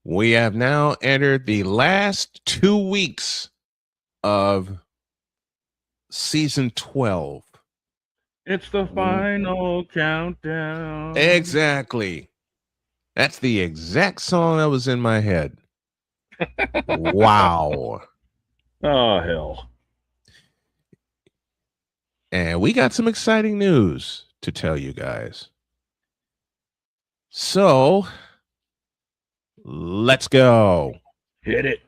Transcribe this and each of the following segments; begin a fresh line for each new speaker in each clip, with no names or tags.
We have now entered the last 2 weeks of season 12.
It's the final countdown.
Exactly. That's the exact song that was in my head. Wow.
Oh, hell.
And we got some exciting news to tell you guys. So, let's go.
Hit it.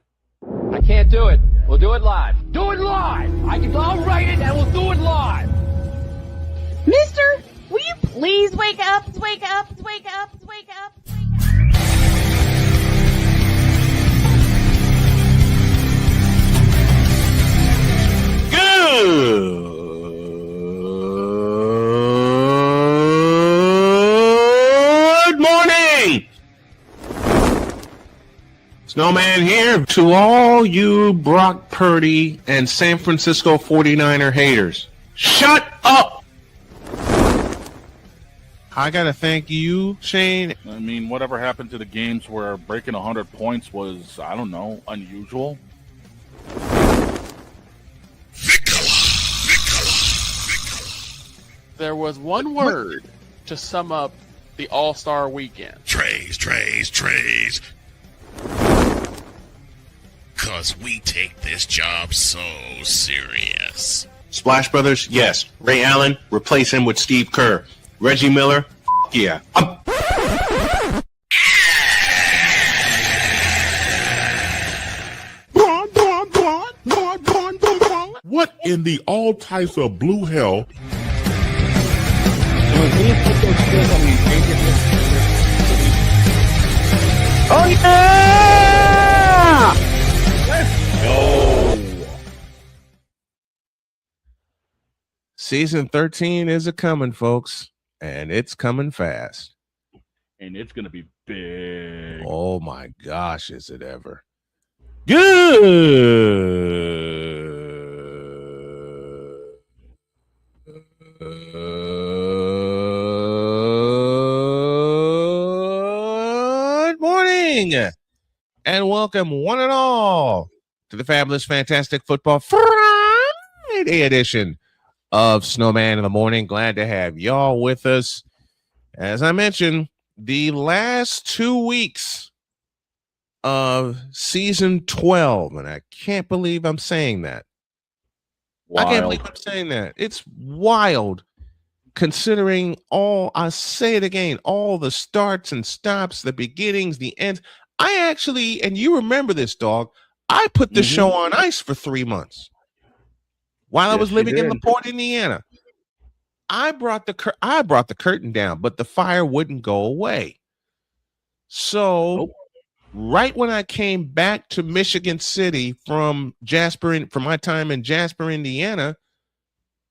I can't do it. We'll do it live. Do it live. I'll write it and we'll do it live.
Mister, will you please wake up, wake up, wake up, wake up, wake up?
Good morning. Snowman here to all you Brock Purdy and San Francisco 49er haters. Shut up! I gotta thank you, Shane.
I mean, whatever happened to the games where breaking 100 points was, I don't know, unusual?
There was one word to sum up the All-Star weekend.
Trays. Cause we take this job so serious.
Splash Brothers, yes. Ray Allen, replace him with Steve Kerr. Reggie Miller, yeah.
What in the all types of blue hell?
Oh yeah! Let's go. Season 13 is a coming, folks, and it's coming fast.
And it's going to be big.
Oh my gosh, is it ever? Good morning, and welcome one and all to the fabulous, fantastic football Friday edition of Snowman in the Morning. Glad to have y'all with us. As I mentioned, the last 2 weeks of season 12, and I can't believe I'm saying that.
Wild.
I can't believe I'm saying that. It's wild considering all, I say it again, all the starts and stops, the beginnings, the ends. I actually, and you remember this, dog, I put the show on ice for 3 months while I was living in LaPorte, Indiana. I brought the curtain down, but the fire wouldn't go away. So right when I came back to Michigan City from my time in Jasper, Indiana,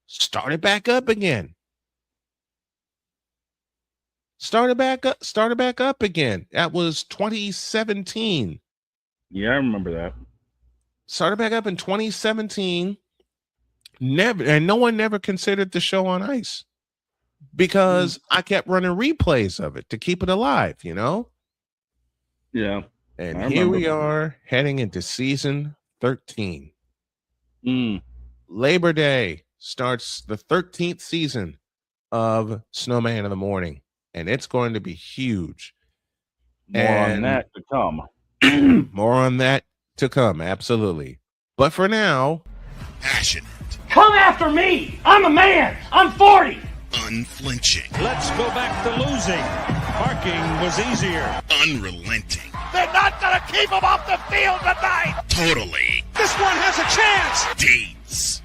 started back up again. Started back up again. That was 2017.
Yeah, I remember that.
Started back up in 2017. No one never considered the show on ice because I kept running replays of it to keep it alive, you know?
Yeah.
And here we are heading into season 13. Labor Day starts the 13th season of Snowman in the Morning, and it's going to be huge.
More on that to come.
More on that to come, absolutely. But for now,
Passionate.
Come after me. I'm a man. I'm 40.
Unflinching.
Let's go back to losing. Parking was easier.
Unrelenting.
They're not going to keep him off the field tonight.
Totally.
This one has a chance.
Deeds.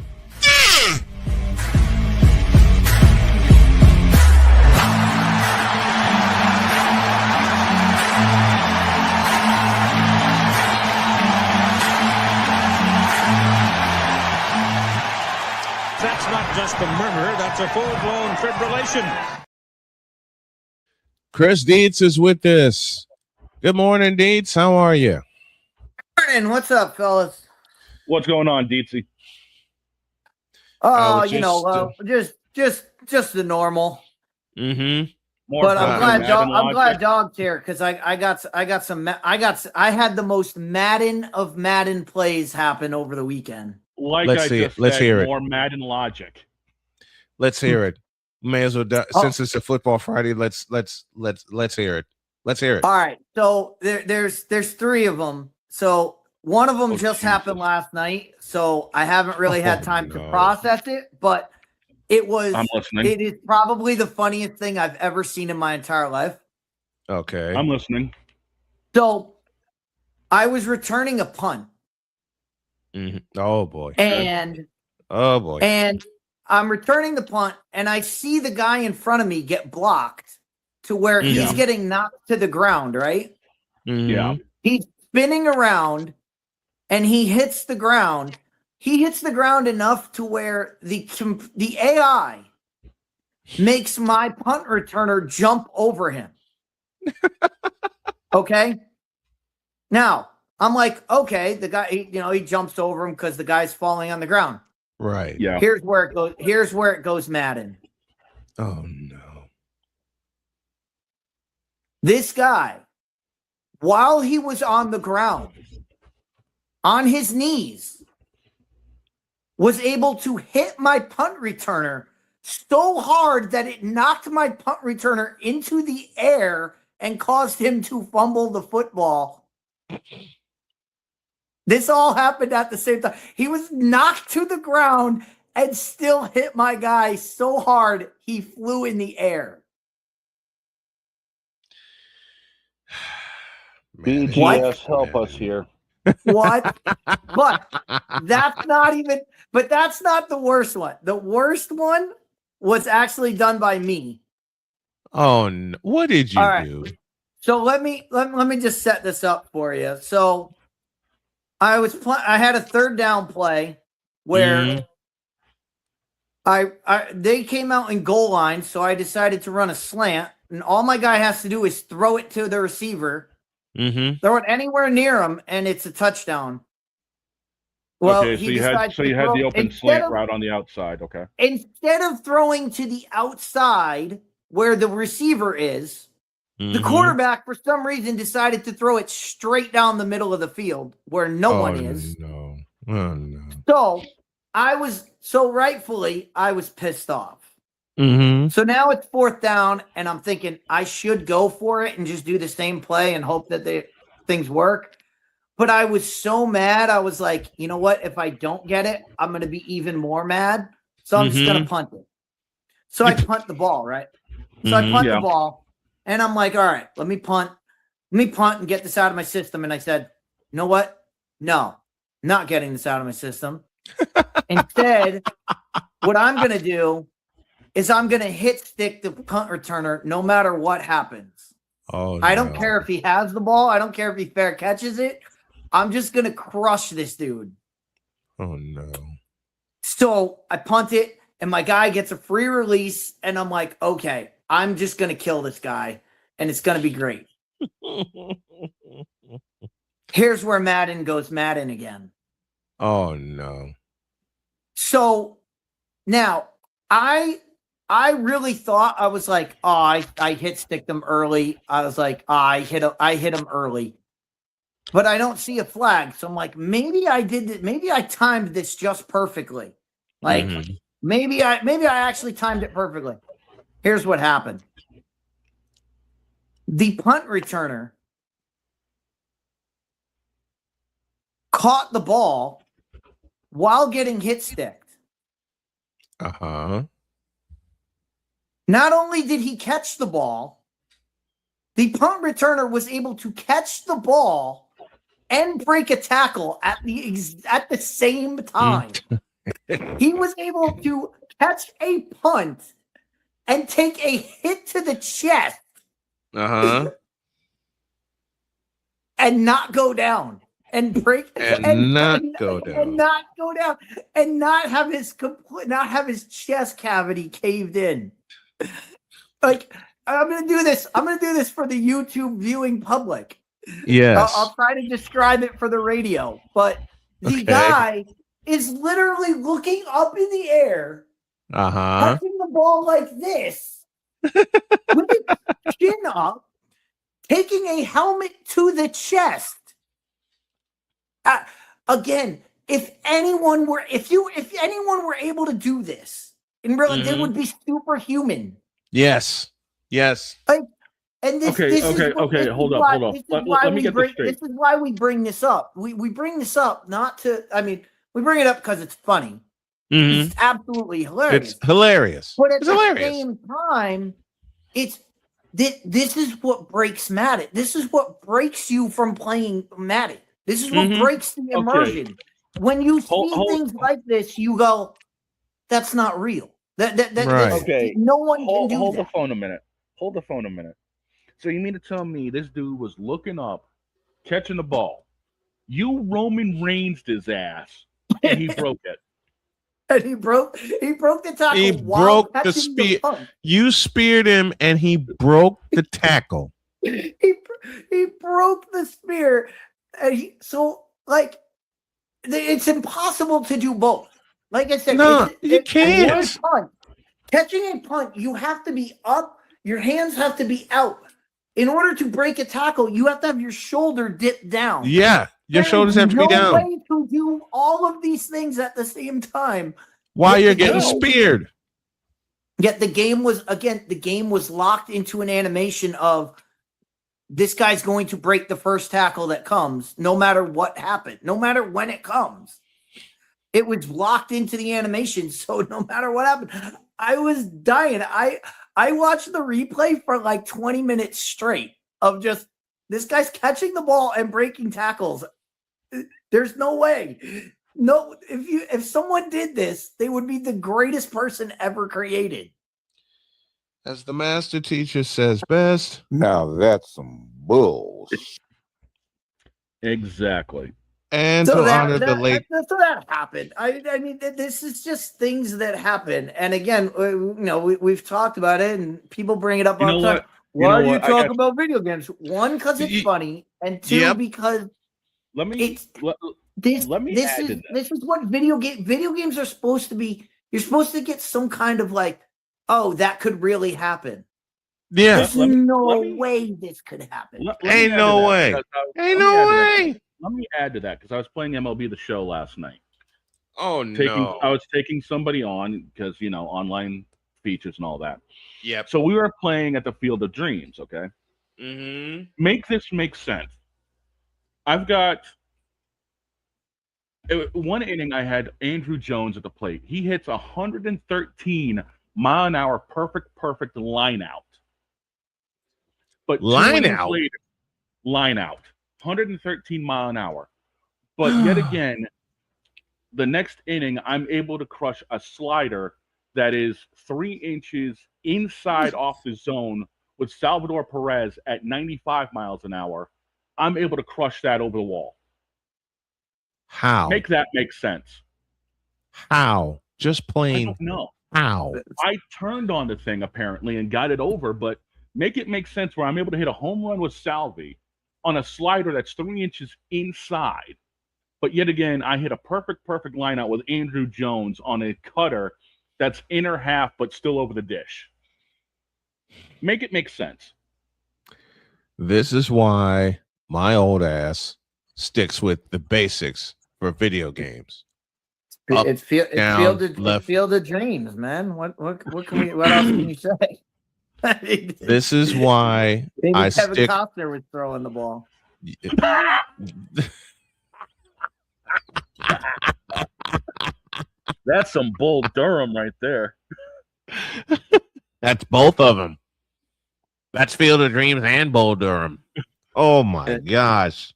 That's not just a murmur, that's a full-blown fibrillation.
Chris Dietz is with us. Good morning, Dietz. How are you?
Morning. What's up, fellas?
What's going on, Deetsy?
Oh, just the normal.
Mm-hmm.
But I'm glad
Madden
I'm glad
logic.
Dog's here because I had the most Madden of Madden plays happen over the weekend.
Like
Let's
I
see it.
just
Let's
said,
hear it.
more Madden logic.
Let's hear it. May as well.
Oh.
Since it's a football Friday, let's hear it. Let's hear it.
All right, so there's 3 of them. So one of them just happened last night, so I haven't really had time to process it, but
I'm listening.
it is probably the funniest thing I've ever seen in my entire life.
Okay.
I'm listening.
So I was returning a punt.
Mhm. Oh boy.
And I'm returning the punt, and I see the guy in front of me get blocked to where he's getting knocked to the ground, right?
Mhm.
Yeah.
He's spinning around, and he hits the ground. He hits the ground enough to where the AI makes my punt returner jump over him. Okay? Now, I'm like, okay, the guy, he jumps over him because the guy's falling on the ground.
Right.
Yeah.
Here's where it goes. Here's where it goes, Madden.
Oh no.
This guy, while he was on the ground, on his knees, was able to hit my punt returner so hard that it knocked my punt returner into the air and caused him to fumble the football. This all happened at the same time. He was knocked to the ground and still hit my guy so hard he flew in the air.
BGS, help us here.
What? But that's not the worst one. The worst one was actually done by me.
Oh no. What did you do?
So let me just set this up for you. So I had a third down play where they came out in goal line, so I decided to run a slant, and all my guy has to do is throw it to the receiver. Throw it anywhere near him, and it's a touchdown. Well,
okay, so you had the open slant route on the outside. Okay.
Instead of throwing to the outside where the receiver is, the quarterback for some reason decided to throw it straight down the middle of the field where no one is.
No. Oh no.
So rightfully I was pissed off.
Mm-hmm.
So now it's 4th down, and I'm thinking I should go for it and just do the same play and hope that things work. But I was so mad. I was like, you know what? If I don't get it, I'm going to be even more mad. So I'm just going to punt it. So I punt the ball, right? So I punt the ball, and I'm like, all right, let me punt and get this out of my system. And I said, you know what? No, not getting this out of my system. Instead, what I'm going to do is I'm going to hit stick the punt returner no matter what happens.
Oh,
I don't care if he has the ball. I don't care if he fair catches it. I'm just going to crush this dude.
Oh, no.
So I punt it, and my guy gets a free release, and I'm like, okay, I'm just going to kill this guy, and it's going to be great. Here's where Madden goes Madden again.
Oh, no.
So now I really thought, I was like, oh, I hit stick them early. I was like, oh, I hit him early. But I don't see a flag. So I'm like, maybe I did it. Maybe I timed this just perfectly. Like maybe I actually timed it perfectly. Here's what happened. The punt returner caught the ball while getting hit sticked.
Uh-huh.
Not only did he catch the ball, the punt returner was able to catch the ball and break a tackle at the same time. He was able to catch a punt and take a hit to the chest
Uh-huh.
and not go down and not have his chest cavity caved in. Like, I'm gonna do this for the YouTube viewing public.
Yes.
I'll try to describe it for the radio, but the guy is literally looking up in the air, touching the ball like this, with the chin up, taking a helmet to the chest. Again, if anyone were able to do this in real life, they would be superhuman.
Yes.
Like, and this,
Okay,
this
okay,
is what,
okay,
this
hold
is
up,
why,
hold up.
This is
Let
why
me
we
get this
bring.
straight.
This is why we bring this up. We bring this up not to. I mean, we bring it up because it's funny.
Mhm.
It's absolutely hilarious.
It's hilarious.
But at
It's
the
hilarious.
same time, it's this is what breaks Madden. This is what breaks you from playing Madden. This is what breaks the immersion. When you see things like this, you go, "That's not real."
Okay.
No one can do
Hold
that.
the phone a minute. Hold the phone a minute. So you mean to tell me this dude was looking up, catching the ball? You Roman Reigns his ass, and he broke it.
And he broke the tackle
He
while
broke the
catching the
spear.
punt.
You speared him, and he broke the tackle.
He broke the spear. And it's impossible to do both. Like I said,
No, you can't.
Catching a punt, you have to be up. Your hands have to be out. In order to break a tackle, you have to have your shoulder dipped down.
Yeah, your shoulders have to be
No
down
way to do all of these things at the same time
while you're
the
getting
game.
speared.
Yet the game was locked into an animation of this guy's going to break the first tackle that comes, no matter what happened, no matter when it comes. It was locked into the animation, so no matter what happened, I was dying. I watched the replay for like 20 minutes straight of just this guy's catching the ball and breaking tackles. There's no way. No, if someone did this, they would be the greatest person ever created.
As the master teacher says best.
Now that's some bulls.
Exactly.
And
So
to honor the late.
So that happened. I mean, this is just things that happen. And again, we've talked about it, and people bring it up all the time. Why do you talk about video games? One, because it's funny, and two, because
let me add to that.
This is what video games are supposed to be. You're supposed to get some kind of like, oh, that could really happen.
Yeah.
There's no way this could happen.
Ain't no way. Ain't no way.
Let me add to that because I was playing MLB The Show last night.
Oh, no.
I was taking somebody on because, online features and all that.
Yep.
So we were playing at the Field of Dreams, okay?
Mm-hmm.
Make this make sense. I've got one inning, I had Andrew Jones at the plate. He hits 113 mile an hour, perfect line out. But
line out?
Later, line out. 113 mile an hour. But yet again, the next inning, I'm able to crush a slider that is 3 inches inside off the zone with Salvador Perez at 95 miles an hour. I'm able to crush that over the wall.
How?
Make that make sense.
How? Just plain.
I don't know.
How?
I turned on the thing apparently and got it over, but make it make sense where I'm able to hit a home run with Salvi on a slider that's 3 inches inside. But yet again, I hit a perfect line out with Andrew Jones on a cutter that's inner half but still over the dish. Make it make sense.
This is why my old ass sticks with the basics for video games.
It's field of dreams, man. What else can you say?
This is why
Maybe Kevin Costner was throwing the ball.
That's some Bull Durham right there.
That's both of them. That's Field of Dreams and Bull Durham. Oh my gosh.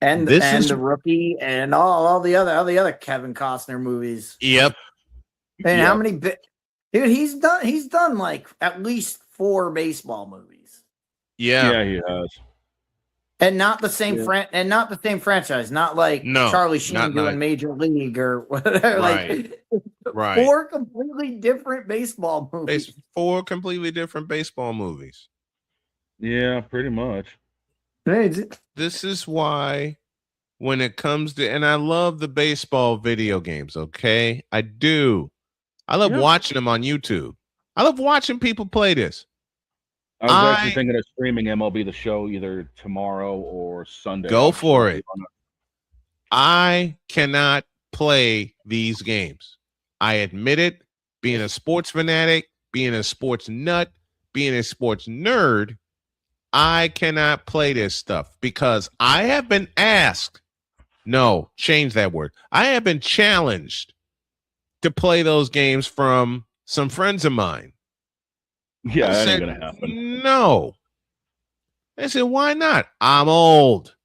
And the Rookie and all the other Kevin Costner movies.
Yep.
And how many dude, he's done like at least 4 baseball movies.
Yeah,
he has.
And not the same franchise, not like Charlie Sheen doing Major League or whatever.
Right.
Like 4 completely different baseball movies.
4 completely different baseball movies.
Yeah, pretty much.
This is why when it comes to, and I love the baseball video games, okay? I do. I love watching them on YouTube. I love watching people play this.
I was actually thinking of streaming MLB The Show either tomorrow or Sunday.
Go for it. I cannot play these games. I admit it. Being a sports fanatic, being a sports nut, being a sports nerd, I cannot play this stuff because I have been asked. No, change that word. I have been challenged to play those games from some friends of mine.
Yeah, that ain't gonna happen.
No. I said, why not? I'm old.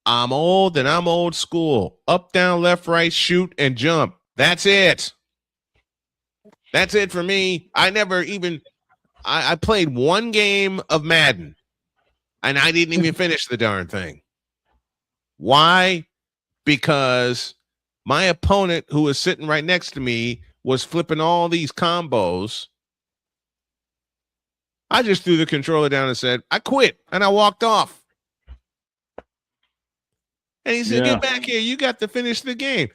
I'm old and I'm old school. Up, down, left, right, shoot, and jump. That's it. That's it for me. I never even I played one game of Madden and I didn't even finish the darn thing. Why? Because my opponent, who was sitting right next to me, was flipping all these combos. I just threw the controller down and said, I quit, and I walked off. And he said, get back here. You got to finish the game.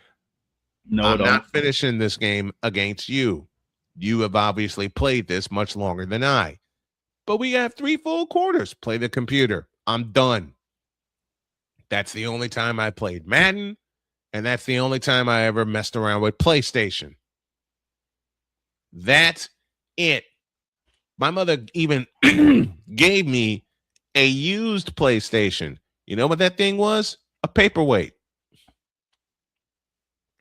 No,
I'm not finishing this game against you. You have obviously played this much longer than I. But we have 3 full quarters. Play the computer. I'm done. That's the only time I played Madden, and that's the only time I ever messed around with PlayStation. That's it. My mother even gave me a used PlayStation. You know what that thing was? A paperweight.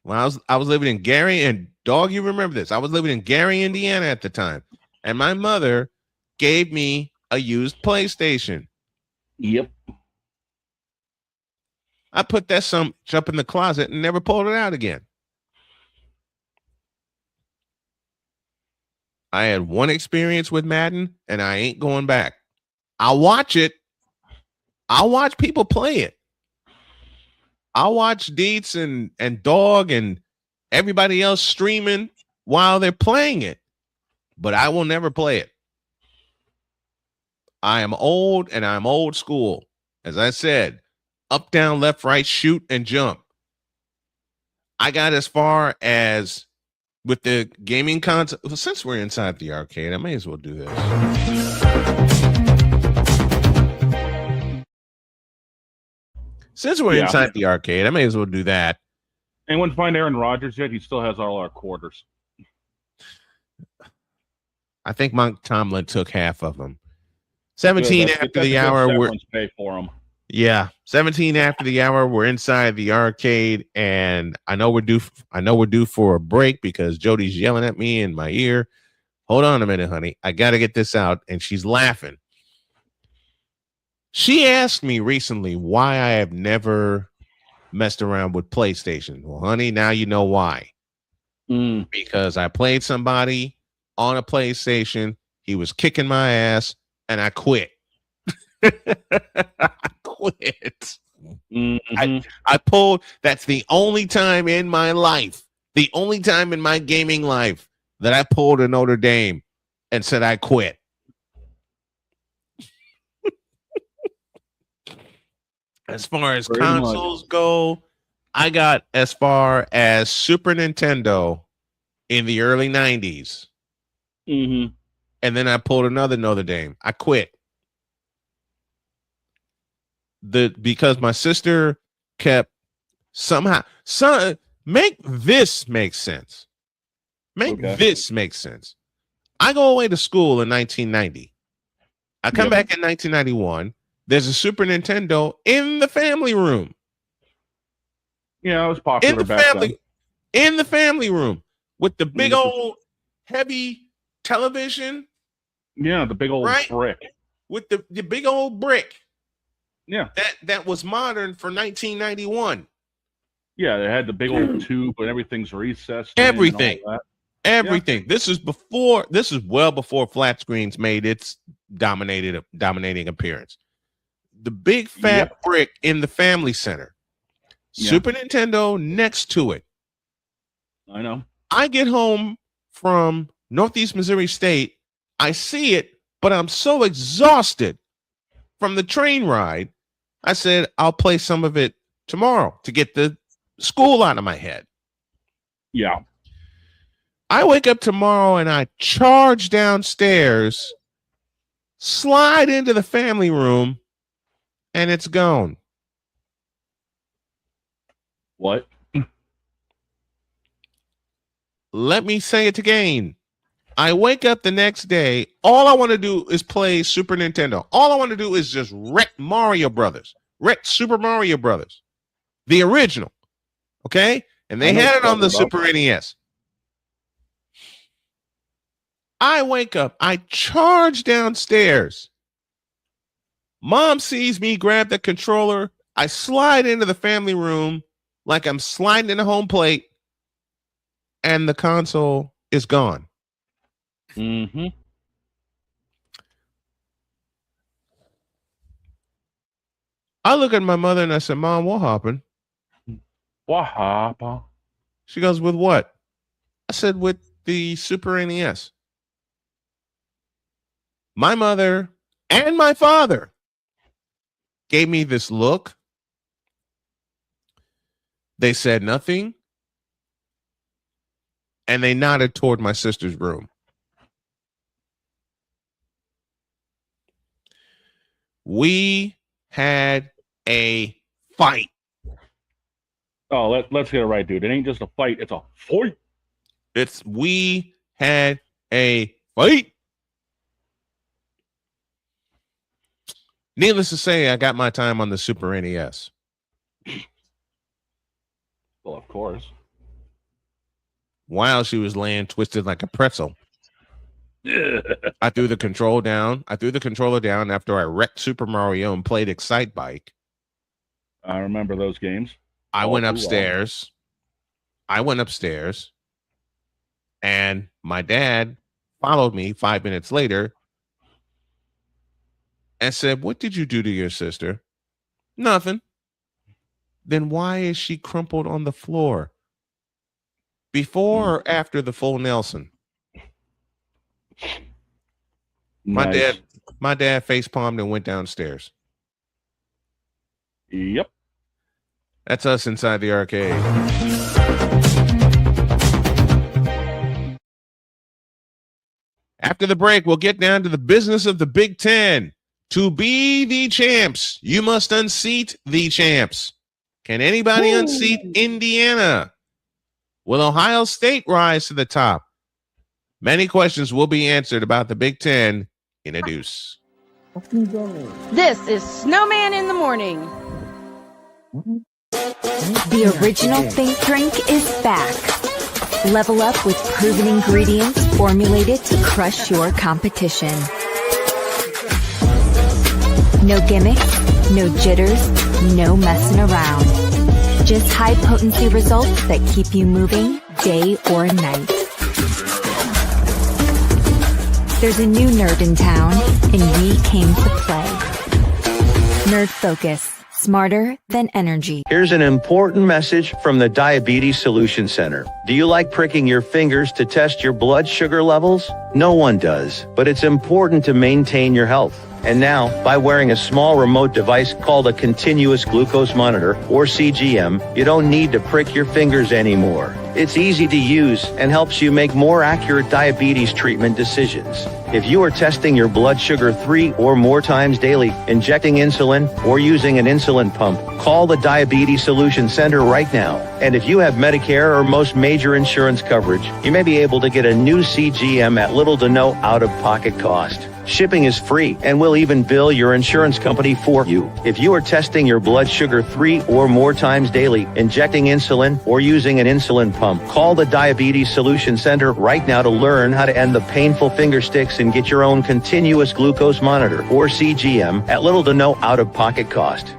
When I was living in Gary, and dog, you remember this. I was living in Gary, Indiana at the time. And my mother gave me a used PlayStation.
Yep.
I put that up in the closet and never pulled it out again. I had one experience with Madden, and I ain't going back. I'll watch it. I'll watch people play it. I'll watch Deets and Dog and everybody else streaming while they're playing it, but I will never play it. I am old and I'm old school. As I said, up, down, left, right, shoot, and jump. I got as far as with the gaming console. Well, since we're inside the arcade, I may as well do this. Since we're inside the arcade, I may as well do that.
Anyone find Aaron Rodgers yet? He still has all our quarters.
I think Mike Tomlin took half of them. 17 after the hour. We're
pay for them.
Yeah, 17 after the hour. We're inside the arcade, and I know we're due for a break because Jody's yelling at me in my ear. Hold on a minute, honey. I got to get this out, and she's laughing. She asked me recently why I have never messed around with PlayStation. Well, honey, now you know why. Because I played somebody on a PlayStation. He was kicking my ass, and I quit. I quit. Mm-hmm. I pulled. That's the only time in my life, the only time in my gaming life that I pulled a Notre Dame and said I quit. As far as consoles go, I got as far as Super Nintendo in the early 90s.
Mm-hmm.
And then I pulled another Notre Dame. I quit. Because my sister kept make this make sense. This make sense. I go away to school in 1990. I come back in 1991. There's a Super Nintendo in the family room.
Yeah, it was popular then.
In the family room with the big old heavy television.
Yeah, the big old brick.
With the big old brick.
Yeah.
That was modern for 1991.
Yeah, they had the big old tube, but everything's recessed.
Everything. Everything. Yeah. This is well before flat screens made its dominating appearance. The big fat brick in the family center. Super Nintendo next to it.
I know.
I get home from Northeast Missouri State. I see it, but I'm so exhausted from the train ride. I said, I'll play some of it tomorrow to get the school out of my head.
Yeah.
I wake up tomorrow and I charge downstairs, slide into the family room, and it's gone.
What?
Let me say it again. I wake up the next day. All I want to do is play Super Nintendo. All I want to do is just wreck Mario Brothers. Wreck Super Mario Brothers. The original. Okay? And they had it on the Super NES. I wake up. I charge downstairs. Mom sees me grab the controller. I slide into the family room like I'm sliding in a home plate. And the console is gone.
Mm-hmm.
I look at my mother and I said, Mom, what happened?
What happened?
She goes, with what? I said, with the Super NES. My mother and my father gave me this look. They said nothing. And they nodded toward my sister's room. We had a fight.
Oh, let's get it right, dude. It ain't just a fight. It's a fight.
We had a fight. Needless to say, I got my time on the Super NES.
Well, of course.
While she was laying twisted like a pretzel. I threw the controller down after I wrecked Super Mario and played Excite Bike.
I remember those games.
I went upstairs, and my dad followed me 5 minutes later and said, what did you do to your sister? Nothing. Then why is she crumpled on the floor? Before or after the full Nelson?
Nice.
My dad face palmed and went downstairs.
Yep.
That's us inside the arcade. After the break, we'll get down to the business of the Big Ten. To be the champs, you must unseat the champs. Can anybody unseat Indiana? Will Ohio State rise to the top? Many questions will be answered about the Big Ten in a deuce.
This is Snowman in the Morning.
The original Think Drink is back. Level up with proven ingredients formulated to crush your competition. No gimmicks, no jitters, no messing around. Just high potency results that keep you moving day or night. There's a new nerd in town, and we came to play. Nerd Focus. Smarter than energy.
Here's an important message from the Diabetes Solution Center. Do you like pricking your fingers to test your blood sugar levels? No one does, but it's important to maintain your health. And now, by wearing a small remote device called a continuous glucose monitor, or CGM, you don't need to prick your fingers anymore. It's easy to use and helps you make more accurate diabetes treatment decisions. If you are testing your blood sugar 3 or more times daily, injecting insulin, or using an insulin pump, call the Diabetes Solution Center right now. And if you have Medicare or most major insurance coverage, you may be able to get a new CGM at little to no out-of-pocket cost. Shipping is free, and we'll even bill your insurance company for you. If you are testing your blood sugar 3 or more times daily, injecting insulin, or using an insulin pump, call the Diabetes Solution Center right now to learn how to end the painful finger sticks and get your own continuous glucose monitor, or CGM, at little to no out-of-pocket cost.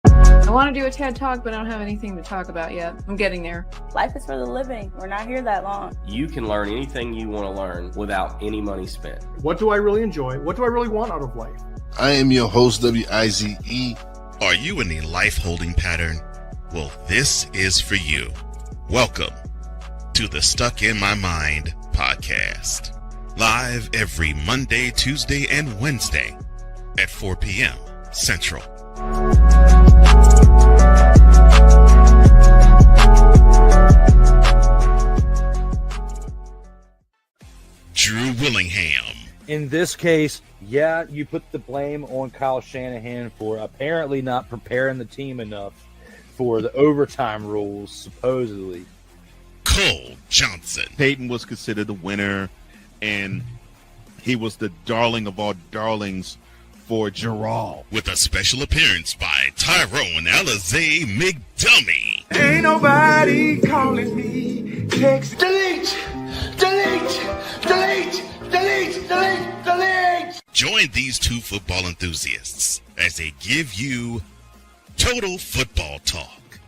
I want to do a TED Talk, but I don't have anything to talk about yet. I'm getting there.
Life is for the living. We're not here that long.
You can learn anything you want to learn without any money spent.
What do I really enjoy? What do I really want out of life?
I am your host, WIZE.
Are you in a life holding pattern? Well, this is for you. Welcome to the Stuck in My Mind podcast. Live every Monday, Tuesday, and Wednesday at 4 p.m. Central.
in this case, yeah, you put the blame on Kyle Shanahan for apparently not preparing the team enough for the overtime rules, supposedly.
Cole Johnson.
Peyton was considered the winner, and he was the darling of all darlings for Gerald.
With a special appearance by Tyrone Alizé McDummy.
Ain't nobody calling me. Text delete, delete, delete, delete, delete, delete.
Join these two football enthusiasts as they give you Total Football Talk.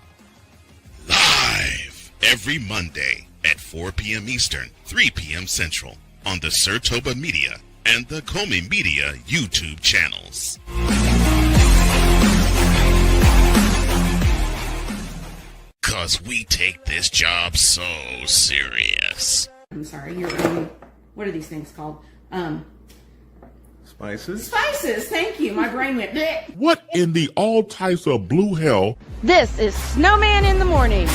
Live every Monday at 4 p.m. Eastern, 3 p.m. Central on the Sertoba Media and the Comey Media YouTube channels. Cause we take this job so serious.
I'm sorry, you're what are these things called?
Spices?
Spices, thank you. My brain went bleh.
What in the all types of blue hell?
This is Snowman in the Morning.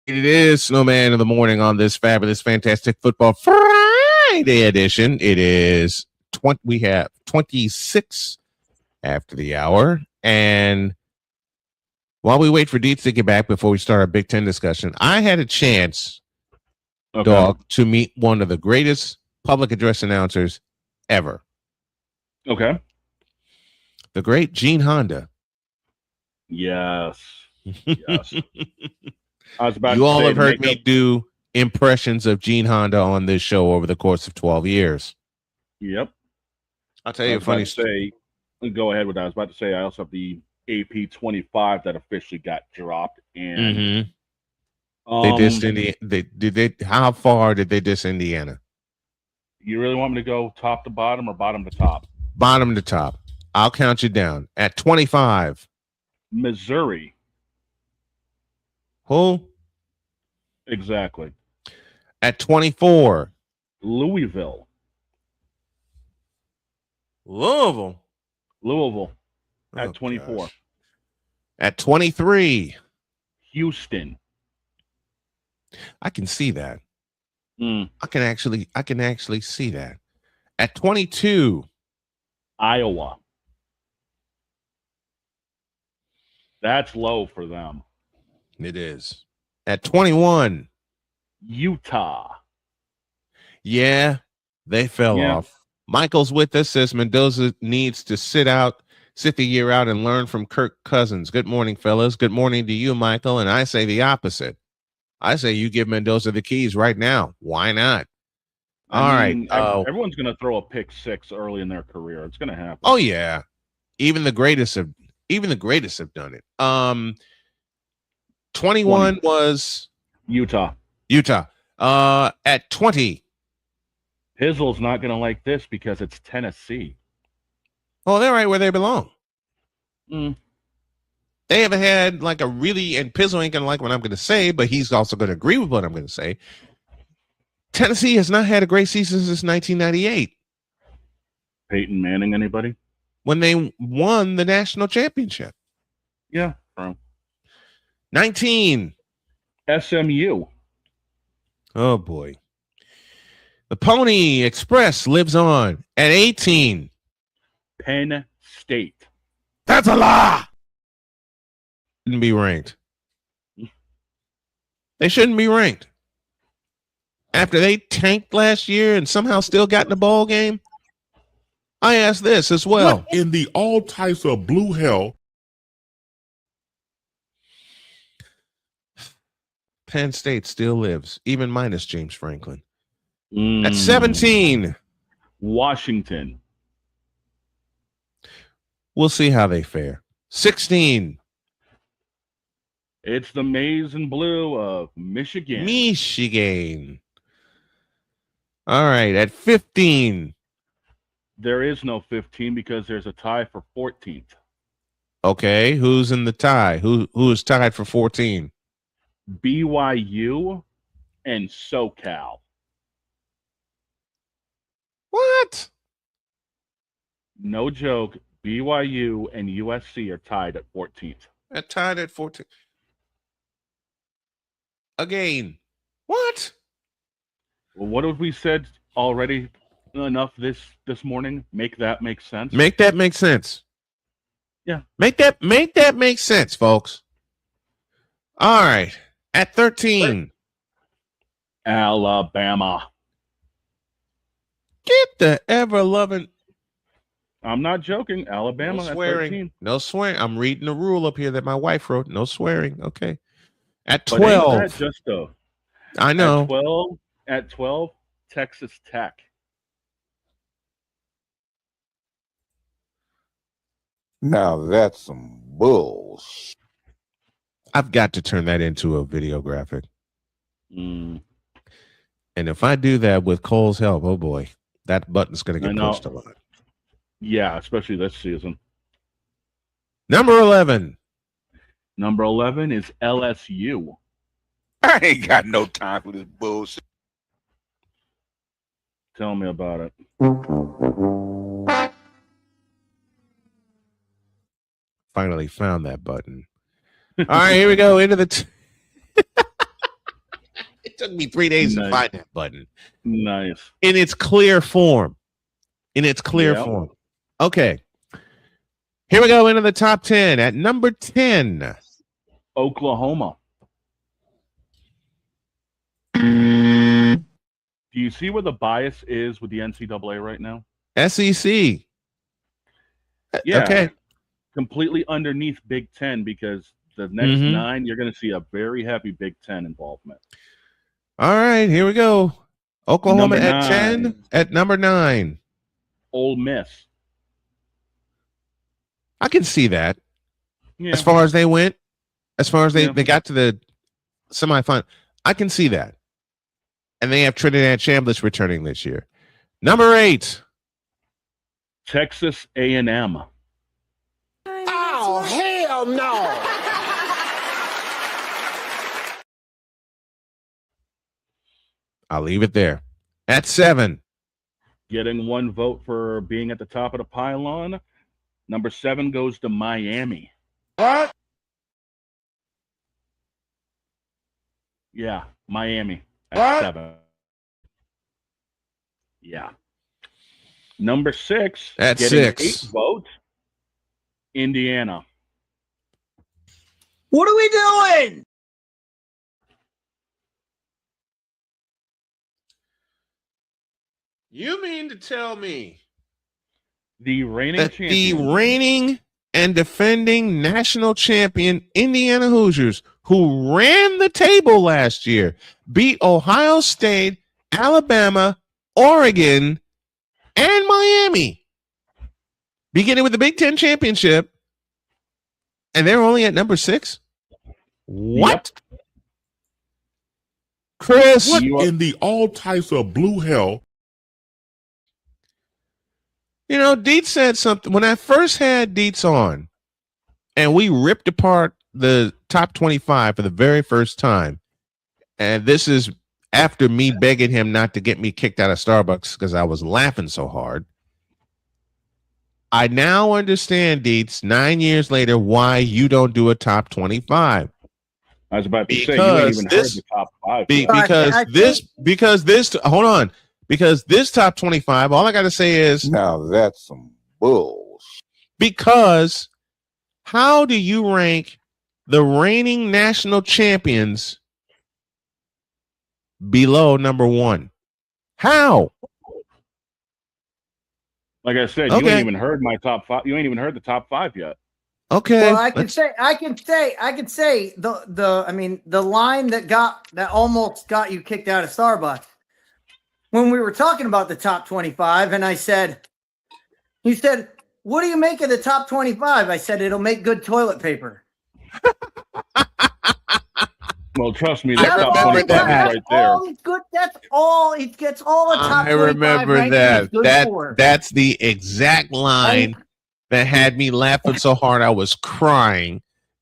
It is Snowman in the Morning on this fabulous, fantastic football Friday edition. It is we have 26 after the hour. And while we wait for Dietz to get back before we start our Big Ten discussion, I had a chance, Dog, to meet one of the greatest public address announcers ever.
Okay.
The great Gene Honda.
Yes. Yes. I was about
You
to
all
say
have
to
heard
make
me do impressions of Gene Honda on this show over the course of 12 years.
Yep.
I'll tell you a funny
story. Go ahead with that. I was about to say I also have the AP 25 that officially got dropped. And
they dissed Indiana. How far did they diss Indiana?
You really want me to go top to bottom or bottom to top?
Bottom to top. I'll count you down. At 25.
Missouri.
Who?
Exactly.
At 24.
Louisville.
Louisville.
At 24.
Gosh. At 23.
Houston.
I can see that.
Mm.
I can actually see that. At 22.
Iowa. That's low for them.
It is. At 21.
Utah.
Yeah, they fell off. Michael's with us, says Mendoza needs to sit the year out and learn from Kirk Cousins. Good morning, fellas. Good morning to you, Michael. And I say the opposite. I say you give Mendoza the keys right now. Why not?
I mean, everyone's going to throw a pick six early in their career. It's going to happen.
Oh yeah, even the greatest have done it. 21 was
Utah.
At 20.
Pizzle's not going to like this because it's Tennessee.
Oh, they're right where they belong.
Mm.
They haven't had like a really, and Pizzle ain't going to like what I'm going to say, but he's also going to agree with what I'm going to say. Tennessee has not had a great season since 1998.
Peyton Manning, anybody?
When they won the national championship.
Yeah.
19.
SMU.
Oh, boy. The Pony Express lives on at 18.
Penn State.
That's a lie. Shouldn't be ranked. They shouldn't be ranked. After they tanked last year and somehow still got in the ball game, I ask this as well.
What in the all types of blue hell?
Penn State still lives, even minus James Franklin. At 17.
Washington.
We'll see how they fare. 16.
It's the maize and blue of Michigan.
All right, at 15.
There is no 15 because there's a tie for 14th.
Okay, who's in the tie? Who is tied for 14?
BYU and SoCal.
What?
No joke. BYU and USC are tied at 14th.
Tied at 14. again. What?
Well, what have we said already enough this morning? Make that make sense.
Make that make sense.
Yeah.
Make that make sense, folks. All right. At 13.
Alabama.
Get the ever-loving.
I'm not joking. Alabama
No
at
swearing.
13.
No swearing. I'm reading the rule up here that my wife wrote. No swearing. Okay. At
But ain't
12.
that just a
I know.
At 12, Texas Tech.
Now that's some bullshit.
I've got to turn that into a video graphic.
Mm.
And if I do that with Cole's help, oh boy, that button's going to get pushed a lot.
Yeah, especially this season.
Number 11.
Number 11 is LSU.
I ain't got no time for this bullshit.
Tell me about it.
Finally found that button. All right, here we go. Into the. It took me 3 days to find that button.
Nice.
In its clear form. Form. Okay. Here we go into the top 10. At number 10.
Oklahoma. Do you see where the bias is with the NCAA right now?
SEC.
Yeah.
Okay.
Completely underneath Big Ten, because the next 9, you're going to see a very heavy Big Ten involvement.
All right, here we go. Oklahoma
Number
at 10.
9.
At number 9.
Ole Miss.
I can see that.
Yeah.
As far as they went, as far as they got to the semifinal, I can see that. And they have Trinidad Chambliss returning this year. Number 8.
Texas A&M.
Oh, hell no.
I'll leave it there. At 7.
Getting 1 vote for being at the top of the pylon. Number 7 goes to Miami.
What?
Yeah, Miami at
What?
7. Yeah. Number 6.
At
getting
6.
8 votes. Indiana.
What are we doing?
You mean to tell me
The reigning
that
champion.
the reigning and defending national champion Indiana Hoosiers, who ran the table last year, beat Ohio State, Alabama, Oregon, and Miami, beginning with the Big Ten championship, and they're only at number 6? What?
Yep.
Chris?
What in the all types of blue hell?
You know, Dietz said something. When I first had Dietz on, and we ripped apart the top 25 for the very first time, and this is after me begging him not to get me kicked out of Starbucks because I was laughing so hard. I now understand, Dietz, 9 years later, why you don't do a top 25.
I was about to say, you ain't even heard the top 5. yet.
Because this top 25, all I got to say is,
Now that's some bullshit.
because how do you rank the reigning national champions below number 1? How?
Like I said, you ain't even heard my top 5. You ain't even heard the top 5 yet.
Okay.
Well, I can say the line that almost got you kicked out of Starbucks. When we were talking about the top 25, and you said, what do you make of the top 25? I said, it'll make good toilet paper.
Well, trust me, that's top 25 right there.
It's good. That's all. It gets all the top 25.
I remember
rankings
that.
is good
That
for.
that's the exact line that had me laughing so hard I was crying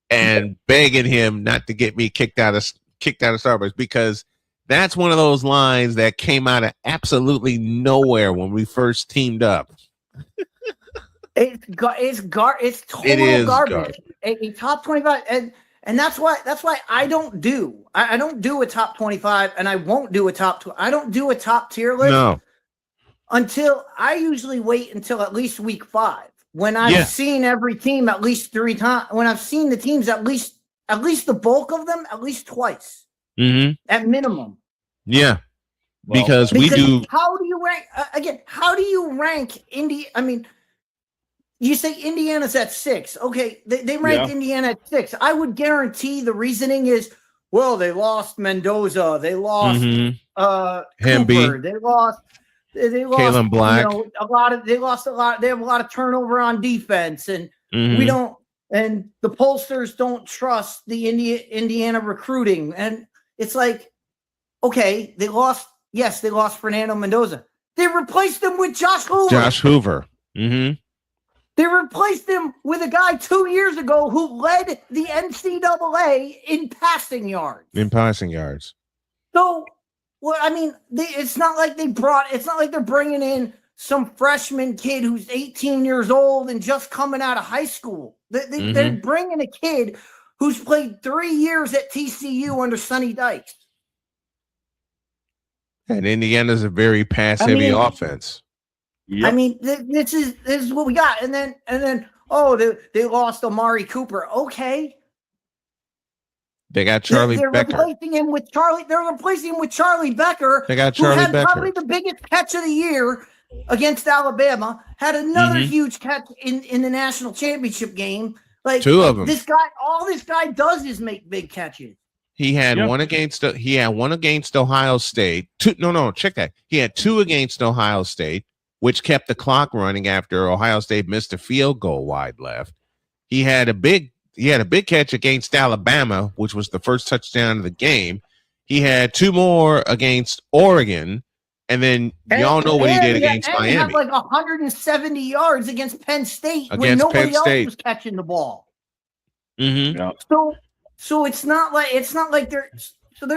and begging him not to get me kicked out of Starbucks, because that's one of those lines that came out of absolutely nowhere when we first teamed up.
It's total garbage. A top 25, and that's why I don't do I don't do a top 25, and I won't do a I don't do a top tier list.
No.
Until I usually wait until at least week 5 when I've seen every team at least 3 times. When I've seen the teams at least the bulk of them at least twice at minimum.
Yeah, because we do.
How do you rank again? How do you rank Indy? I mean, you say Indiana's at 6. Okay, they ranked Indiana at 6. I would guarantee the reasoning is, well, they lost Mendoza, they lost Cooper, they lost
Kalen Black.
They lost a lot. They have a lot of turnover on defense, and we don't. And the pollsters don't trust the Indiana recruiting. And it's like, okay, they lost. Yes, they lost Fernando Mendoza. They replaced him with Josh Hoover.
Josh Hoover. Mm-hmm.
They replaced him with a guy 2 years ago who led the NCAA in passing yards. So. Well, I mean, it's not like they're bringing in some freshman kid who's 18 years old and just coming out of high school. They're bringing a kid who's played 3 years at TCU under Sonny Dykes.
And Indiana's a very pass-heavy offense.
Yep. I mean, this is what we got. And then they lost Amari Cooper. Okay.
They got Charlie Becker.
They're replacing him with Charlie Becker.
They got Charlie
Becker. Probably the biggest catch of the year against Alabama. Had another huge catch in the national championship game. Like
2 of them.
All this guy does is make big catches.
He had one against Ohio State. Check that. He had 2 against Ohio State, which kept the clock running after Ohio State missed a field goal wide left. He had a big catch against Alabama, which was the first touchdown of the game. He had 2 more against Oregon, and then y'all know what he did against Miami.
He had like 170 yards against Penn State when nobody else was catching the ball.
Mm-hmm.
Yeah.
So it's not like they're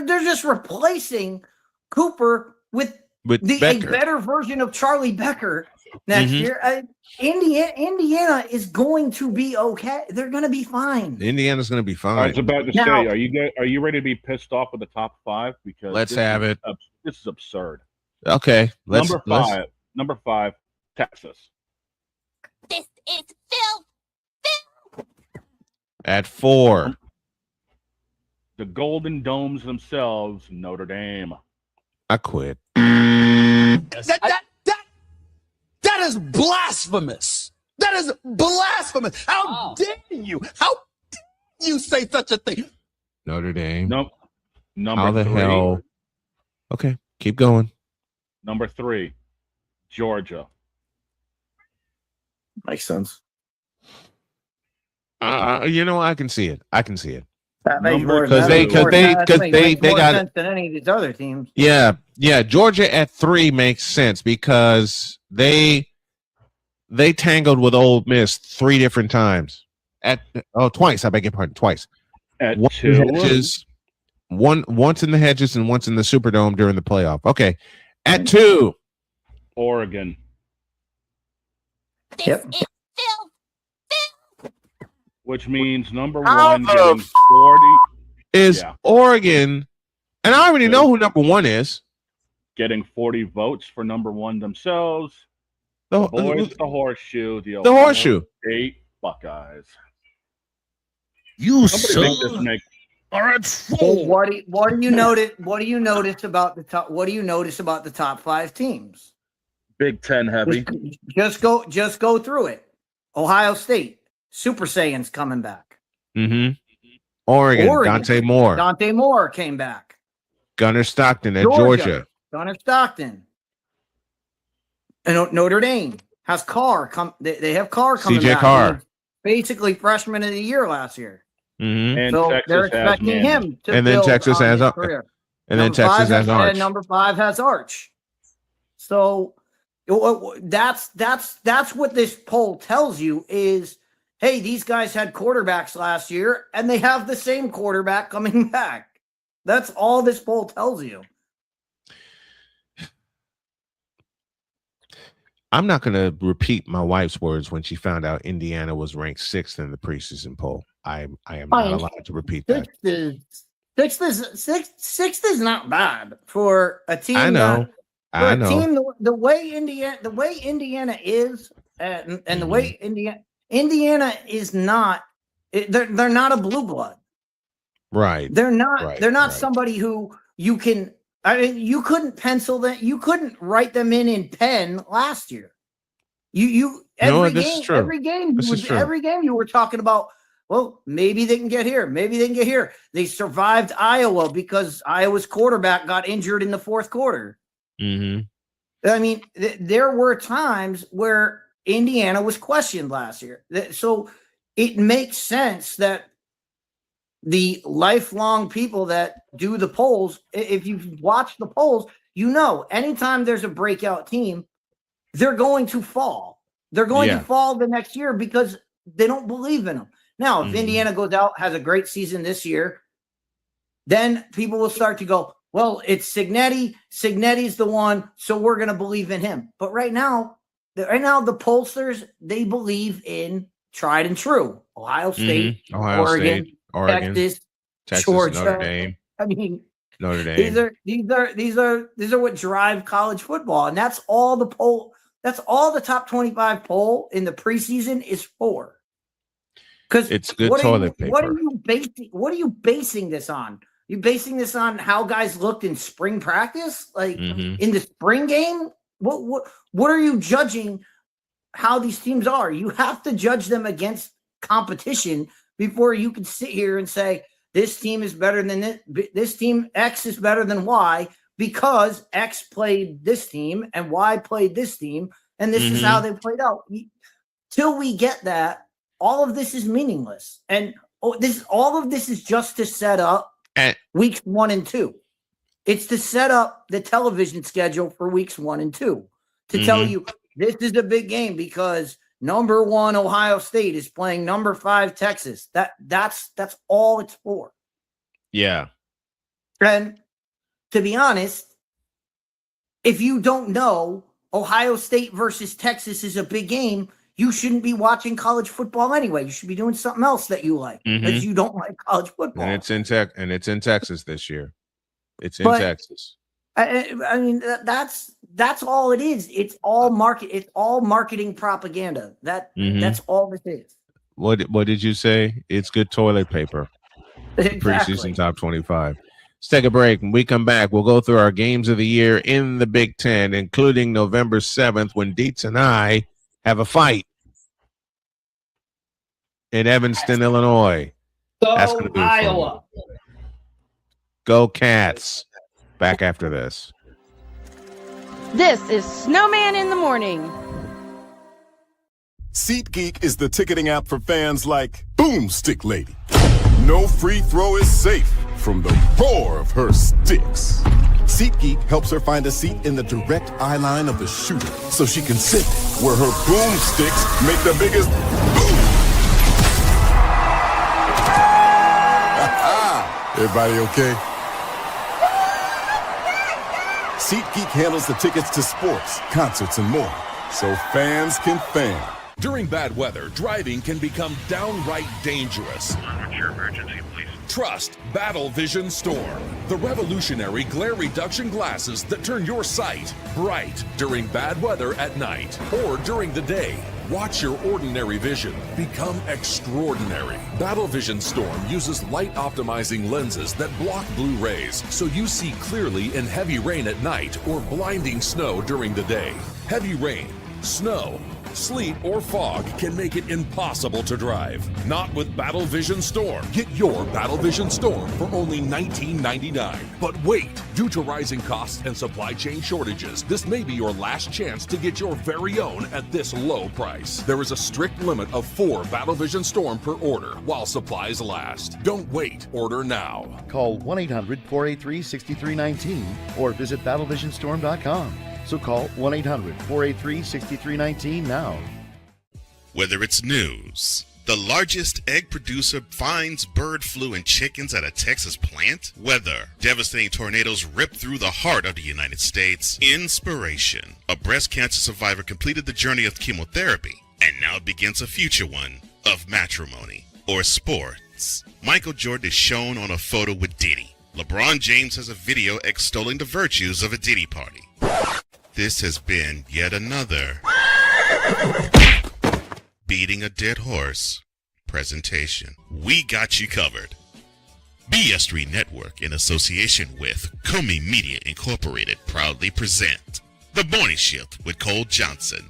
just replacing Cooper with a better version of Charlie Becker next year. Indiana is going to be okay. They're going to be fine.
Indiana's going to be fine.
I was about to say, are you ready to be pissed off with the top 5? Because
let's have it.
This is absurd.
Okay,
Number 5, Texas.
This is filth.
At 4,
the Golden Domes themselves, Notre Dame.
I quit.
That is blasphemous. That is blasphemous. How dare you? How dare you say such a thing?
Notre Dame.
Nope. Number
How the
3.
hell? Okay, keep going.
Number 3, Georgia.
Makes sense.
I can see it.
That makes more
because they got
sense than any of these other teams.
Yeah. Georgia at 3 makes sense because they tangled with Ole Miss 3 different times. Twice. I beg your pardon. Twice.
At
once
2.
Once in the hedges and once in the Superdome during the playoff. Okay. At 2,
Oregon.
Yep.
Which means number 1 getting 40
is Oregon, and I already know who number 1 is.
Getting 40 votes for number 1 themselves.
The
horseshoe. The
horseshoe.
State Buckeyes.
You
are at 4. What do you notice about the top? What do you notice about the top 5 teams?
Big 10 heavy.
Just go through it. Ohio State, Super Saiyan's coming back.
Mm-hmm. Oregon, Dante
Moore came back.
Gunnar Stockton at Georgia.
Gunnar Stockton. And Notre Dame has Carr come. They have Carr coming
CJ
back.
Carr.
Basically freshman of the year last year.
Mm-hmm.
And
so
Texas
they're expecting him to
and then Texas has
career.
And then Texas has Arch.
And number 5 has Arch. So that's what this poll tells you is, hey, these guys had quarterbacks last year and they have the same quarterback coming back. That's all this poll tells you.
I'm not going to repeat my wife's words when she found out Indiana was ranked 6th in the preseason poll. I am not allowed to repeat that.
Sixth is not bad for a team.
I know. I know.
Team, the way Indiana is, and the way Indiana is not. They're not a blue blood.
Right.
They're not.
Right,
they're not
right.
somebody who you can. I mean, you couldn't pencil them. You couldn't write them in pen last year. Every game you were talking about. Well, maybe they can get here. Maybe they can get here. They survived Iowa because Iowa's quarterback got injured in the fourth quarter.
Mm-hmm.
I mean, there were times where Indiana was questioned last year. So it makes sense that the lifelong people that do the polls, if you've watched the polls, you know, anytime there's a breakout team, they're going to fall. They're going to fall the next year because they don't believe in them. Now, if Indiana goes out, has a great season this year, then people will start to go, well, it's Cignetti. Cignetti's the one, so we're going to believe in him. But right now, the pollsters, they believe in tried and true. Ohio State, Oregon, Texas, Georgia,
Notre Dame.
I mean,
Notre Dame.
These are what drive college football, and that's all the poll. That's all the top 25 poll in the preseason is for. Because
it's good toilet paper.
What are you basing this on? You basing this on how guys looked in spring practice, like in the spring game? What are you judging how these teams are? You have to judge them against competition before you can sit here and say this team is better than this. This team X is better than Y because X played this team and Y played this team, and this is how they played out. Till we get that, all of this is meaningless, and all of this is just to set up weeks 1 and 2. It's to set up the television schedule for weeks 1 and 2 to tell you this is a big game because number 1 Ohio State is playing number 5 Texas. That's all it's for.
Yeah.
And to be honest, if you don't know Ohio State versus Texas is a big game, you shouldn't be watching college football anyway. You should be doing something else that you like because you don't like college football.
And it's in Texas this year. It's in Texas.
I mean, that's all it is. It's all marketing propaganda. That's all this is.
What did you say? It's good toilet paper.
Exactly.
Preseason top 25. Let's take a break. When we come back, we'll go through our games of the year in the Big Ten, including November 7th when Dietz and I have a fight in Evanston, Illinois. That's going to be Iowa. Fun. Go Cats. Back after this.
This is Snowman in the Morning.
SeatGeek is the ticketing app for fans like Boomstick Lady. No free throw is safe from the roar of her sticks. SeatGeek helps her find a seat in the direct eye line of the shooter so she can sit where her boomsticks make the biggest boom. Everybody okay? SeatGeek handles the tickets to sports, concerts, and more, so fans can fan.
During bad weather, driving can become downright dangerous.
What's your emergency, please?
Trust Battle Vision Storm, the revolutionary glare reduction glasses that turn your sight bright during bad weather at night or during the day. Watch your ordinary vision become extraordinary. Battle Vision Storm uses light optimizing lenses that block blue rays so you see clearly in heavy rain at night or blinding snow during the day. Heavy rain, snow, sleet, or fog can make it impossible to drive. Not with Battle Vision Storm. Get your Battle Vision Storm for only $19.99. But wait, due to rising costs and supply chain shortages, this may be your last chance to get your very own at this low price. There is a strict limit of 4 Battle Vision Storm per order while supplies last. Don't wait, order now.
Call 1-800-483-6319 or visit battlevisionstorm.com. So call 1-800-483-6319 now.
Whether it's news, the largest egg producer finds bird flu in chickens at a Texas plant, weather, devastating tornadoes rip through the heart of the United States, inspiration, a breast cancer survivor completed the journey of chemotherapy and now begins a future one of matrimony or sports. Michael Jordan is shown on a photo with Diddy. LeBron James has a video extolling the virtues of a Diddy party. This has been yet another beating a dead horse presentation. We got you covered. BS3 Network, in association with Comey Media Incorporated, proudly present The Morning Shift with Cole Johnson.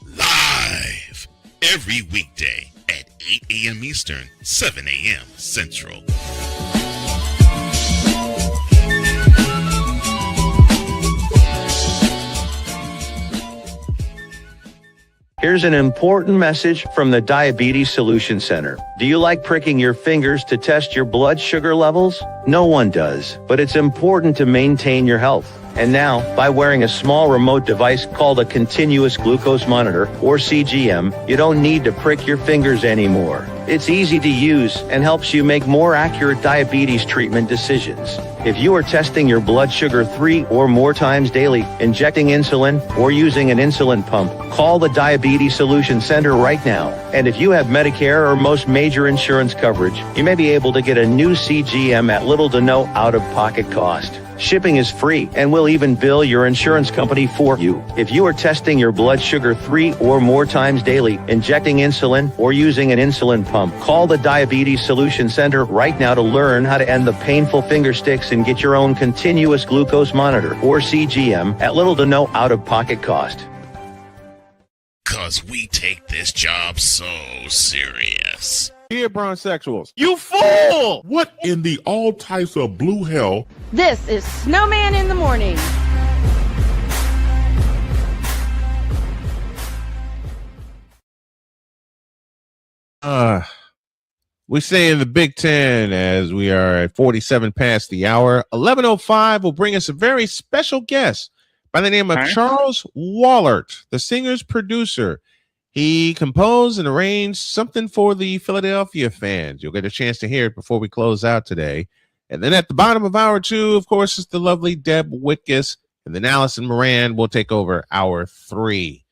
Live every weekday at 8 a.m. Eastern, 7 a.m. Central.
Here's an important message from the Diabetes Solution Center. Do you like pricking your fingers to test your blood sugar levels? No one does, but it's important to maintain your health. And now, by wearing a small remote device called a continuous glucose monitor, or CGM, you don't need to prick your fingers anymore. It's easy to use and helps you make more accurate diabetes treatment decisions. If you are testing your blood sugar 3 or more times daily, injecting insulin, or using an insulin pump, call the Diabetes Solution Center right now. And if you have Medicare or most major insurance coverage, you may be able to get a new CGM at little to no out-of-pocket cost. Shipping is free, and we'll even bill your insurance company for you. If you are testing your blood sugar 3 or more times daily, injecting insulin, or using an insulin pump, call the Diabetes Solution Center right now to learn how to end the painful finger sticks and get your own continuous glucose monitor, or CGM, at little to no out-of-pocket cost.
'Cause we take this job so serious.
Dear Bronsexuals,
You fool! What in the all types of blue hell?
This is Snowman in the Morning.
We say in the Big Ten as we are at 47 past the hour. 11:05 will bring us a very special guest by the name of Charles Wallert, the singer's producer. He composed and arranged something for the Philadelphia fans. You'll get a chance to hear it before we close out today. And then at the bottom of hour 2, of course, is the lovely Deb Witkus. And then Allison Moran will take over hour 3.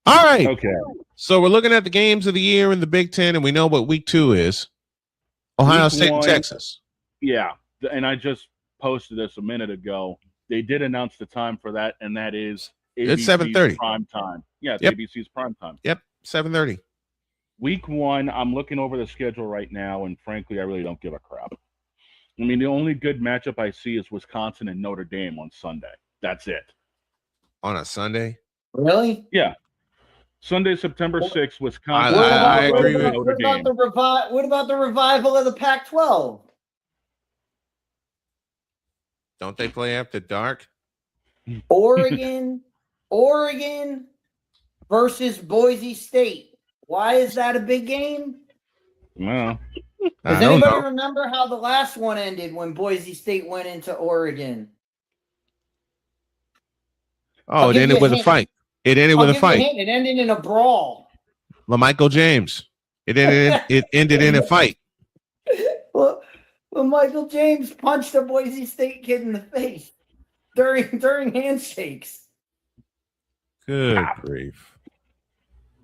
All right.
Okay.
So we're looking at the games of the year in the Big Ten, and we know what week 2 is. Ohio State and Texas.
Yeah. And I just posted this a minute ago. They did announce the time for that, and that is
It's 7:30.
prime time. Yeah, it's
Yep.
ABC's prime time.
Yep, 7:30.
Week 1, I'm looking over the schedule right now, and frankly, I really don't give a crap. I mean, the only good matchup I see is Wisconsin and Notre Dame on Sunday. That's it.
On a Sunday?
Really?
Yeah. Sunday, September 6th, Wisconsin.
I agree with
What about the revival of the Pac-12?
Don't they play after dark?
Oregon versus Boise State. Why is that a big game?
Well,
Does anybody remember how the last one ended when Boise State went into Oregon?
Oh, it ended with a fight. It ended with a fight.
It ended in a brawl.
LaMichael James. It ended in a fight.
Well, Michael James punched a Boise State kid in the face during handshakes.
Good grief.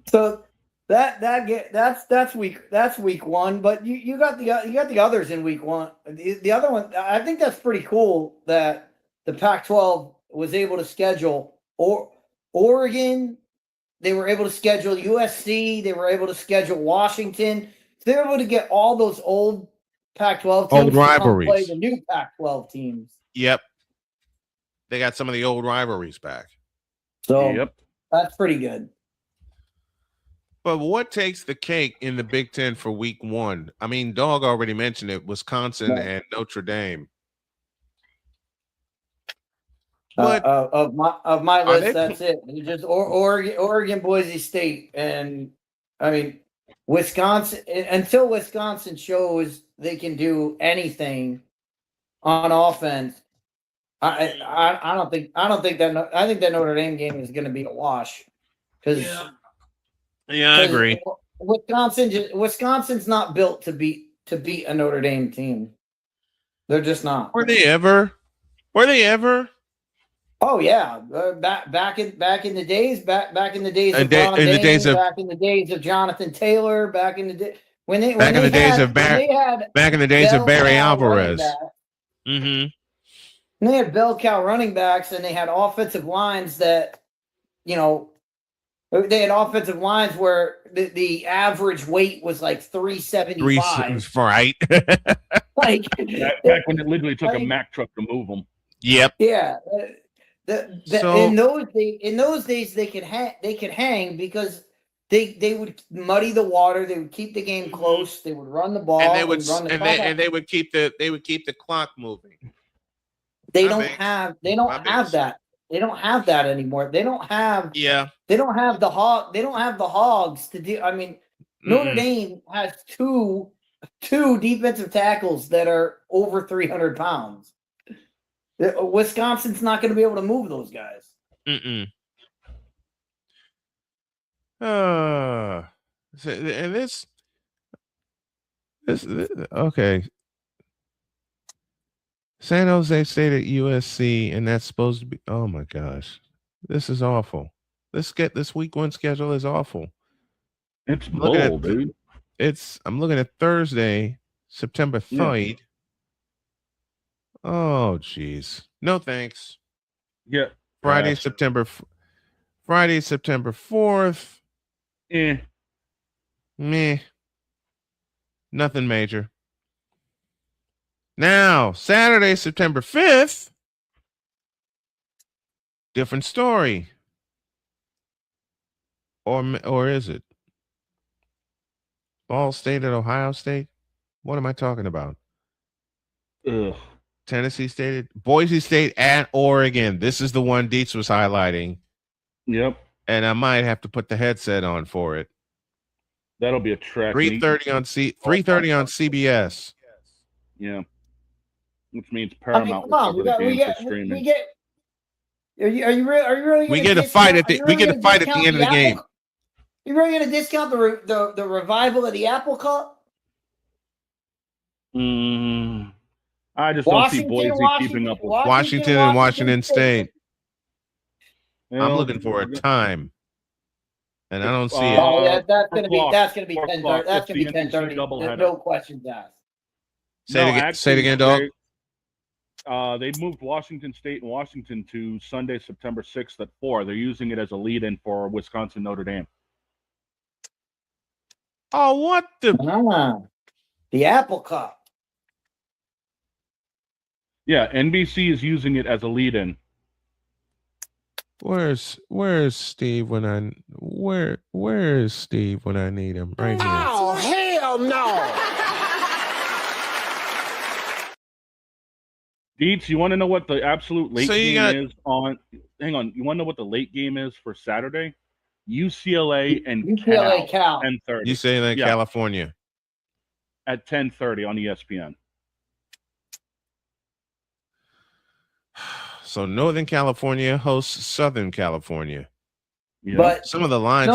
So that's week 1, but you got the others in week 1. The other one, I think that's pretty cool that the Pac-12 was able to schedule Oregon. They were able to schedule USC. They were able to schedule Washington. So they were able to get all those old Pac-12 teams
old rivalries.
to play the new Pac-12 teams.
Yep. They got some of the old rivalries back.
So that's pretty good.
But what takes the cake in the Big Ten for week 1? I mean, Dog already mentioned it, Wisconsin and Notre Dame. But
of my list, that's it. You just Oregon, Boise State, and I mean Wisconsin. Until Wisconsin shows they can do anything on offense, I don't think that. I think that Notre Dame game is going to be a wash. Because
I agree.
Wisconsin's not built to beat a Notre Dame team. They're just not.
Were they ever?
Oh yeah, back in the days, back in the days of
back in the days of
Jonathan Taylor, back in the day when
Back in the days
had
of Barry Alvarez.
Back. When they had
Back in the days of
bell
Barry
cow running
Alvarez.
backs,
Mm-hmm.
and they had bell cow running backs, and they had offensive lines that, they had offensive lines where the average weight was like 375.
Right.
Like
back when it literally took a Mack truck to move them.
Yep.
Yeah.
So-
in those days they could hang because they would muddy the water, they would keep the game close, they would run the ball,
And they would
run the
and they would keep the clock moving.
They
My
don't
bad.
have
My bad.
that. They don't have that anymore. They don't have They don't have the hogs to do. I mean, Notre Dame has two defensive tackles that are over 300 pounds. Wisconsin's not going to be able to move those guys.
And this okay. San Jose State at USC, and that's supposed to be. Oh my gosh, this is awful. This week one schedule is awful.
It's bull, dude.
I'm looking at Thursday, September 3rd. Oh, geez. No thanks.
Yeah.
Friday, September 4th. Meh. Nothing major. Now, Saturday, September 5th. Different story. Or is it? Ball State at Ohio State? What am I talking about?
Ugh.
Tennessee State, Boise State at Oregon. This is the one Dietz was highlighting.
Yep.
And I might have to put the headset on for it.
That'll be a track.
3:30 on CBS.
Yeah. Which means Paramount
come on,
will cover the game for streaming.
Are you really?
We get a fight at the end of the game.
You really going to discount the revival of the Apple Cup?
I just don't see Boise keeping up with
Washington and Washington State. I'm looking for a time, and I don't see it.
Oh, that's going to be 10:30. That's going to be 10:30. No questions asked.
Say it again, dog.
They moved Washington State and Washington to Sunday, September 6th at 4. They're using it as a lead-in for Wisconsin Notre Dame.
Oh, what
the Apple Cup?
Yeah, NBC is using it as a lead-in.
Where's Steve when I where is Steve when I need him? Right here.
Oh, hell no!
Dietz, you want to know what the absolute late game is on? Hang on, you want to know what the late game is for Saturday? UCLA and
Cal.
10:30.
UCLA, California.
At 10:30 on ESPN.
So Northern California hosts Southern California.
Yeah.
But
some of the lines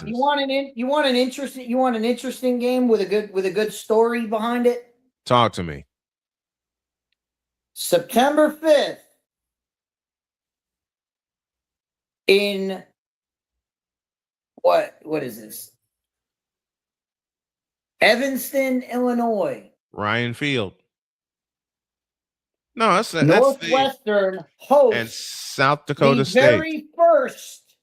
you want an interesting game with a good story behind it?
Talk to me.
September 5th in what is this? Evanston, Illinois.
Ryan Field. No, that's
Northwestern hosts
and South Dakota
the
State.
Very first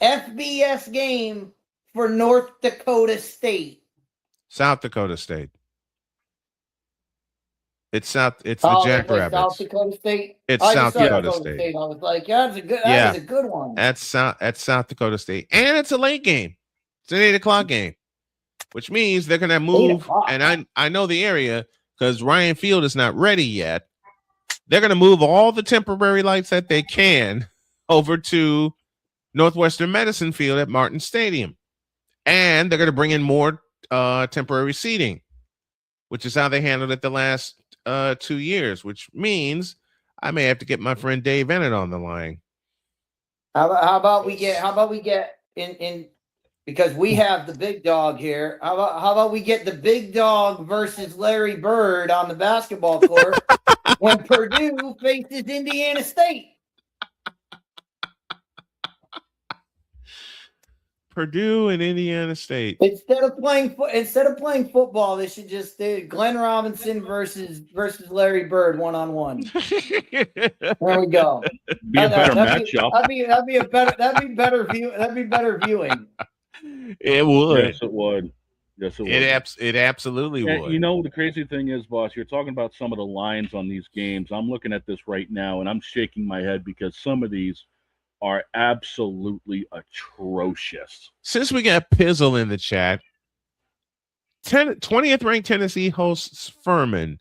FBS game for North Dakota State.
South Dakota State. It's the Jackrabbits.
South Dakota State.
It's South Dakota State.
I was like, that is a good one.
That's South Dakota State, and it's a late game. It's an 8:00 game, which means they're gonna move. And I know the area because Ryan Field is not ready yet. They're gonna move all the temporary lights that they can over to Northwestern Medicine Field at Martin Stadium, and they're gonna bring in more temporary seating, which is how they handled it the last 2 years, which means I may have to get my friend Dave Ennett on the line.
How about we get in because we have the big dog here. How about we get the big dog versus Larry Bird on the basketball court when Purdue faces Indiana State?
Purdue and Indiana State.
Instead of playing football, they should just do Glenn Robinson versus Larry Bird 1-on-1. There we go.
Be a better matchup.
That'd be better viewing.
It would.
Yes, it would. Yes, it would.
It absolutely would.
You know, the crazy thing is, boss, you're talking about some of the lines on these games. I'm looking at this right now, and I'm shaking my head because some of these are absolutely atrocious.
Since we got Pizzle in the chat, 20th ranked Tennessee hosts Furman.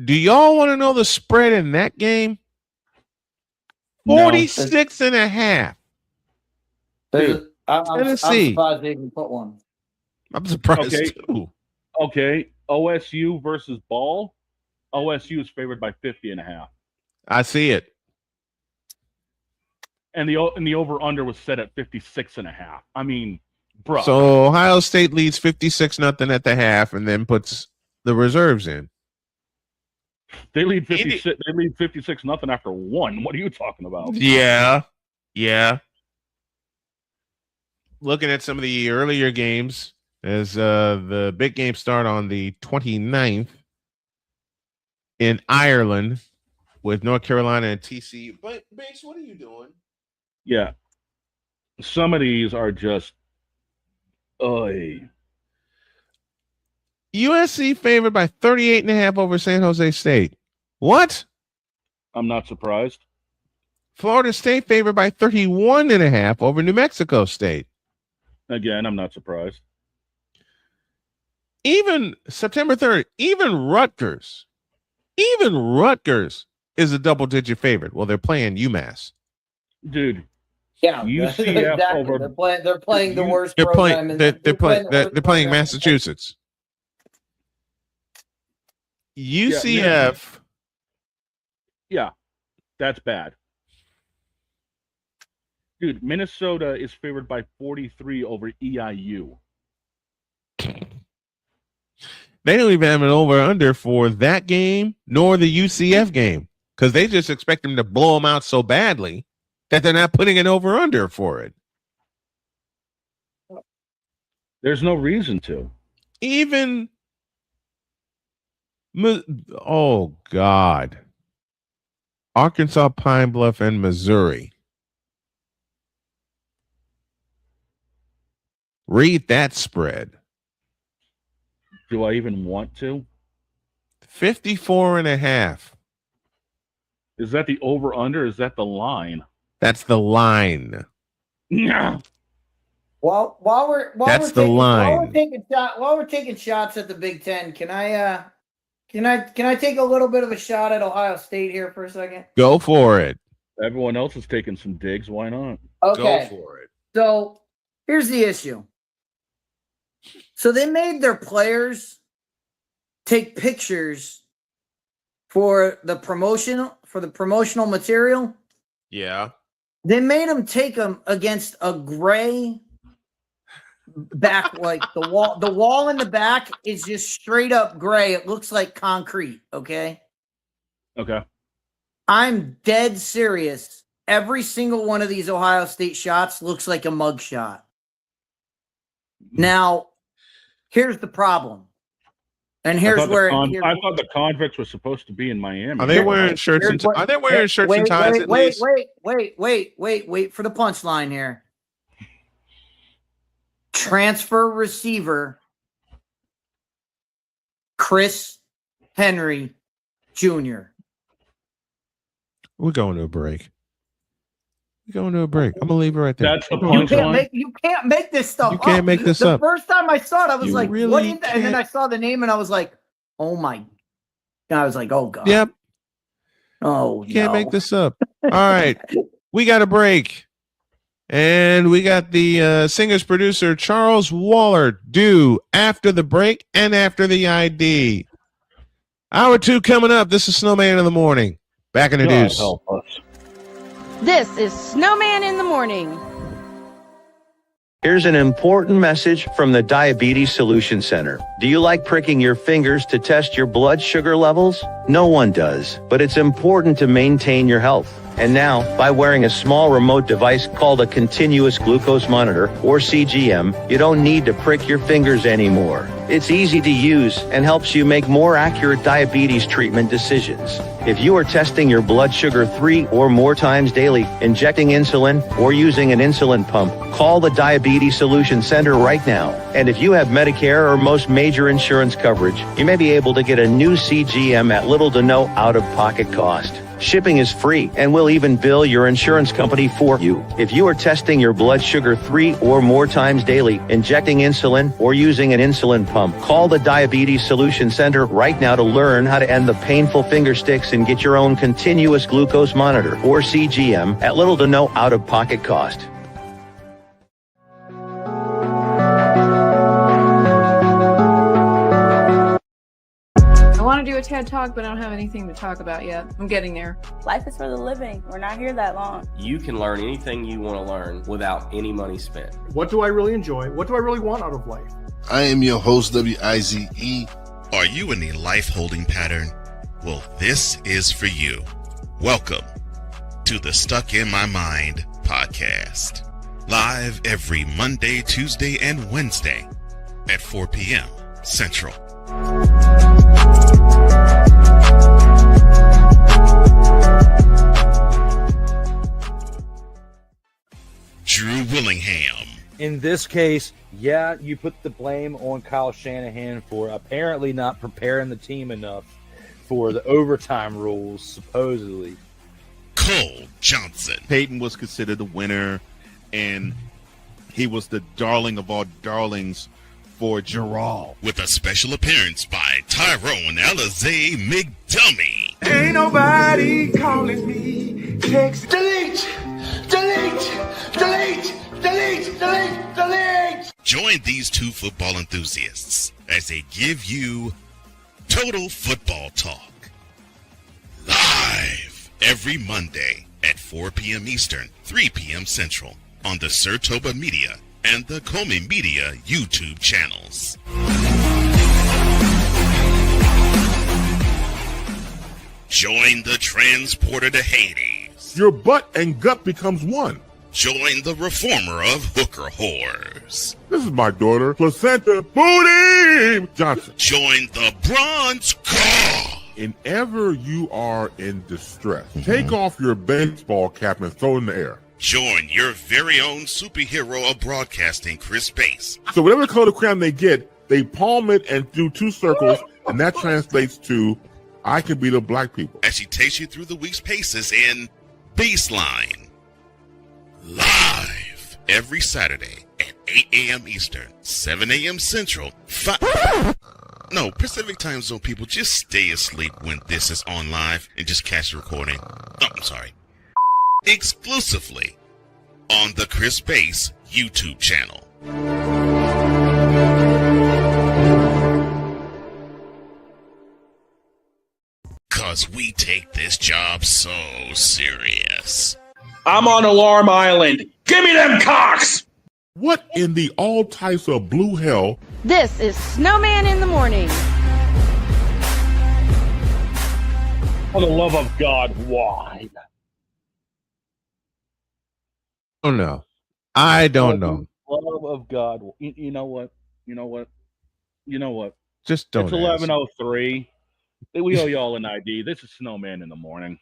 Do y'all want to know the spread in that game? 46.5.
I'm surprised they even put one.
I'm surprised too.
Okay, OSU versus Ball. OSU is favored by 50.5.
I see it.
And the over-under was set at 56.5. I mean, bro.
So Ohio State leads 56-0 at the half and then puts the reserves in.
They lead 56. They lead 56-0 after one. What are you talking about?
Yeah. Looking at some of the earlier games as the big games start on the 29th in Ireland with North Carolina and TCU. But Banks, what are you doing?
Yeah. Some of these are just
USC favored by 38.5 over San Jose State. What?
I'm not surprised.
Florida State favored by 31.5 over New Mexico State.
Again, I'm not surprised.
Even September 3rd, even Rutgers is a double-digit favorite. Well, they're playing UMass.
Dude.
Yeah,
UCF
exactly.
over.
They're playing the worst.
They're playing Massachusetts. UCF.
Yeah, that's bad. Dude, Minnesota is favored by 43 over EIU.
They don't even have an over-under for that game nor the UCF game because they just expect them to blow them out so badly that they're not putting an over-under for it.
There's no reason to.
Even, oh, God. Arkansas, Pine Bluff, and Missouri. Read that spread.
Do I even want to?
54.5.
Is that the over-under? Is that the line?
That's the line.
Yeah.
While we're taking shots at the Big Ten, can I take a little bit of a shot at Ohio State here for a second?
Go for it.
Everyone else is taking some digs. Why not?
Okay.
Go for it.
So here's the issue. So they made their players take pictures for the promotional material.
Yeah.
They made them take them against a gray back, like the wall in the back is just straight up gray. It looks like concrete. Okay. I'm dead serious. Every single one of these Ohio State shots looks like a mug shot. Now, here's the problem. And here's where
I thought the convicts were supposed to be in Miami.
Are they wearing shirts and ties?
Wait for the punchline here. Transfer receiver Chris Henry Jr.
We're going to a break. I'm gonna leave it right there.
That's the punchline.
You can't make this stuff.
You can't make this
up.
up.
The first time I saw it, I was like,
really
"What is that?" And then I saw the name, and I was like, "Oh my!" And I was like, "Oh God."
Yep.
Oh,
you can't make this up. All right, we got a break, and we got the singer's producer Charles Waller due after the break and after the ID. Hour 2 coming up. This is Snowman in the Morning. Back in the deuce.
Help us.
This is Snowman in the Morning.
Here's an important message from the Diabetes Solution Center. Do you like pricking your fingers to test your blood sugar levels? No one does, but it's important to maintain your health. And now, by wearing a small remote device called a continuous glucose monitor, or CGM, you don't need to prick your fingers anymore. It's easy to use and helps you make more accurate diabetes treatment decisions. If you are testing your blood sugar 3 or more times daily, injecting insulin, or using an insulin pump, call the Diabetes Solution Center right now. And if you have Medicare or most major insurance coverage, you may be able to get a new CGM at little to no out-of-pocket cost. Shipping is free, and we'll even bill your insurance company for you. If you are testing your blood sugar 3 or more times daily, injecting insulin, or using an insulin pump, call the Diabetes Solution Center right now to learn how to end the painful finger sticks and get your own continuous glucose monitor, or CGM, at little to no out-of-pocket cost.
I want to do a TED Talk, but I don't have anything to talk about yet. I'm getting there.
Life is for the living. We're not here that long.
You can learn anything you want to learn without any money spent.
What do I really enjoy? What do I really want out of life?
I am your host, WIZE.
Are you in a life holding pattern? Well, this is for you. Welcome to the Stuck in My Mind podcast. Live every Monday, Tuesday, and Wednesday at 4 p.m. Central. Drew Willingham.
In this case, yeah, you put the blame on Kyle Shanahan for apparently not preparing the team enough for the overtime rules, supposedly.
Cole Johnson.
Peyton was considered the winner, and he was the darling of all darlings for Gerald.
With a special appearance by Tyrone Alizé McDummy.
Ain't nobody calling me. Text. Delete! Delete! Delete! Delete! Delete! Delete!
Join these two football enthusiasts as they give you Total Football Talk. Live every Monday at 4 p.m. Eastern, 3 p.m. Central on the Sertoba Media and the Comey Media YouTube channels. Join the transporter to Hades.
Your butt and gut becomes one.
Join the reformer of hooker whores.
This is my daughter, Placenta Booty Johnson.
Join the bronze car.
Whenever you are in distress, take off your baseball cap and throw it in the air.
Join your very own superhero of broadcasting, Chris Bass.
So whatever color crayon they get, they palm it and do 2 circles, and that translates to, I can be the black people.
As she takes you through the week's paces in Baseline. Live every Saturday at 8 a.m. Eastern, 7 a.m. Central, Pacific Time Zone people, just stay asleep when this is on live and just catch the recording. Oh, I'm sorry. Exclusively on the Chris Bass YouTube channel. Cause we take this job so serious.
I'm on Alarm Island. Give me them cocks!
What in the all types of blue hell?
This is Snowman in the Morning.
For the love of God, why?
Oh no, I don't know.
Love of God. You know what?
Just don't.
It's 11:03. We owe y'all an ID. This is Snowman in the Morning.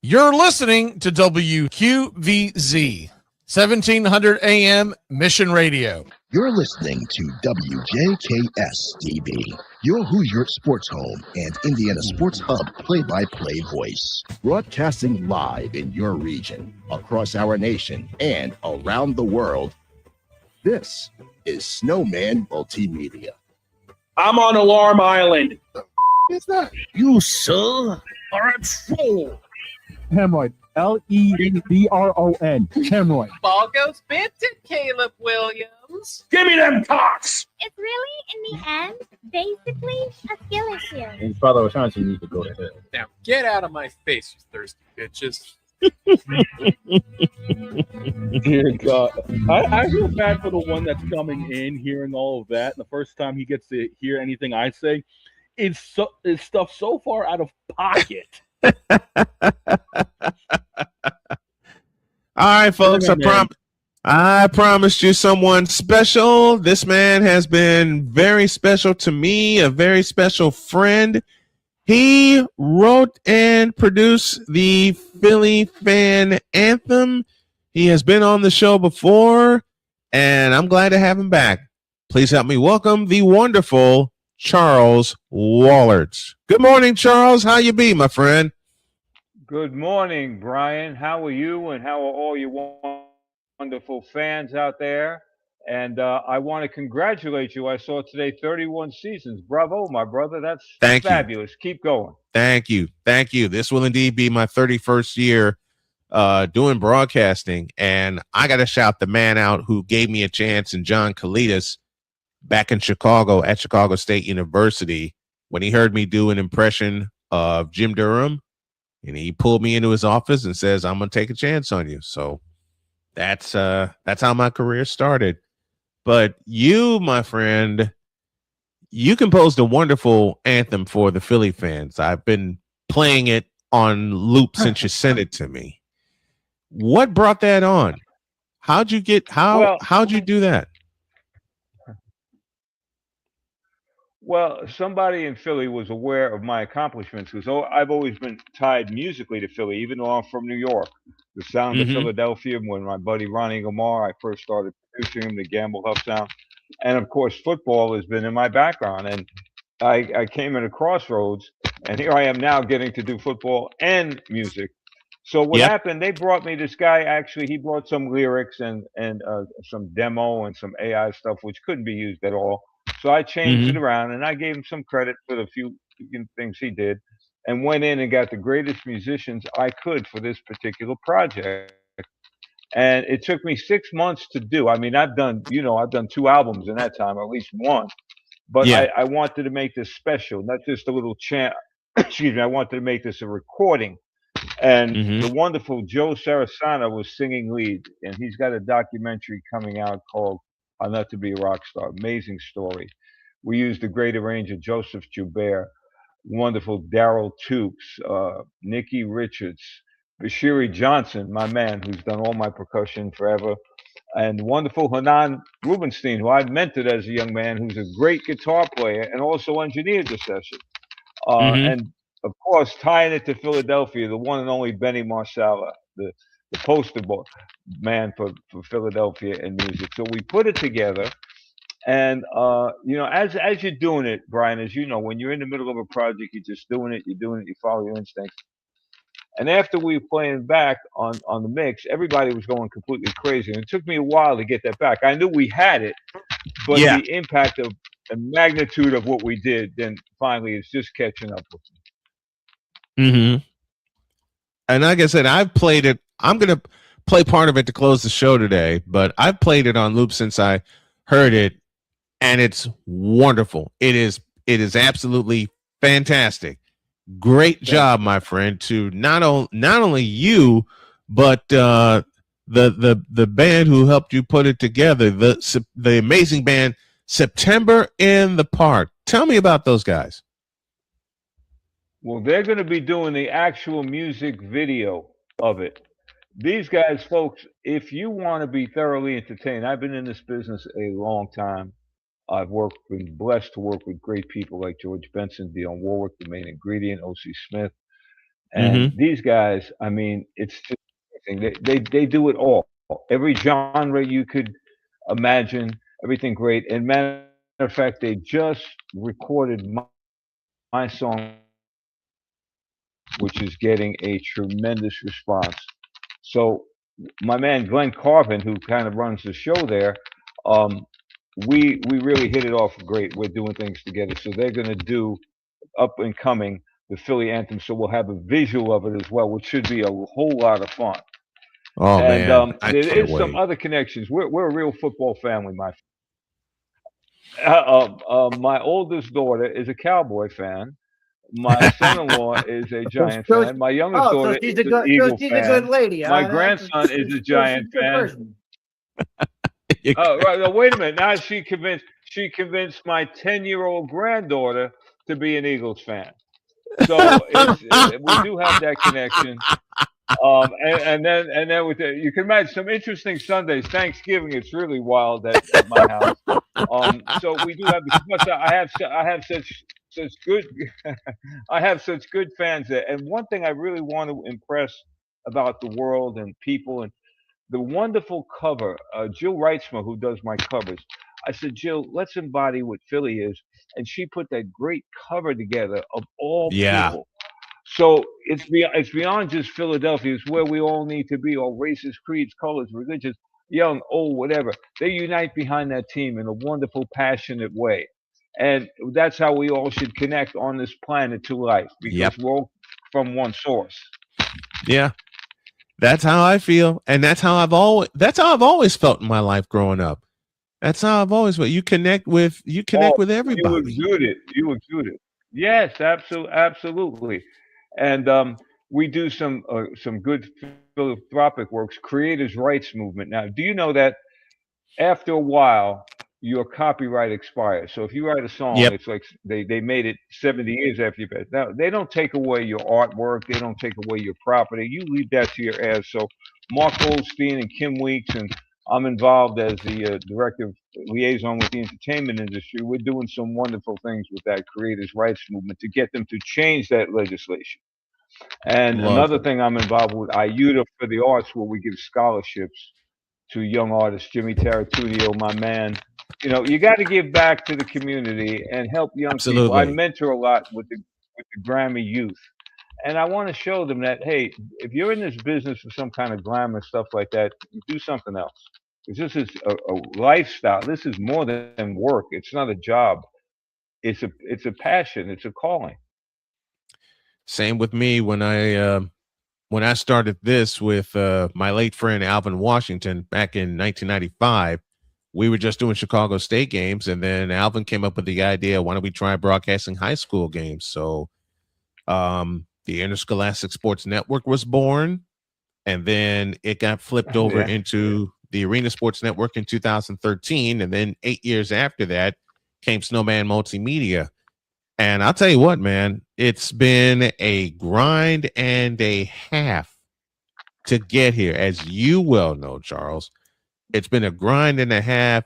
You're listening to WQVZ, 1700 AM Mission Radio.
You're listening to WJKS-TV, your Hoosier Sports Home and Indiana Sports Hub play-by-play voice. Broadcasting live in your region, across our nation, and around the world. This is Snowman Multimedia.
I'm on Alarm Island.
It's that.
You, sir, are a troll.
Hemorrhoid. Lebron. Hemorrhoid.
Ball goes Benton, Caleb Williams.
Give me them cocks!
It's really, in the end, basically a skill issue.
And Father O'Shaughnessy needs to go to hell.
Now, get out of my face, you thirsty bitches.
Dear God, I feel bad for the one that's coming in, hearing all of that, and the first time he gets to hear anything I say, is stuff so far out of pocket.
All right, folks. I promised you someone special. This man has been very special to me, a very special friend. He wrote and produced the Philly fan anthem. He has been on the show before, and I'm glad to have him back. Please help me welcome the wonderful Charles Wallards. Good morning, Charles. How you be, my friend?
Good morning, Brian. How are you, and how are all your wonderful fans out there? And I want to congratulate you. I saw today 31 seasons. Bravo, my brother. That's
Thank you.
fabulous. Keep going.
Thank you. Thank you. This will indeed be my 31st year doing broadcasting. And I got to shout the man out who gave me a chance, and John Kalidas back in Chicago at Chicago State University, when he heard me do an impression of Jim Durham, and he pulled me into his office and says, I'm going to take a chance on you. So that's how my career started. But you, my friend, you composed a wonderful anthem for the Philly fans. I've been playing it on loop since you sent it to me. What brought that on? How'd you do that?
Well, somebody in Philly was aware of my accomplishments because I've always been tied musically to Philly, even though I'm from New York. The sound of Philadelphia, when my buddy Ronnie Gamar, I first started producing him, the Gamble Huff sound. And of course, football has been in my background. And I came at a crossroads, and here I am now getting to do football and music. So what happened, they brought me this guy, actually, he brought some lyrics and some demo and some AI stuff, which couldn't be used at all. So I changed it around, and I gave him some credit for the few things he did, and went in and got the greatest musicians I could for this particular project. And it took me 6 months to do. I mean, I've done 2 albums in that time, or at least one. But I wanted to make this special, not just a little chant. Excuse me. I wanted to make this a recording. And the wonderful Joe Sarasana was singing lead, and he's got a documentary coming out called "How Not to Be a Rock Star." Amazing story. We used the great arranger Joseph Joubert, wonderful Daryl Tukes, Nikki Richards, Bashiri Johnson, my man, who's done all my percussion forever, and wonderful Hanan Rubenstein, who I mentored as a young man, who's a great guitar player and also engineered the session. And of course, tying it to Philadelphia, the one and only Benny Marsala, the poster boy man for Philadelphia and music. So we put it together, and as you're doing it, Brian, as you know, when you're in the middle of a project, you're just doing it, you follow your instincts. And after we were playing back on the mix, everybody was going completely crazy, and it took me a while to get that back. I knew we had it, but the impact of the magnitude of what we did, then finally, is just catching up with me.
And like I said, I've played it. I'm going to play part of it to close the show today, but I've played it on loop since I heard it, and it's wonderful. It is absolutely fantastic. Great job, my friend, to not only you, but the band who helped you put it together, the amazing band September in the Park. Tell me about those guys.
Well, they're going to be doing the actual music video of it. These guys, folks, if you want to be thoroughly entertained, I've been in this business a long time. I've been blessed to work with great people like George Benson, Dionne Warwick, The Main Ingredient, O.C. Smith. And these guys, I mean, it's just amazing. They do it all. Every genre you could imagine, everything great. And matter of fact, they just recorded my song, which is getting a tremendous response. So my man Glenn Carvin, who kind of runs the show there, we really hit it off great. We're doing things together. So they're going to do up and coming the Philly anthem. So we'll have a visual of it as well, which should be a whole lot of fun.
Oh,
and
man.
there is some other connections. We're a real football family, my friend. My oldest daughter is a Cowboy fan. My son-in-law is a Giant fan. My youngest daughter
so she's
is
a
an
good,
Eagle
she's
fan.
a good lady.
My
huh?
grandson is a
She's
Giant
a good
fan.
person.
Oh, right. No, wait a minute. Now she convinced my 10-year-old granddaughter to be an Eagles fan. So we do have that connection. And then with you can imagine some interesting Sundays. Thanksgiving, it's really wild at my house. So we do have the. Plus, I have such good I have such good fans there. And one thing I really want to impress about the world and people and the wonderful cover, Jill Reitzma, who does my covers. I said, Jill, let's embody what Philly is, and she put that great cover together of all
Yeah.
people. So it's beyond just Philadelphia. It's where we all need to be, all races, creeds, colors, religions, young, old, whatever. They unite behind that team in a wonderful, passionate way. And that's how we all should connect on this planet to life because
Yep.
we're all from one source.
Yeah. That's how I feel. And that's how I've always felt in my life growing up. That's how I've always felt. You connect with everybody.
You exude it. Yes, absolutely. And we do some good philanthropic works, creators' rights movement. Now, do you know that after a while, your copyright expires? So if you write a song,
Yep.
it's like they made it 70 years after you passed. Now, they don't take away your artwork. They don't take away your property. You leave that to your heirs. So Mark Goldstein and Kim Weeks, and I'm involved as the director of liaison with the entertainment industry. We're doing some wonderful things with that creators' rights movement to get them to change that legislation. And
Love
another
it.
thing I'm involved with, IUTA for the Arts, where we give scholarships to young artists. Jimmy Taratudio, my man. You know, you got to give back to the community and help young people. I
Absolutely.
mentor a lot with the Grammy youth, and I want to show them that hey, if you're in this business for some kind of glamour stuff like that, you do something else. 'Cause this is a lifestyle. This is more than work. It's not a job. It's a passion. It's a calling.
Same with me when I started this with my late friend Alvin Washington back in 1995. We were just doing Chicago State games, and then Alvin came up with the idea, why don't we try broadcasting high school games? So the Interscholastic Sports Network was born, and then it got flipped over
Yeah.
into the Arena Sports Network in 2013, and then 8 years after that came Snowman Multimedia. And I'll tell you what, man, it's been a grind and a half to get here. As you well know, Charles, it's been a grind and a half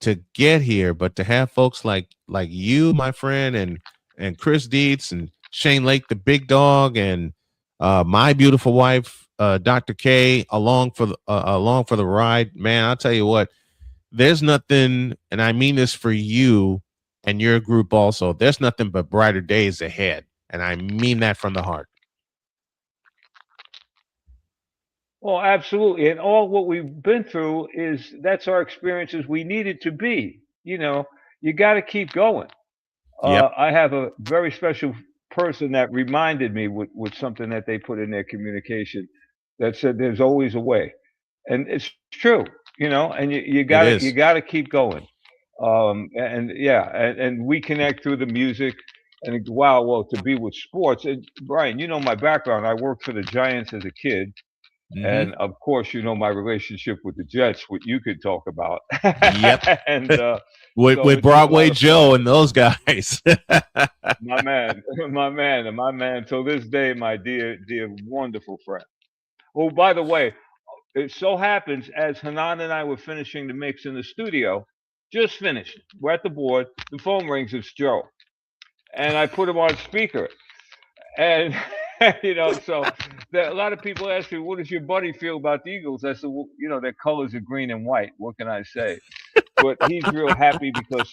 to get here, but to have folks like you, my friend, and Chris Dietz and Shane Lake, the big dog, and my beautiful wife, Dr. K, along for the ride, man, I'll tell you what, there's nothing, and I mean this for you and your group also, there's nothing but brighter days ahead. And I mean that from the heart.
Well, absolutely. And all what we've been through is that's our experiences we needed to be. You know, you got to keep going.
Yep.
I have a very special person that reminded me with something that they put in their communication that said there's always a way. And it's true, you know, and you
It
gotta
is.
keep going. And yeah, and we connect through the music and wow, well, to be with sports. And Brian, you know my background. I worked for the Giants as a kid.
Mm-hmm.
And of course, you know my relationship with the Jets, what you could talk about.
Yep.
And
with
so it's been a
Broadway
lot of
Joe
fun.
and those guys.
My man, my man. Till this day, my dear, wonderful friend. Oh, by the way, it so happens as Hanan and I were finishing the mix in the studio, just finished. We're at the board. The phone rings. It's Joe, and I put him on speaker. And you know, so a lot of people ask me, "What does your buddy feel about the Eagles?" I said, "Well, you know, their colors are green and white. What can I say?" But he's real happy because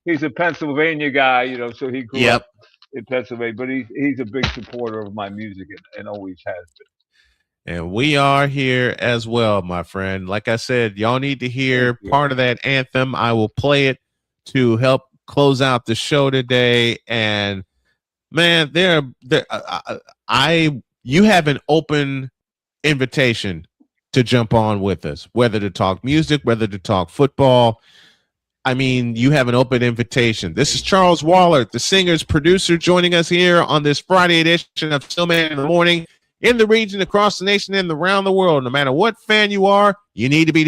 he's a Pennsylvania guy, you know, so he grew
Yep.
up in Pennsylvania. But he's a big supporter of my music and always has been.
And we are here as well, my friend. Like I said, y'all need to hear part of that anthem. I will play it to help close out the show today. And man, you have an open invitation to jump on with us, whether to talk music, whether to talk football. I mean, you have an open invitation. This is Charles Waller, the singer's producer, joining us here on this Friday edition of Snowman in the Morning. In the region, across the nation, and around the world, no matter what fan you are, you need to be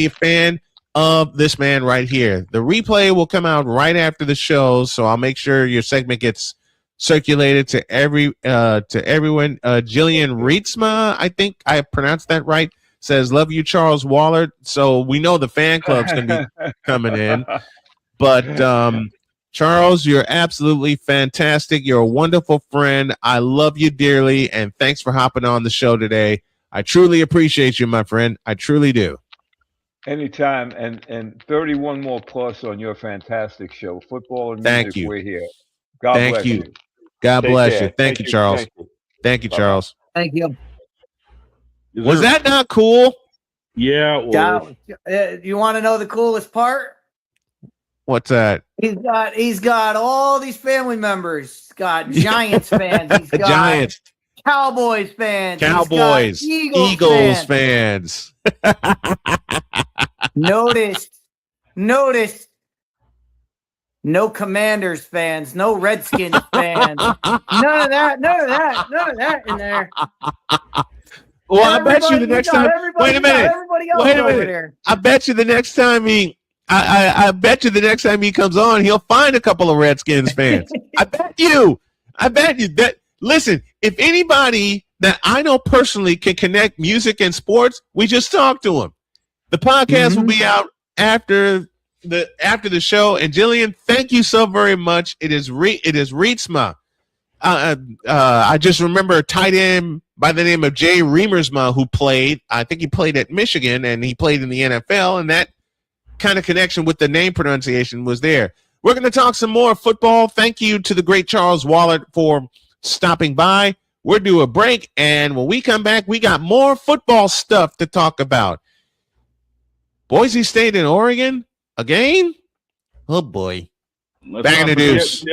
a fan of this man right here. The replay will come out right after the show, so I'll make sure your segment gets circulated to everyone. Jillian Rietzma, I think I pronounced that right, says, "Love you, Charles Waller." So we know the fan club's going to be coming in, but Charles, you're absolutely fantastic. You're a wonderful friend. I love you dearly, and thanks for hopping on the show today. I truly appreciate you, my friend. I truly do.
Anytime, and 31 more plus on your fantastic show. Football and
Thank
music,
you.
we're here. God bless you.
God
Take
bless
care.
you. Thank you, Charles. Thank you,
Bye-bye.
Charles.
Thank you.
Was that not cool?
Yeah, it was.
You want to know the coolest part?
What's that?
He's got all these family members. He's got Giants fans. He's got
Giants,
Cowboys fans.
Cowboys,
He's got
Eagles fans.
Notice, no Commanders fans, no Redskins fans. None of that in there.
Well, I bet you the next time. Wait a minute. Wait a minute.
There.
I bet you the next time I bet you the next time he comes on, he'll find a couple of Redskins fans. I bet you that. Listen, if anybody that I know personally can connect music and sports, we just talk to him. The podcast will be out after the show. And Jillian, thank you so very much. It is Rietzma. I just remember a tight end by the name of Jay Remersma who played. I think he played at Michigan and he played in the NFL, and that kind of connection with the name pronunciation was there. We're going to talk some more football. Thank you to the great Charles Waller for stopping by. We'll do a break, and when we come back, we got more football stuff to talk about. Boise State and Oregon again? Oh boy. Back in the deuce.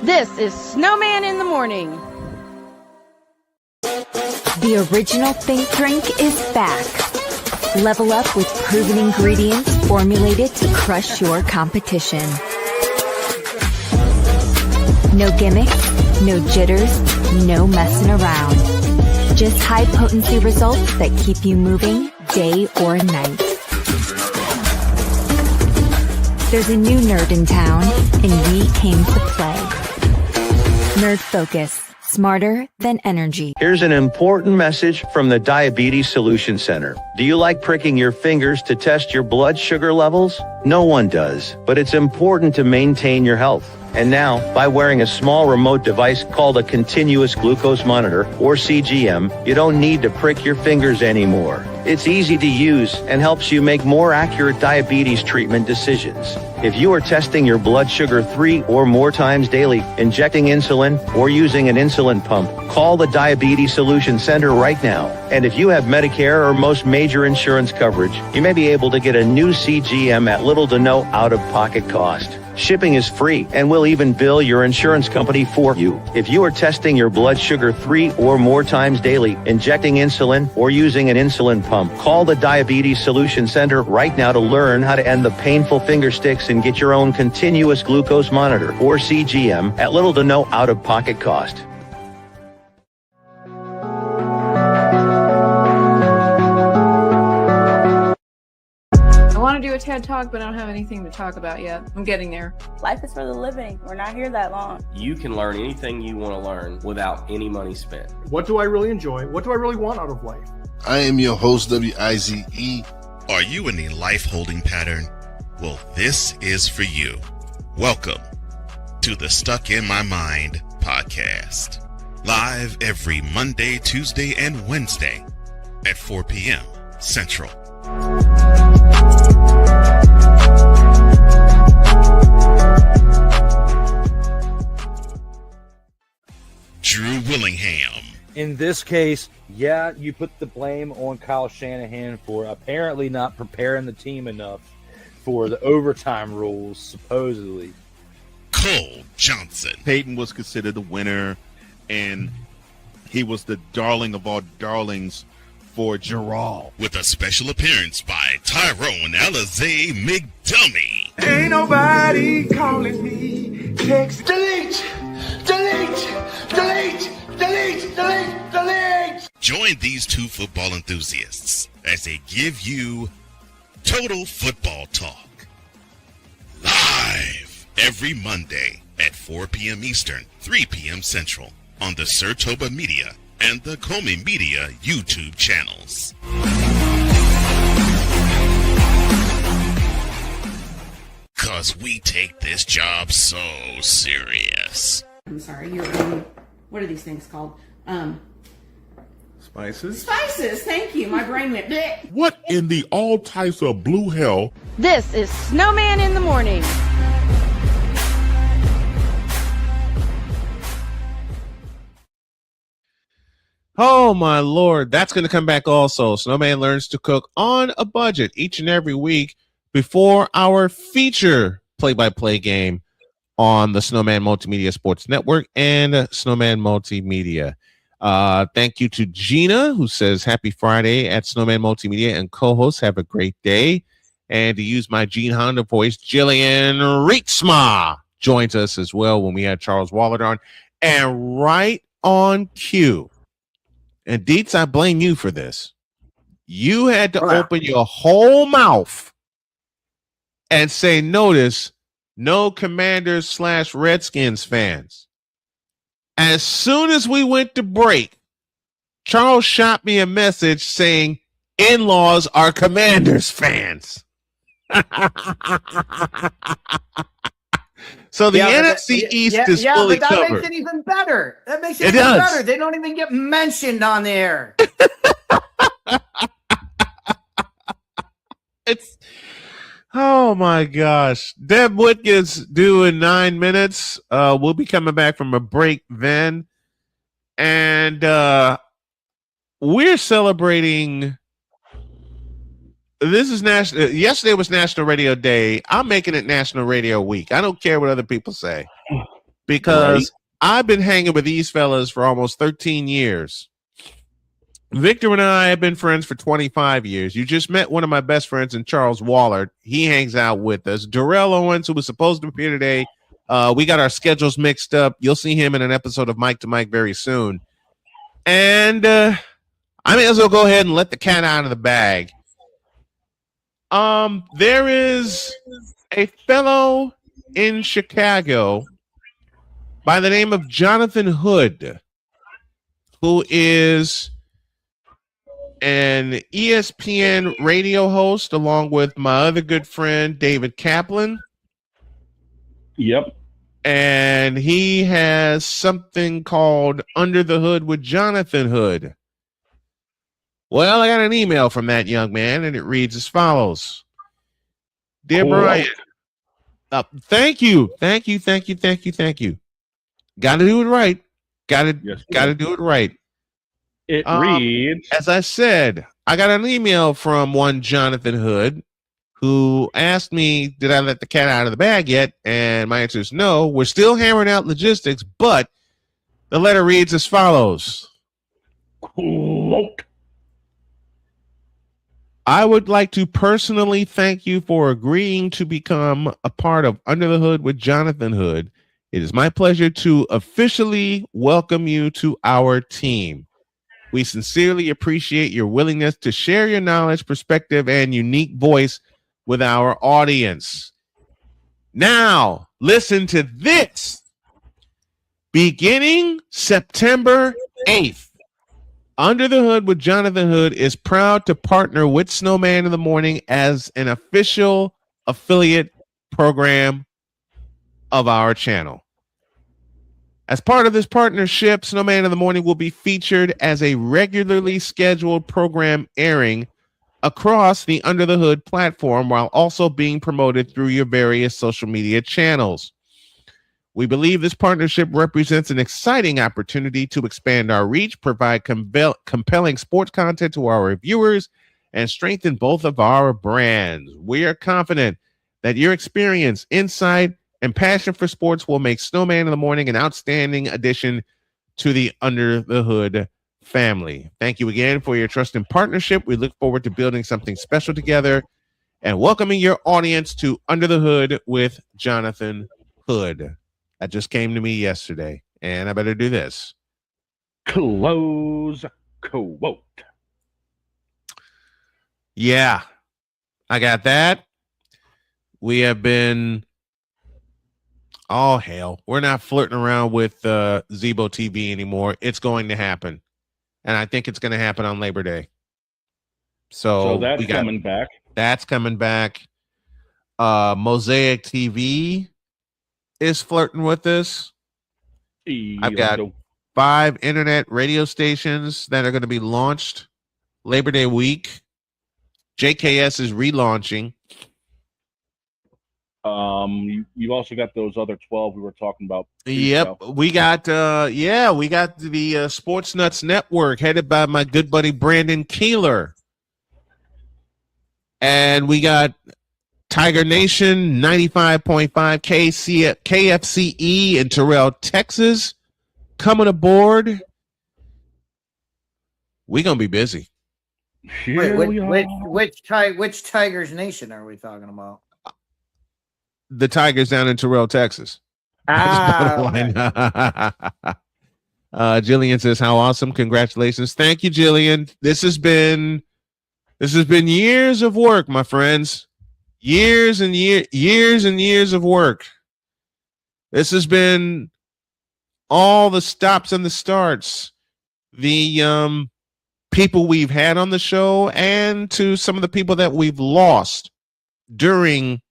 This is Snowman in the Morning.
The original Think Drink is back. Level up with proven ingredients formulated to crush your competition. No gimmicks, no jitters, no messing around. Just high potency results that keep you moving day or night. There's a new nerd in town, and we came to play. Nerd Focus. Smarter than energy.
Here's an important message from the Diabetes Solution Center. Do you like pricking your fingers to test your blood sugar levels? No one does, but it's important to maintain your health. And now, by wearing a small remote device called a continuous glucose monitor, or CGM, you don't need to prick your fingers anymore. It's easy to use and helps you make more accurate diabetes treatment decisions. If you are testing your blood sugar 3 or more times daily, injecting insulin, or using an insulin pump, call the Diabetes Solution Center right now. And if you have Medicare or most major insurance coverage, you may be able to get a new CGM at little to no out-of-pocket cost. Shipping is free, and we'll even bill your insurance company for you. If you are testing your blood sugar 3 or more times daily, injecting insulin, or using an insulin pump, call the Diabetes Solution Center right now to learn how to end the painful finger sticks and get your own continuous glucose monitor, or CGM, at little to no out-of-pocket cost.
I want to do a TED Talk, but I don't have anything to talk about yet. I'm getting there.
Life is for the living. We're not here that long.
You can learn anything you want to learn without any money spent.
What do I really enjoy? What do I really want out of life?
I am your host, WIZE.
Are you in a life holding pattern? Well, this is for you. Welcome to the Stuck in My Mind podcast. Live every Monday, Tuesday, and Wednesday at 4 p.m. Central. Drew Willingham.
In this case, yeah, you put the blame on Kyle Shanahan for apparently not preparing the team enough for the overtime rules, supposedly.
Cole Johnson.
Peyton was considered the winner, and he was the darling of all darlings for Gerald.
With a special appearance by Tyrone Alizé McDummy.
Ain't nobody calling me. Text delete, delete, delete, delete, delete, delete.
Join these two football enthusiasts as they give you Total Football Talk. Live every Monday at 4 p.m. Eastern, 3 p.m. Central on the Sertoba Media and the Comey Media YouTube channels. Cause we take this job so serious.
I'm sorry, what are these things called?
Spices?
Spices, thank you. My brain went bleh.
What in the all types of blue hell?
This is Snowman in the Morning.
Oh my Lord, that's going to come back also. Snowman learns to cook on a budget each and every week before our feature play-by-play game on the Snowman Multimedia Sports Network and Snowman Multimedia. Thank you to Gina, who says happy Friday at Snowman Multimedia, and co-hosts have a great day. And to use my Gene Honda voice, Jillian Rietzma joins us as well when we had Charles Waller on. And right on cue, and Dietz, I blame you for this. You had to open your whole mouth and say, notice, no Commanders / Redskins fans. As soon as we went to break, Charles shot me a message saying, in-laws are Commanders fans. So the NFC East is fully
but that
covered.
makes it even better. That makes it
It
even
does.
better. They don't even get mentioned on there.
It's oh my gosh. Deb Whitkett's due in 9 minutes. We'll be coming back from a break then. And we're celebrating. This is national. Yesterday was National Radio Day. I'm making it National Radio Week. I don't care what other people say because I've been hanging with these fellas for almost 13 years. Victor and I have been friends for 25 years. You just met one of my best friends in Charles Waller. He hangs out with us. Darrell Owens, who was supposed to appear today, we got our schedules mixed up. You'll see him in an episode of Mike to Mike very soon. And I may as well go ahead and let the cat out of the bag. There is a fellow in Chicago by the name of Jonathan Hood, who is an ESPN radio host along with my other good friend, David Kaplan.
Yep.
And he has something called Under the Hood with Jonathan Hood. Well, I got an email from that young man, and it reads as follows. Dear Brian, thank you. Got to do it right. Got to do it right.
It reads,
as I said, I got an email from one Jonathan Hood who asked me, did I let the cat out of the bag yet? And my answer is no. We're still hammering out logistics, but the letter reads as follows.
Quote.
I would like to personally thank you for agreeing to become a part of Under the Hood with Jonathan Hood. It is my pleasure to officially welcome you to our team. We sincerely appreciate your willingness to share your knowledge, perspective, and unique voice with our audience. Now, listen to this. Beginning September 8th, Under the Hood with Jonathan Hood is proud to partner with Snowman in the Morning as an official affiliate program of our channel. As part of this partnership, Snowman in the Morning will be featured as a regularly scheduled program airing across the Under the Hood platform while also being promoted through your various social media channels. We believe this partnership represents an exciting opportunity to expand our reach, provide compelling sports content to our viewers, and strengthen both of our brands. We are confident that your experience, insight, and passion for sports will make Snowman in the Morning an outstanding addition to the Under the Hood family. Thank you again for your trust and partnership. We look forward to building something special together and welcoming your audience to Under the Hood with Jonathan Hood. That just came to me yesterday, and I better do this.
Close quote.
Yeah, I got that. We have been, oh hell, we're not flirting around with Zebo TV anymore. It's going to happen, and I think it's going to happen on Labor Day. So
that's coming back.
That's coming back. Mosaic TV is flirting with this. I've got 5 internet radio stations that are going to be launched Labor Day week. JKS is relaunching.
You've also got those other 12 we were talking about.
Yep, we got the Sports Nuts Network headed by my good buddy Brandon Keeler, and we got Tiger Nation 95.5 KFCE in Terrell, Texas, coming aboard. We're gonna be busy.
Wait, which Tigers Nation are we talking about?
The Tigers down in Terrell, Texas. Jillian says, "How awesome! Congratulations! Thank you, Jillian. This has been years of work, my friends. Years and years of work. This has been all the stops and the starts, the people we've had on the show, and to some of the people that we've lost during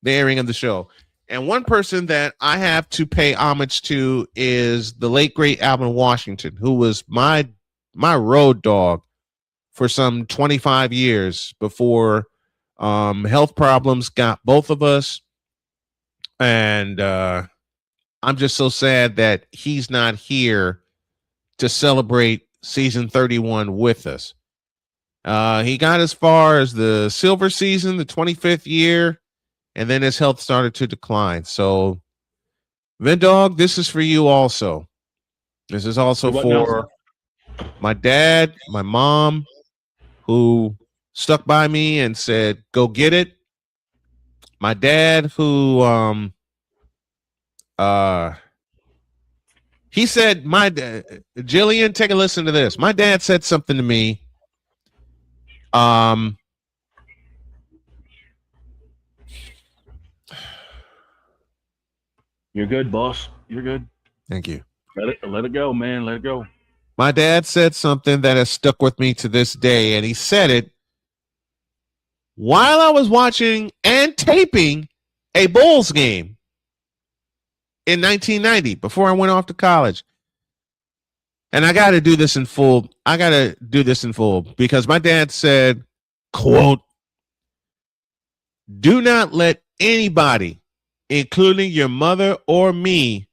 the airing of the show. And one person that I have to pay homage to is the late great Alvin Washington, who was my road dog for some 25 years before health problems got both of us. And I'm just so sad that he's not here to celebrate season 31 with us. He got as far as the silver season, the 25th year, and then his health started to decline. So, Vindog, this is for you also. This is also for my dad, my mom, who stuck by me and said, go get it. My dad, who he said, Jillian, take a listen to this. My dad said something to me.
You're good, boss. You're good.
Thank you.
Let it go, man. Let it go.
My dad said something that has stuck with me to this day, and he said it while I was watching and taping a Bulls game in 1990 before I went off to college. And I got to do this in full. Because my dad said, quote, "Do not let anybody, including your mother or me,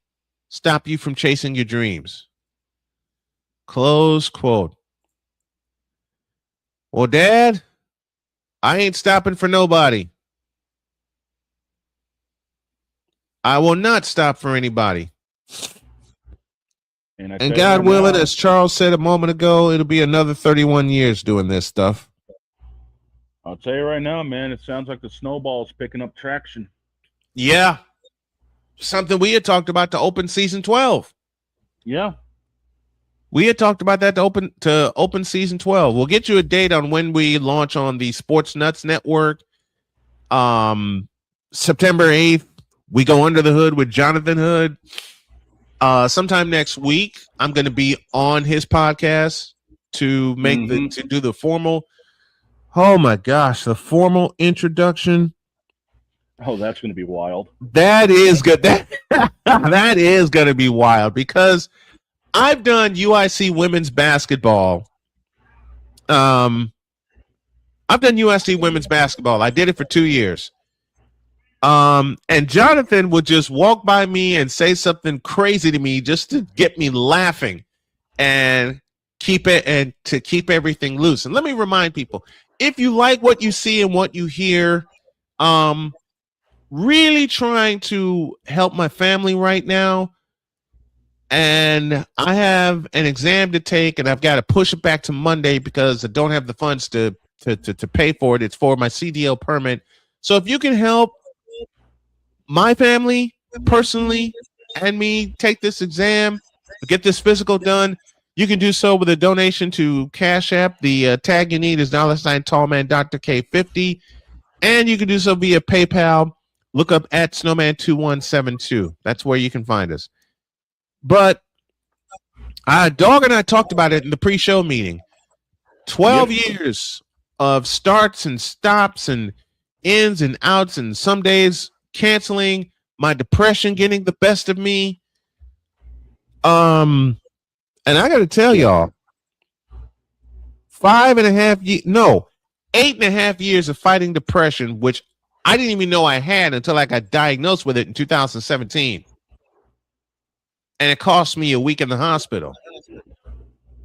stop you from chasing your dreams." Close quote. Well, Dad, I ain't stopping for nobody. I will not stop for anybody. And God willing, as Charles said a moment ago, it'll be another 31 years doing this stuff.
I'll tell you right now, man, it sounds like the snowball's picking up traction.
Yeah. Something we had talked about to open season 12.
Yeah.
We had talked about that to open season 12. We'll get you a date on when we launch on the Sports Nuts Network. September 8th, we go Under the Hood with Jonathan Hood. Sometime next week, I'm going to be on his podcast to make to do the formal. Oh my gosh, the formal introduction.
Oh, that's going to be wild.
That is good. That is going to be wild because I've done UIC women's basketball. I've done UIC women's basketball. I did it for 2 years. And Jonathan would just walk by me and say something crazy to me just to get me laughing and keep everything loose. And let me remind people, if you like what you see and what you hear, really trying to help my family right now. and I have an exam to take, and I've got to push it back to Monday because I don't have the funds to pay for it. It's for my CDL permit. So if you can help my family personally and me take this exam, get this physical done, you can do so with a donation to Cash App. The tag you need is $ Tallman Dr. K50, and you can do so via PayPal. Look up at Snowman2172. That's where you can find us. But Dog and I talked about it in the pre-show meeting. 12 years of starts and stops and ins and outs, and some days canceling, my depression getting the best of me. And I got to tell y'all, 8.5 years of fighting depression, which I didn't even know I had until I got diagnosed with it in 2017. And it cost me a week in the hospital.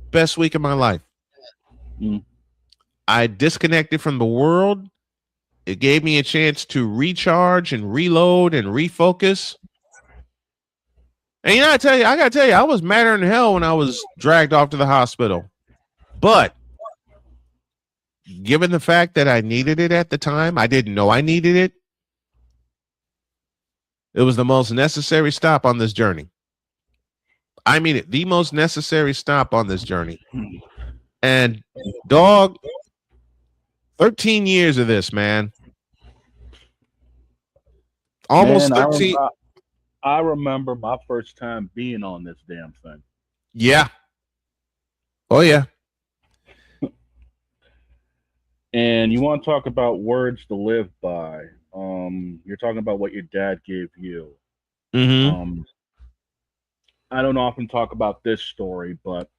Best week of my life. I disconnected from the world. It gave me a chance to recharge and reload and refocus. And I gotta tell you, I was madder than hell when I was dragged off to the hospital. But given the fact that I needed it at the time, I didn't know I needed it. It was the most necessary stop on this journey. I mean it, the most necessary stop on this journey. And Dog, 13 years of this, man. Almost 13.
I remember my first time being on this damn thing.
Yeah. Oh, yeah.
And you want to talk about words to live by. You're talking about what your dad gave you.
Mm-hmm.
I don't often talk about this story, but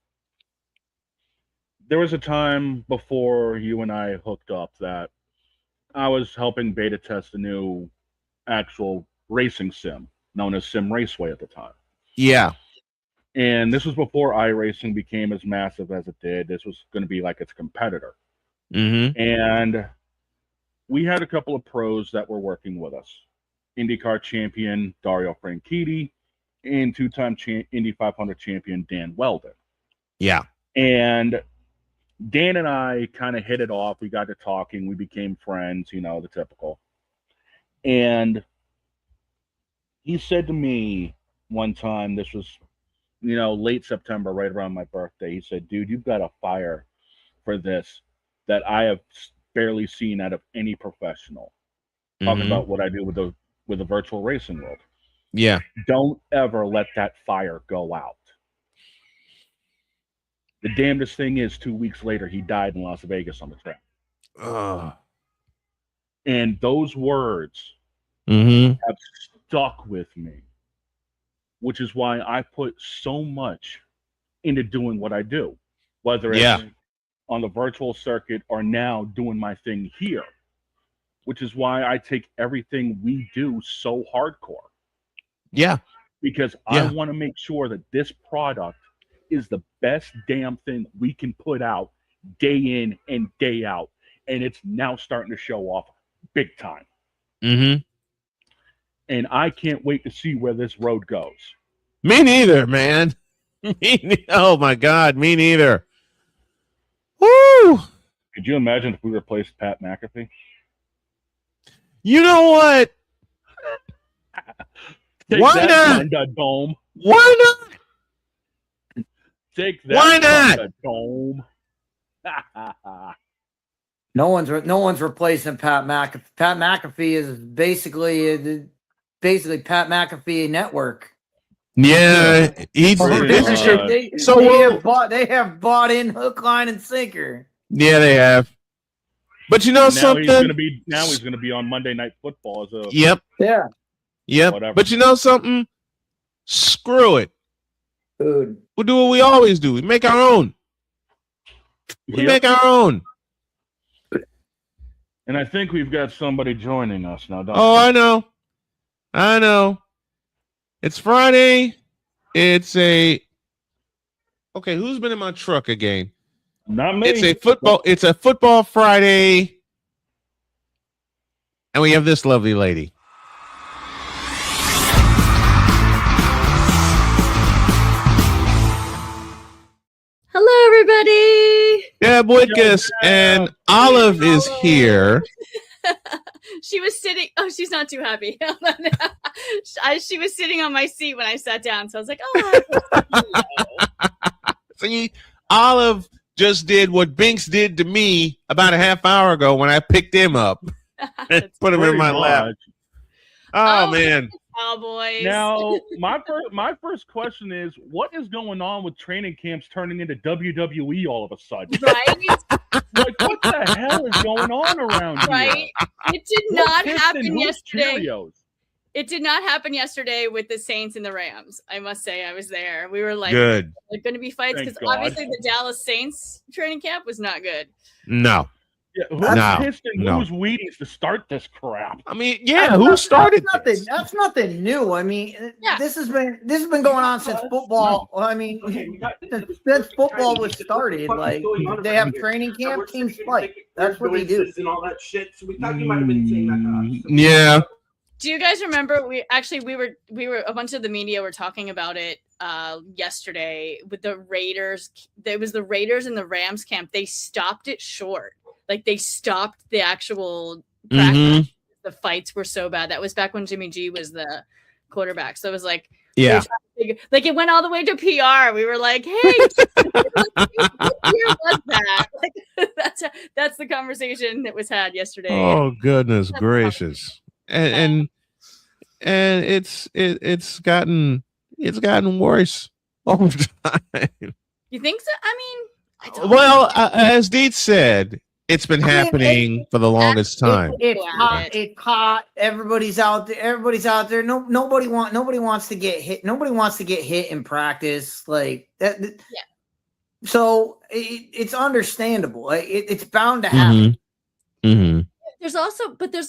there was a time before you and I hooked up that I was helping beta test a new actual racing sim known as Sim Raceway at the time.
Yeah.
And this was before iRacing became as massive as it did. This was going to be like its competitor.
Mm-hmm.
And we had a couple of pros that were working with us. IndyCar champion Dario Franchitti and two-time Indy 500 champion Dan Weldon.
Yeah.
And Dan and I kind of hit it off. We got to talking. We became friends, the typical. And he said to me one time, this was, late September, right around my birthday. He said, dude, you've got a fire for this that I have barely seen out of any professional. Talking about what I do with the virtual racing world.
Yeah.
Don't ever let that fire go out. The damnedest thing is 2 weeks later, he died in Las Vegas on the track. And those words have stuck with me, which is why I put so much into doing what I do, whether it's on the virtual circuit or now doing my thing here, which is why I take everything we do so hardcore.
Yeah.
Because I want to make sure that this product is the best damn thing we can put out day in and day out. And it's now starting to show off big time.
Mm-hmm.
And I can't wait to see where this road goes.
Me neither, man. Oh, my God. Me neither. Woo!
Could you imagine if we replaced Pat McAfee?
You know what? Why not?
Dome.
Why not?
Take that.
Why not?
Dome.
No one's replacing Pat McAfee. Pat McAfee is basically Pat McAfee network.
Yeah, they
have bought in hook, line, and sinker.
Yeah, they have. But you know
now
something?
He's gonna be on Monday Night Football as a
Yep.
Whatever.
But you know something? Screw it.
Dude.
We'll do what we always do. We make our own. We make our own.
And I think we've got somebody joining us now, don't
Oh,
we?
I know. It's Friday. It's okay, who's been in my truck again?
Not me.
It's a football Friday. And we have this lovely lady. Yeah, Boykus, and Olive is here.
She was sitting. Oh, she's not too happy. She was sitting on my seat when I sat down, so I was like, "Oh."
See, Olive just did what Binks did to me about a half hour ago when I picked him up and put him in my lap. Oh man.
Cowboys.
Now, my first question is, what is going on with training camps turning into WWE all of a sudden?
Right?
Like, what the hell is going on around here?
Right? It did not happen yesterday.
Cheerios?
It did not happen yesterday with the Saints and the Rams. I must say, I was there. We were like,
good.
There's going to be fights because obviously the Dallas Saints training camp was not good.
No.
Yeah, who's pissed and who's Wheaties to start this crap?
I mean, who started
this? That's nothing new. I mean, this has been going on since football. I mean, since football was started, like they have training camp, teams fight. That's what they do.
And all that shit. So we thought you might have been saying that.
Yeah.
Do you guys remember? We were a bunch of the media were talking about it yesterday with the Raiders. There was the Raiders and the Rams camp. They stopped it short. Like they stopped the actual practice. The fights were so bad. That was back when Jimmy G was the quarterback. So it was like, like it went all the way to PR. We were like, hey, where was that? Like, that's the conversation that was had yesterday.
Oh goodness gracious. And it's gotten worse over time.
You think so? I mean,
well, as Deet said, it's been happening for the longest time.
It's hot. Everybody's out there. Nobody wants to get hit. Nobody wants to get hit in practice like that. Yeah. So it's understandable. It's bound to happen.
Mm-hmm.
There's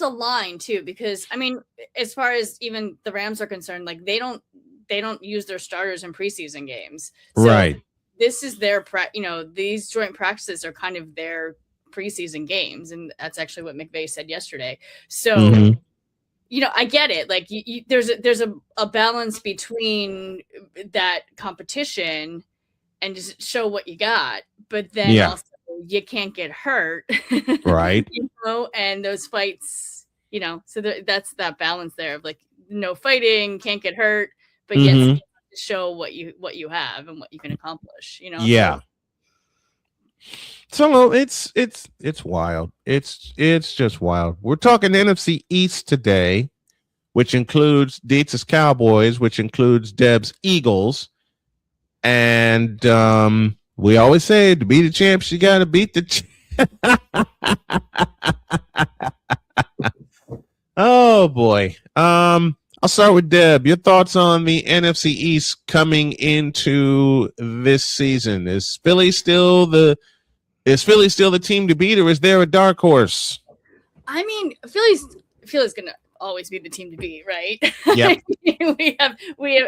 a line too, because I mean, as far as even the Rams are concerned, like they don't use their starters in preseason games. So
right.
This is their these joint practices are kind of their preseason games, and that's actually what McVay said yesterday. So I get it. Like there's a balance between that competition and just show what you got, but then also you can't get hurt,
right?
And those fights, so that's that balance there of like no fighting, can't get hurt, but yet show what you have and what you can accomplish.
Yeah. So it's wild. It's just wild. We're talking NFC East today, which includes Deetz's Cowboys, which includes Deb's Eagles, and we always say to be the champs, you got to beat the. Oh boy. I'll start with Deb. Your thoughts on the NFC East coming into this season? Is Philly still the team to beat, or is there a dark horse?
I mean, Philly's gonna always be the team to beat, right?
Yep.
we have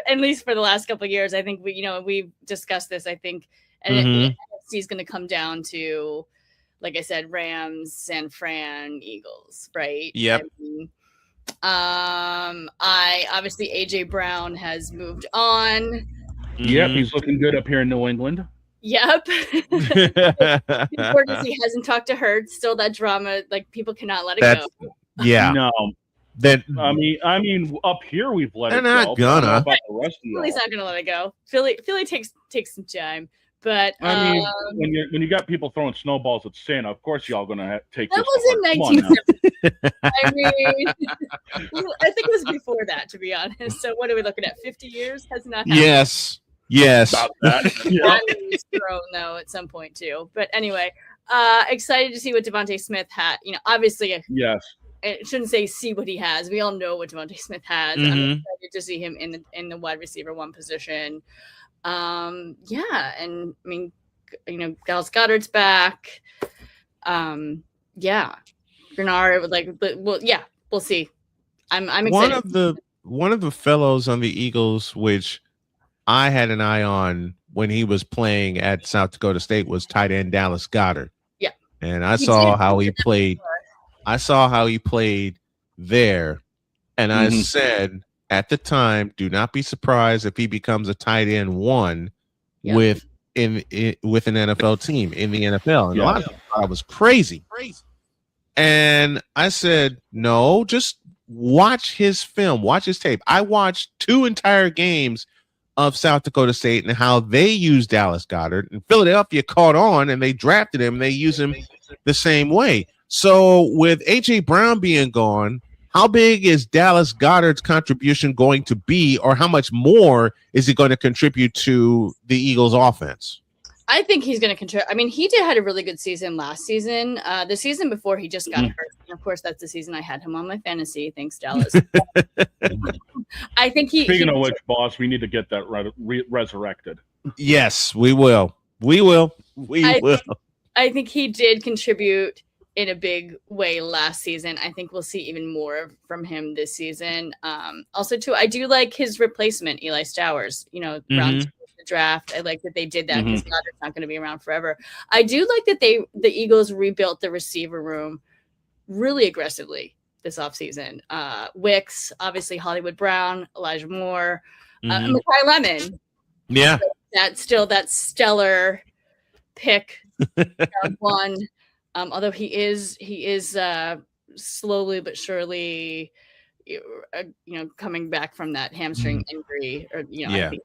at least for the last couple of years. I think we've discussed this. I think and NFC is going to come down to, like I said, Rams, San Fran, Eagles, right?
Yep.
I obviously AJ Brown has moved on.
Yep, he's looking good up here in New England.
Yep. Because he hasn't talked to Hurts. Still that drama, like people cannot let it go.
Yeah.
No.
That
I mean, up here we've let it go.
They're not gonna.
About the rest of
Philly's not gonna let it go. Philly takes some time. But
I mean, when you got people throwing snowballs at Santa, of course y'all gonna take
that
this.
Was in 1970. I mean, I think it was before that, to be honest. So what are we looking at? 50 years has not happened.
Yes.
About that.
That was thrown though at some point too. But anyway, excited to see what Devontae Smith had. Obviously,
yes.
I shouldn't say see what he has. We all know what Devontae Smith has. I'm excited to see him in the wide receiver one position. And I mean, Dallas Goedert's back. Bernard we'll see. I'm excited.
One of the fellows on the Eagles, which I had an eye on when he was playing at South Dakota State, was tight end Dallas Goedert.
Yeah,
and I saw how he played. I saw how he played there, and I said at the time, do not be surprised if he becomes a tight end one with with an NFL team in the NFL. And a lot of people thought I was crazy. And I said, no, just watch his film, watch his tape. I watched 2 entire games of South Dakota State and how they used Dallas Goedert, and Philadelphia caught on and they drafted him and they use him the same way. So with A.J. Brown being gone, how big is Dallas Goedert's contribution going to be, or how much more is he going to contribute to the Eagles offense?
I think he's going to contribute. I mean, he had a really good season last season. The season before, he just got hurt. And of course, that's the season I had him on my fantasy. Thanks, Dallas. I think
Speaking of which, boss, we need to get that resurrected.
Yes, we will. We will.
I think he did contribute in a big way last season. I think we'll see even more from him this season. Also, too, I do like his replacement, Eli Stowers. Round the draft. I like that they did that because Goddard's not going to be around forever. I do like that the Eagles rebuilt the receiver room really aggressively this offseason. Wicks, obviously Hollywood Brown, Elijah Moore, Makai Lemon.
Yeah.
That's still that stellar pick. One. Although he is slowly but surely, coming back from that hamstring injury, or I think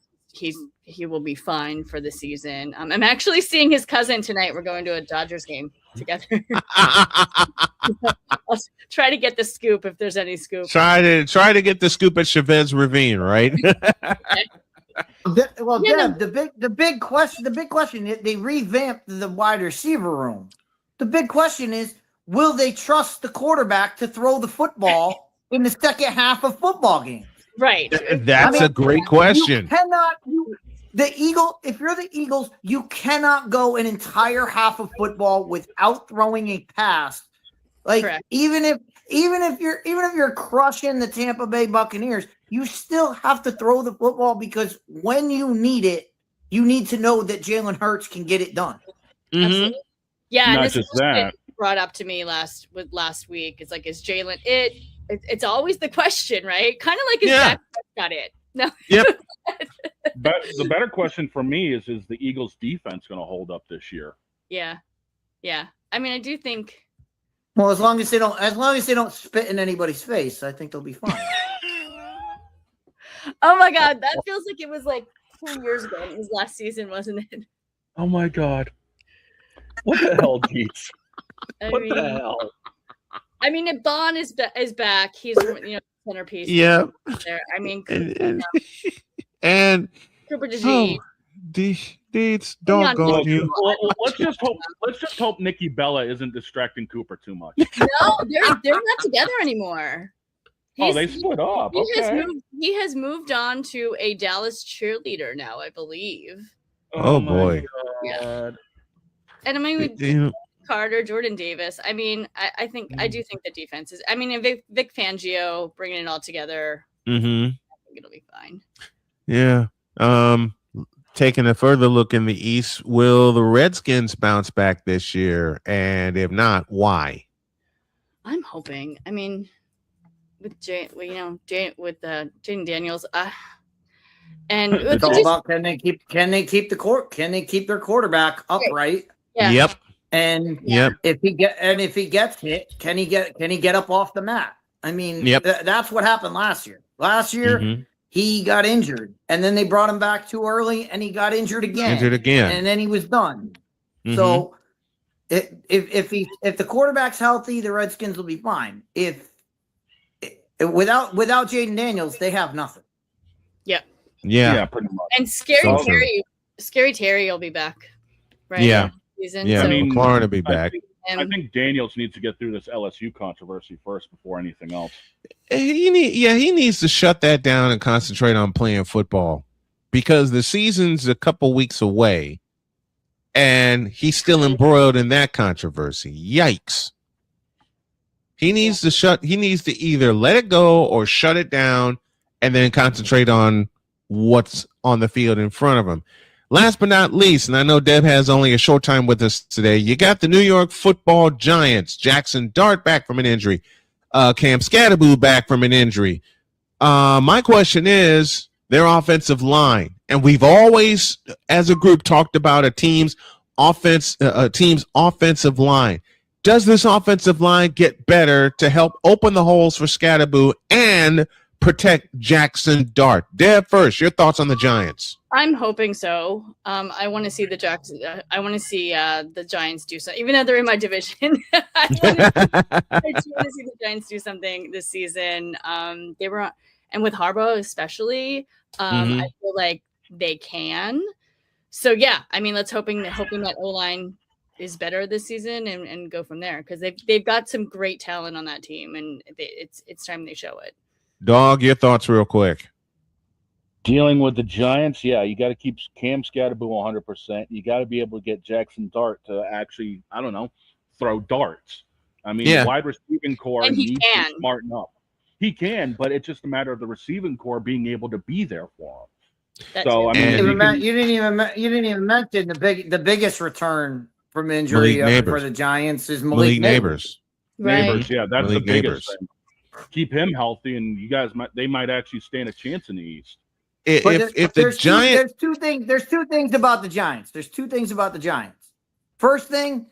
he will be fine for the season. I'm actually seeing his cousin tonight. We're going to a Dodgers game together. I'll try to get the scoop if there's any scoop.
Try to get the scoop at Chavez Ravine, right?
The big question. They revamped the wide receiver room. The big question is, will they trust the quarterback to throw the football in the second half of football games?
Right.
That's a great question.
If you're the Eagles, you cannot go an entire half of football without throwing a pass. Correct. even if you're crushing the Tampa Bay Buccaneers, you still have to throw the football, because when you need it, you need to know that Jalen Hurts can get it done.
Absolutely. Yeah,
not
and
just that.
Brought up to me last week. It's like, is Jalen it? It's always the question, right? Kind of like, is Dak Prescott it? No.
Yep.
But the better question for me is the Eagles defense going to hold up this year?
Yeah. I mean, I do think.
Well, as long as they don't spit in anybody's face, I think they'll be fine.
Oh my God, that feels like it was like 2 years ago. It was last season, wasn't it?
Oh my God. What the hell, Dietz? What the hell?
I mean, if Bond is back, he's centerpiece.
Yeah.
There. I mean,
and
Cooper DeGene.
Dietz, doggone you.
Well, let's just hope Nikki Bella isn't distracting Cooper too much.
No, they're not together anymore.
They split up.
He has moved on to a Dallas cheerleader now, I believe.
Oh boy.
Yeah. And I mean, with Carter, Jordan Davis. I mean, I do think the defense is. I mean, and Vic Fangio bringing it all together. I think it'll be fine.
Yeah. Taking a further look in the East, will the Redskins bounce back this year? And if not, why?
I'm hoping. I mean, with Jaden Daniels, and
it's all about can they keep their quarterback upright?
Yeah.
Yep.
And if he gets hit, can he get up off the mat? I mean, that's what happened last year. Last year he got injured, and then they brought him back too early, and he got injured again, and then he was done. So if the quarterback's healthy, the Redskins will be fine. Without Jaden Daniels, they have nothing.
Yeah,
pretty much.
And Scary Terry will be back, right?
Yeah.
Season,
yeah,
so.
I mean, McLaurin will be back.
I think Daniels needs to get through this LSU controversy first before anything else.
He needs to shut that down and concentrate on playing football, because the season's a couple weeks away and he's still embroiled in that controversy. Yikes. He needs to either let it go or shut it down and then concentrate on what's on the field in front of him. Last but not least, and I know Deb has only a short time with us today, you got the New York Football Giants. Jackson Dart back from an injury. Cam Scatterboo back from an injury. My question is, their offensive line. And we've always, as a group, talked about a team's offensive line. Does this offensive line get better to help open the holes for Scatterboo and protect Jackson Dart? Deb, first, your thoughts on the Giants.
I'm hoping so. I want to see the Giants do something, even though they're in my division. I do want to see the Giants do something this season. They were, and with Harbaugh especially, I feel like they can. So yeah, I mean, let's hoping that O-line is better this season and go from there, because they've got some great talent on that team, and it's time they show it.
Dog, your thoughts real quick.
Dealing with the Giants, yeah, you got to keep Cam Scatterboo 100%. You got to be able to get Jackson Dart to actually, I don't know, throw darts. I mean, wide receiving core needs to smarten up. He can, but it's just a matter of the receiving core being able to be there for him. So I mean,
you didn't even mention the biggest return from injury for the Giants is Malik Neighbors.
Neighbors, yeah, that's
Malik
the biggest thing. Keep him healthy, and you guys might actually stand a chance in the East.
There's two things about the Giants. There's two things about the Giants. First thing,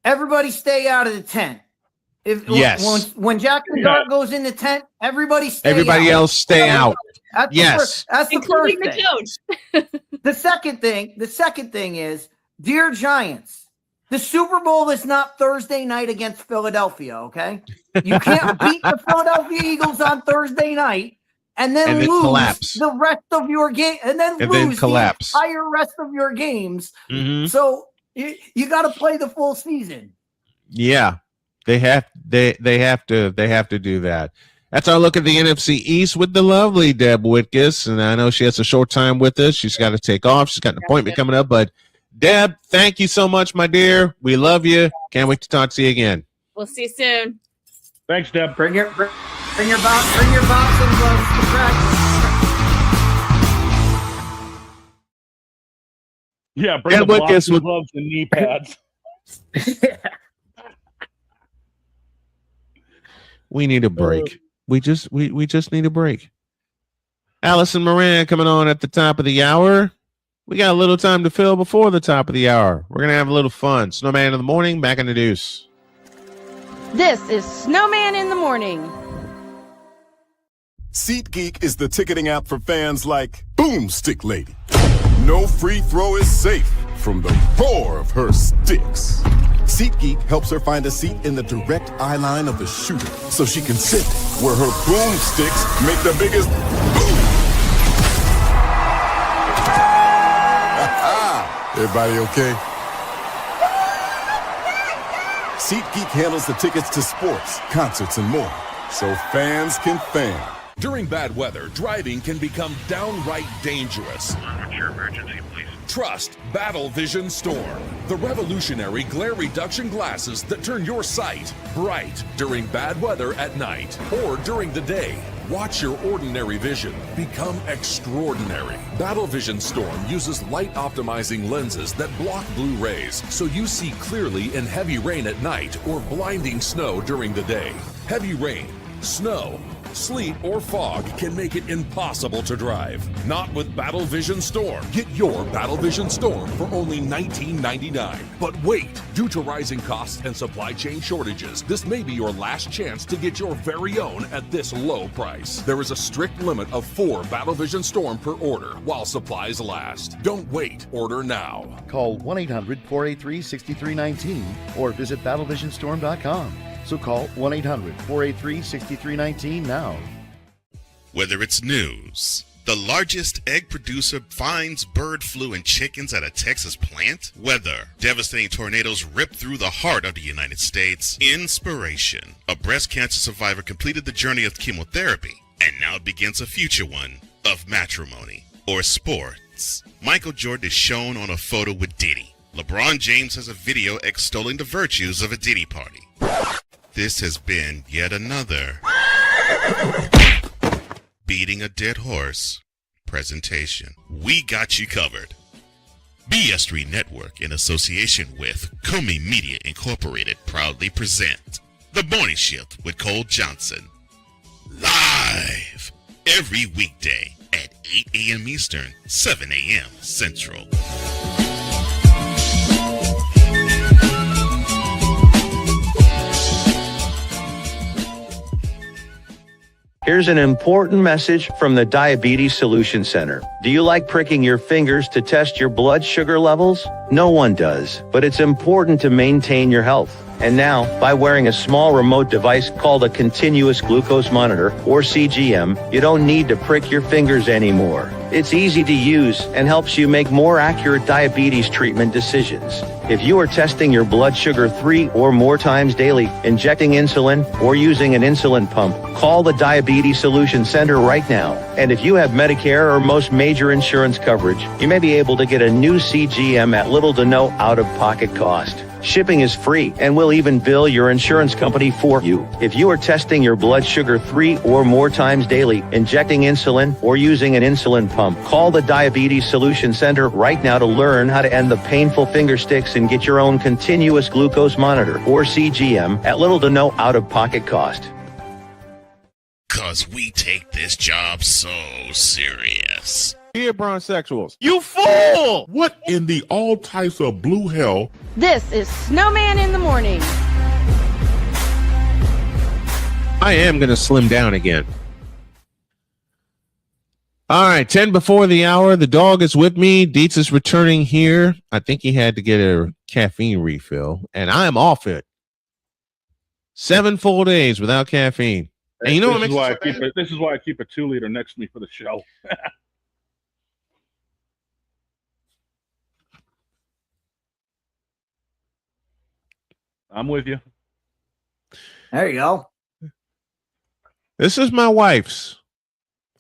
everybody stay out of the tent. When Jackson Dart goes in the tent, everybody
else stay out.
That's the first thing.
Coach.
The second thing is, dear Giants, the Super Bowl is not Thursday night against Philadelphia, okay? You can't beat the Philadelphia Eagles on Thursday night and then lose
collapse
the rest of your game and then lose
collapse
the entire rest of your games.
So
you got to play the full season.
Yeah. They have to do that. That's our look at the NFC East with the lovely Deb Whitkus. And I know she has a short time with us. She's got to take off. She's got an appointment coming up. But Deb, thank you so much, my dear. We love you. Can't wait to talk to you again.
We'll see you soon.
Thanks, Deb.
Bring your boxing gloves to practice.
Yeah, bring the boxing gloves and knee pads.
We need a break. We just need a break. Allison Moran coming on at the top of the hour. We got a little time to fill before the top of the hour. We're going to have a little fun. Snowman in the morning, back in the deuce.
This is Snowman in the Morning.
SeatGeek is the ticketing app for fans like Boomstick Lady. No free throw is safe from the roar of her sticks. SeatGeek helps her find a seat in the direct eye line of the shooter so she can sit where her boomsticks make the biggest boom. Everybody okay? SeatGeek handles the tickets to sports, concerts, and more, so fans can fan.
During bad weather, driving can become downright dangerous.
What's your emergency, please?
Trust Battle Vision Storm, the revolutionary glare reduction glasses that turn your sight bright during bad weather at night or during the day. Watch your ordinary vision become extraordinary. Battle Vision Storm uses light optimizing lenses that block blue rays so you see clearly in heavy rain at night or blinding snow during the day. Heavy rain, snow, sleet, or fog can make it impossible to drive. Not with Battle Vision Storm. Get your Battle Vision Storm for only $19.99. But wait, due to rising costs and supply chain shortages, this may be your last chance to get your very own at this low price. There is a strict limit of 4 Battle Vision Storm per order while supplies last. Don't wait, order now.
Call 1-800-483-6319 or visit battlevisionstorm.com. So call 1-800-483-6319 now.
Whether it's news, the largest egg producer finds bird flu in chickens at a Texas plant, weather, devastating tornadoes rip through the heart of the United States, inspiration, a breast cancer survivor completed the journey of chemotherapy, and now begins a future one of matrimony or sports. Michael Jordan is shown on a photo with Diddy. LeBron James has a video extolling the virtues of a Diddy party. This has been yet another beating a dead horse presentation. We got you covered. BS3 Network, in association with Comey Media Incorporated, proudly present The Morning Shift with Cole Johnson. Live every weekday at 8 a.m. Eastern, 7 a.m. Central.
Here's an important message from the Diabetes Solution Center. Do you like pricking your fingers to test your blood sugar levels? No one does, but it's important to maintain your health. And now, by wearing a small remote device called a continuous glucose monitor, or CGM, you don't need to prick your fingers anymore. It's easy to use and helps you make more accurate diabetes treatment decisions. If you are testing your blood sugar 3 or more times daily, injecting insulin, or using an insulin pump, call the Diabetes Solution Center right now. And if you have Medicare or most major insurance coverage, you may be able to get a new CGM at little to no out-of-pocket cost. Shipping is free, and we'll even bill your insurance company for you. If you are testing your blood sugar 3 or more times daily, injecting insulin, or using an insulin pump, call the Diabetes Solution Center right now to learn how to end the painful finger sticks and get your own continuous glucose monitor, or CGM, at little to no out-of-pocket cost.
'Cause we take this job so serious.
Dear bronsexuals, you fool!
What in the all types of blue hell?
This is Snowman in the Morning.
I am going to slim down again. All right, 10 before the hour. The dog is with me. Dietz is returning here. I think he had to get a caffeine refill, and I am off it. 7 full days without caffeine. And you know what
this
makes
is why this is why I keep a 2-liter next to me for the show. I'm with you.
There you go.
This is my wife's.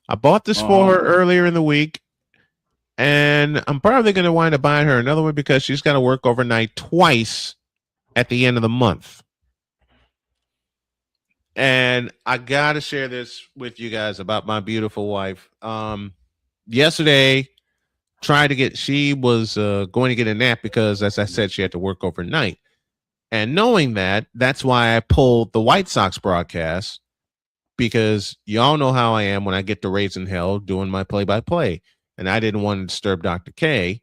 I bought this for her earlier in the week, and I'm probably going to wind up buying her another one because she's got to work overnight twice at the end of the month. And I got to share this with you guys about my beautiful wife. Yesterday, she was going to get a nap because, as I said, she had to work overnight. And knowing that, that's why I pulled the White Sox broadcast, because y'all know how I am when I get to raising hell doing my play-by-play. And I didn't want to disturb Dr. K.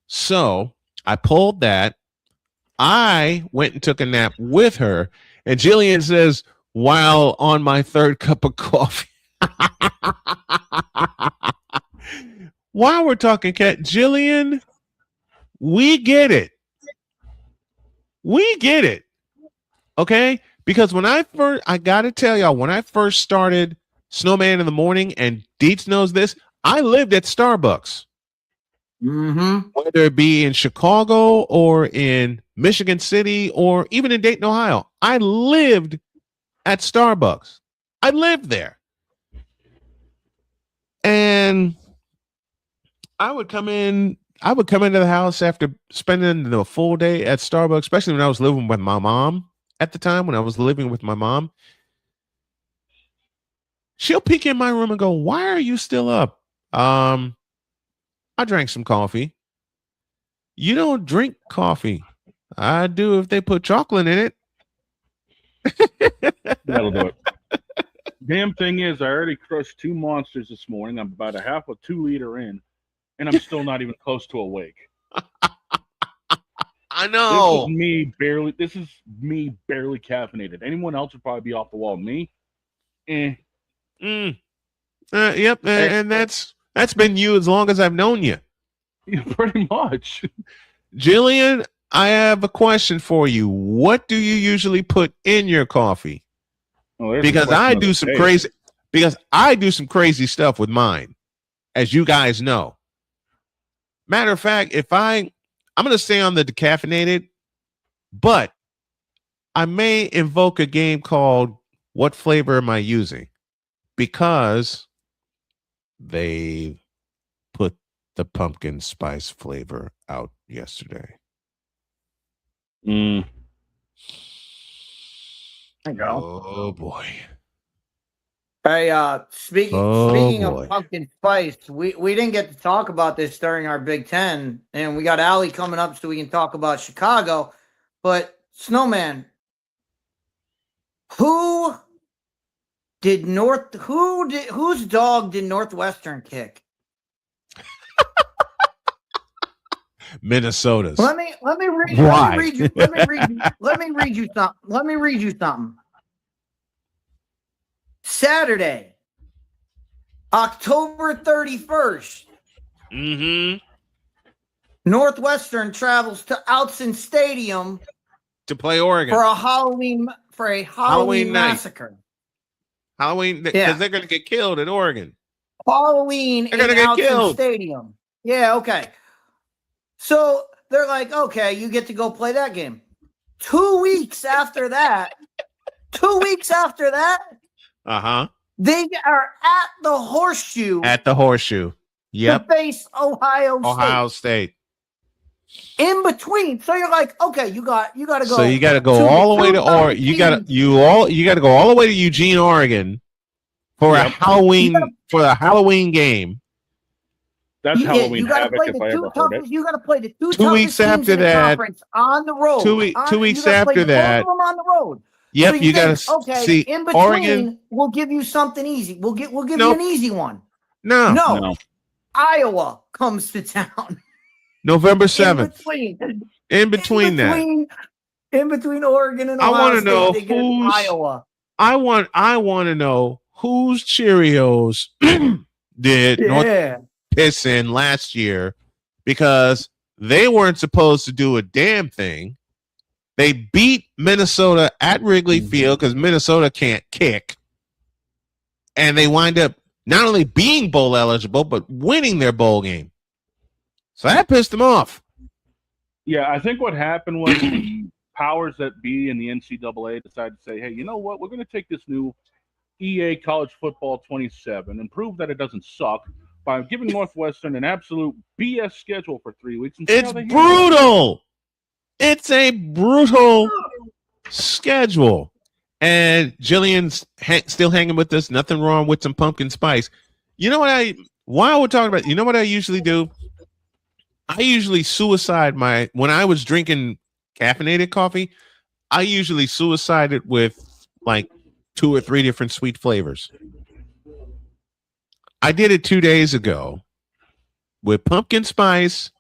So I pulled that. I went and took a nap with her. And Jillian says, while on my third cup of coffee. While we're talking, Kat, Jillian, we get it. We get it. Okay? Because when I got to tell y'all, when I first started Snowman in the Morning, and Dietz knows this, I lived at Starbucks.
Mm-hmm.
Whether it be in Chicago or in Michigan City or even in Dayton, Ohio. I lived at Starbucks. I lived there. And I would come into the house after spending the full day at Starbucks, especially when I was living with my mom at the time, when I was living with my mom. She'll peek in my room and go, "Why are you still up?" I drank some coffee. You don't drink coffee. I do if they put chocolate in it.
That'll do it. Damn thing is, I already crushed 2 monsters this morning. I'm about a half a 2-liter in, and I'm still not even close to awake.
I know.
This is me barely caffeinated. Anyone else would probably be off the wall. Me?
Yep. And that's been you as long as I've known you.
Yeah, pretty much.
Jillian, I have a question for you. What do you usually put in your coffee? Because I do some crazy stuff with mine, as you guys know. Matter of fact, I'm going to stay on the decaffeinated, but I may invoke a game called What Flavor Am I Using? Because they put the pumpkin spice flavor out yesterday.
There you go.
Oh boy.
Hey, speaking of pumpkin spice, we didn't get to talk about this during our Big Ten, and we got Allie coming up so we can talk about Chicago. But Snowman, who whose dog did Northwestern kick?
Minnesota's.
Let me read.
Why?
Let me read you something. Saturday, October 31st.
Mm-hmm.
Northwestern travels to Outson Stadium
To play Oregon
for a Halloween
night.
massacre.
Halloween, because
Yeah.
they're going to get killed in Oregon.
Halloween
They're gonna
in
get
Outson
killed.
Stadium. Yeah, okay. So they're like, okay, you get to go play that game. 2 weeks after that,
Uh-huh.
they are at the Horseshoe
At the Horseshoe. Yep.
to face Ohio
State.
In between, so you're like, okay, you got to go.
So you got to go all the way to Oregon. You got to go all the way to Eugene, Oregon for a Halloween game.
That's Halloween
you gotta
havoc
play
if
the
I
two
ever heard it.
toughest. You got to play the two
2 weeks
toughest teams
after
in the
that-
conference on the road.
2 weeks
You gotta
after
play
that-
both of them on the road.
Yep,
So
you got
think,
to
okay.
see
In between,
Oregon.
we'll give you something easy. We'll give you
Nope.
an easy one.
No.
No. Iowa comes to town.
November
In
7th.
between
that.
In between Oregon and
I
Ohio
want to
State,
know
they get
who's
Iowa.
I want to know whose Cheerios did North piss in last year, because they weren't supposed to do a damn thing. They beat Minnesota at Wrigley Field because Minnesota can't kick. And they wind up not only being bowl eligible, but winning their bowl game. So that pissed them off.
Yeah, I think what happened was the powers that be in the NCAA decided to say, hey, you know what? We're going to take this new EA College Football 27 and prove that it doesn't suck by giving Northwestern an absolute BS schedule for 3 weeks. And see
It's
how they
brutal. It's a brutal schedule. And Jillian's still hanging with us. Nothing wrong with some pumpkin spice. You know what while we're talking about, you know what I usually do? I usually when I was drinking caffeinated coffee, I usually suicided with like 2 or 3 different sweet flavors. I did it 2 days ago with pumpkin spice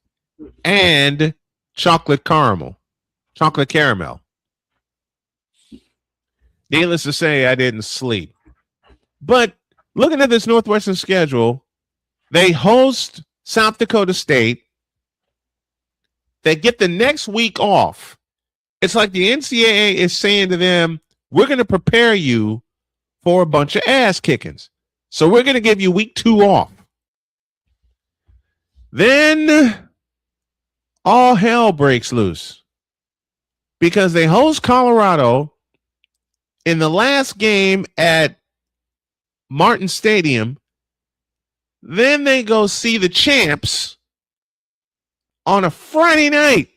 and chocolate caramel. Needless to say, I didn't sleep. But looking at this Northwestern schedule, they host South Dakota State. They get the next week off. It's like the NCAA is saying to them, we're going to prepare you for a bunch of ass kickings. So we're going to give you week 2 off. Then all hell breaks loose because they host Colorado in the last game at Martin Stadium. Then they go see the champs on a Friday night.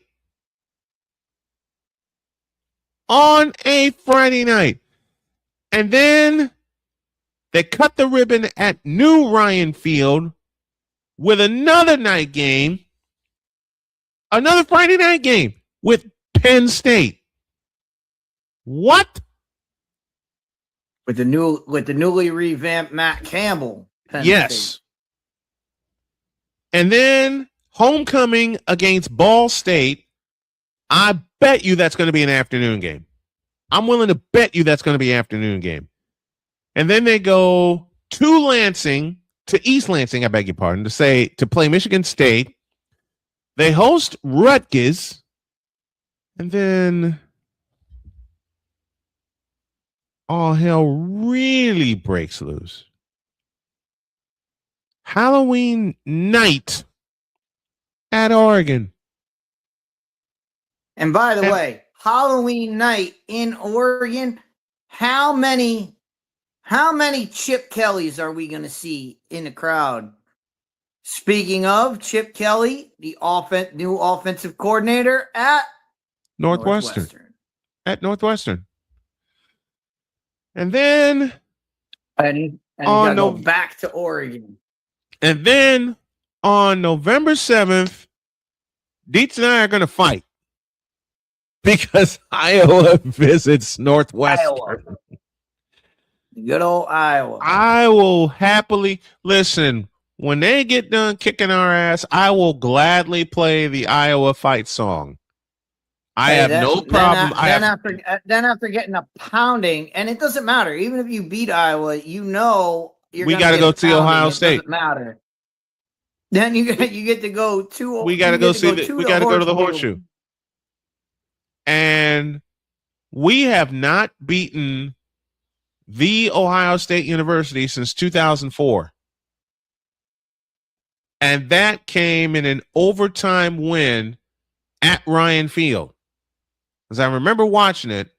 And then they cut the ribbon at New Ryan Field with another night game, another Friday night game with Penn State. What?
With the newly revamped Matt Campbell. Penn
Yes.
State.
And then homecoming against Ball State. I bet you that's going to be an afternoon game. I'm willing to bet you that's going to be an afternoon game. And then they go to East Lansing, I beg your pardon, to play Michigan State. They host Rutgers. And then all hell really breaks loose. Halloween night at Oregon.
And by the way, Halloween night in Oregon, how many Chip Kellys are we going to see in the crowd? Speaking of Chip Kelly, the new offensive coordinator at
Northwestern. At Northwestern. And then
you gotta go back to Oregon.
And then on November 7th, Dietz and I are going to fight because Iowa visits Northwestern.
Good old Iowa.
I will happily listen. When they get done kicking our ass, I will gladly play the Iowa fight song. I have no problem.
Then after getting a pounding, and it doesn't matter. Even if you beat Iowa, you know
we got to go see Ohio State.
It doesn't matter. Then you get to go to.
We got to go see. We got to go to the Horseshoe. And we have not beaten the Ohio State University since 2004. And that came in an overtime win at Ryan Field. Because I remember watching it,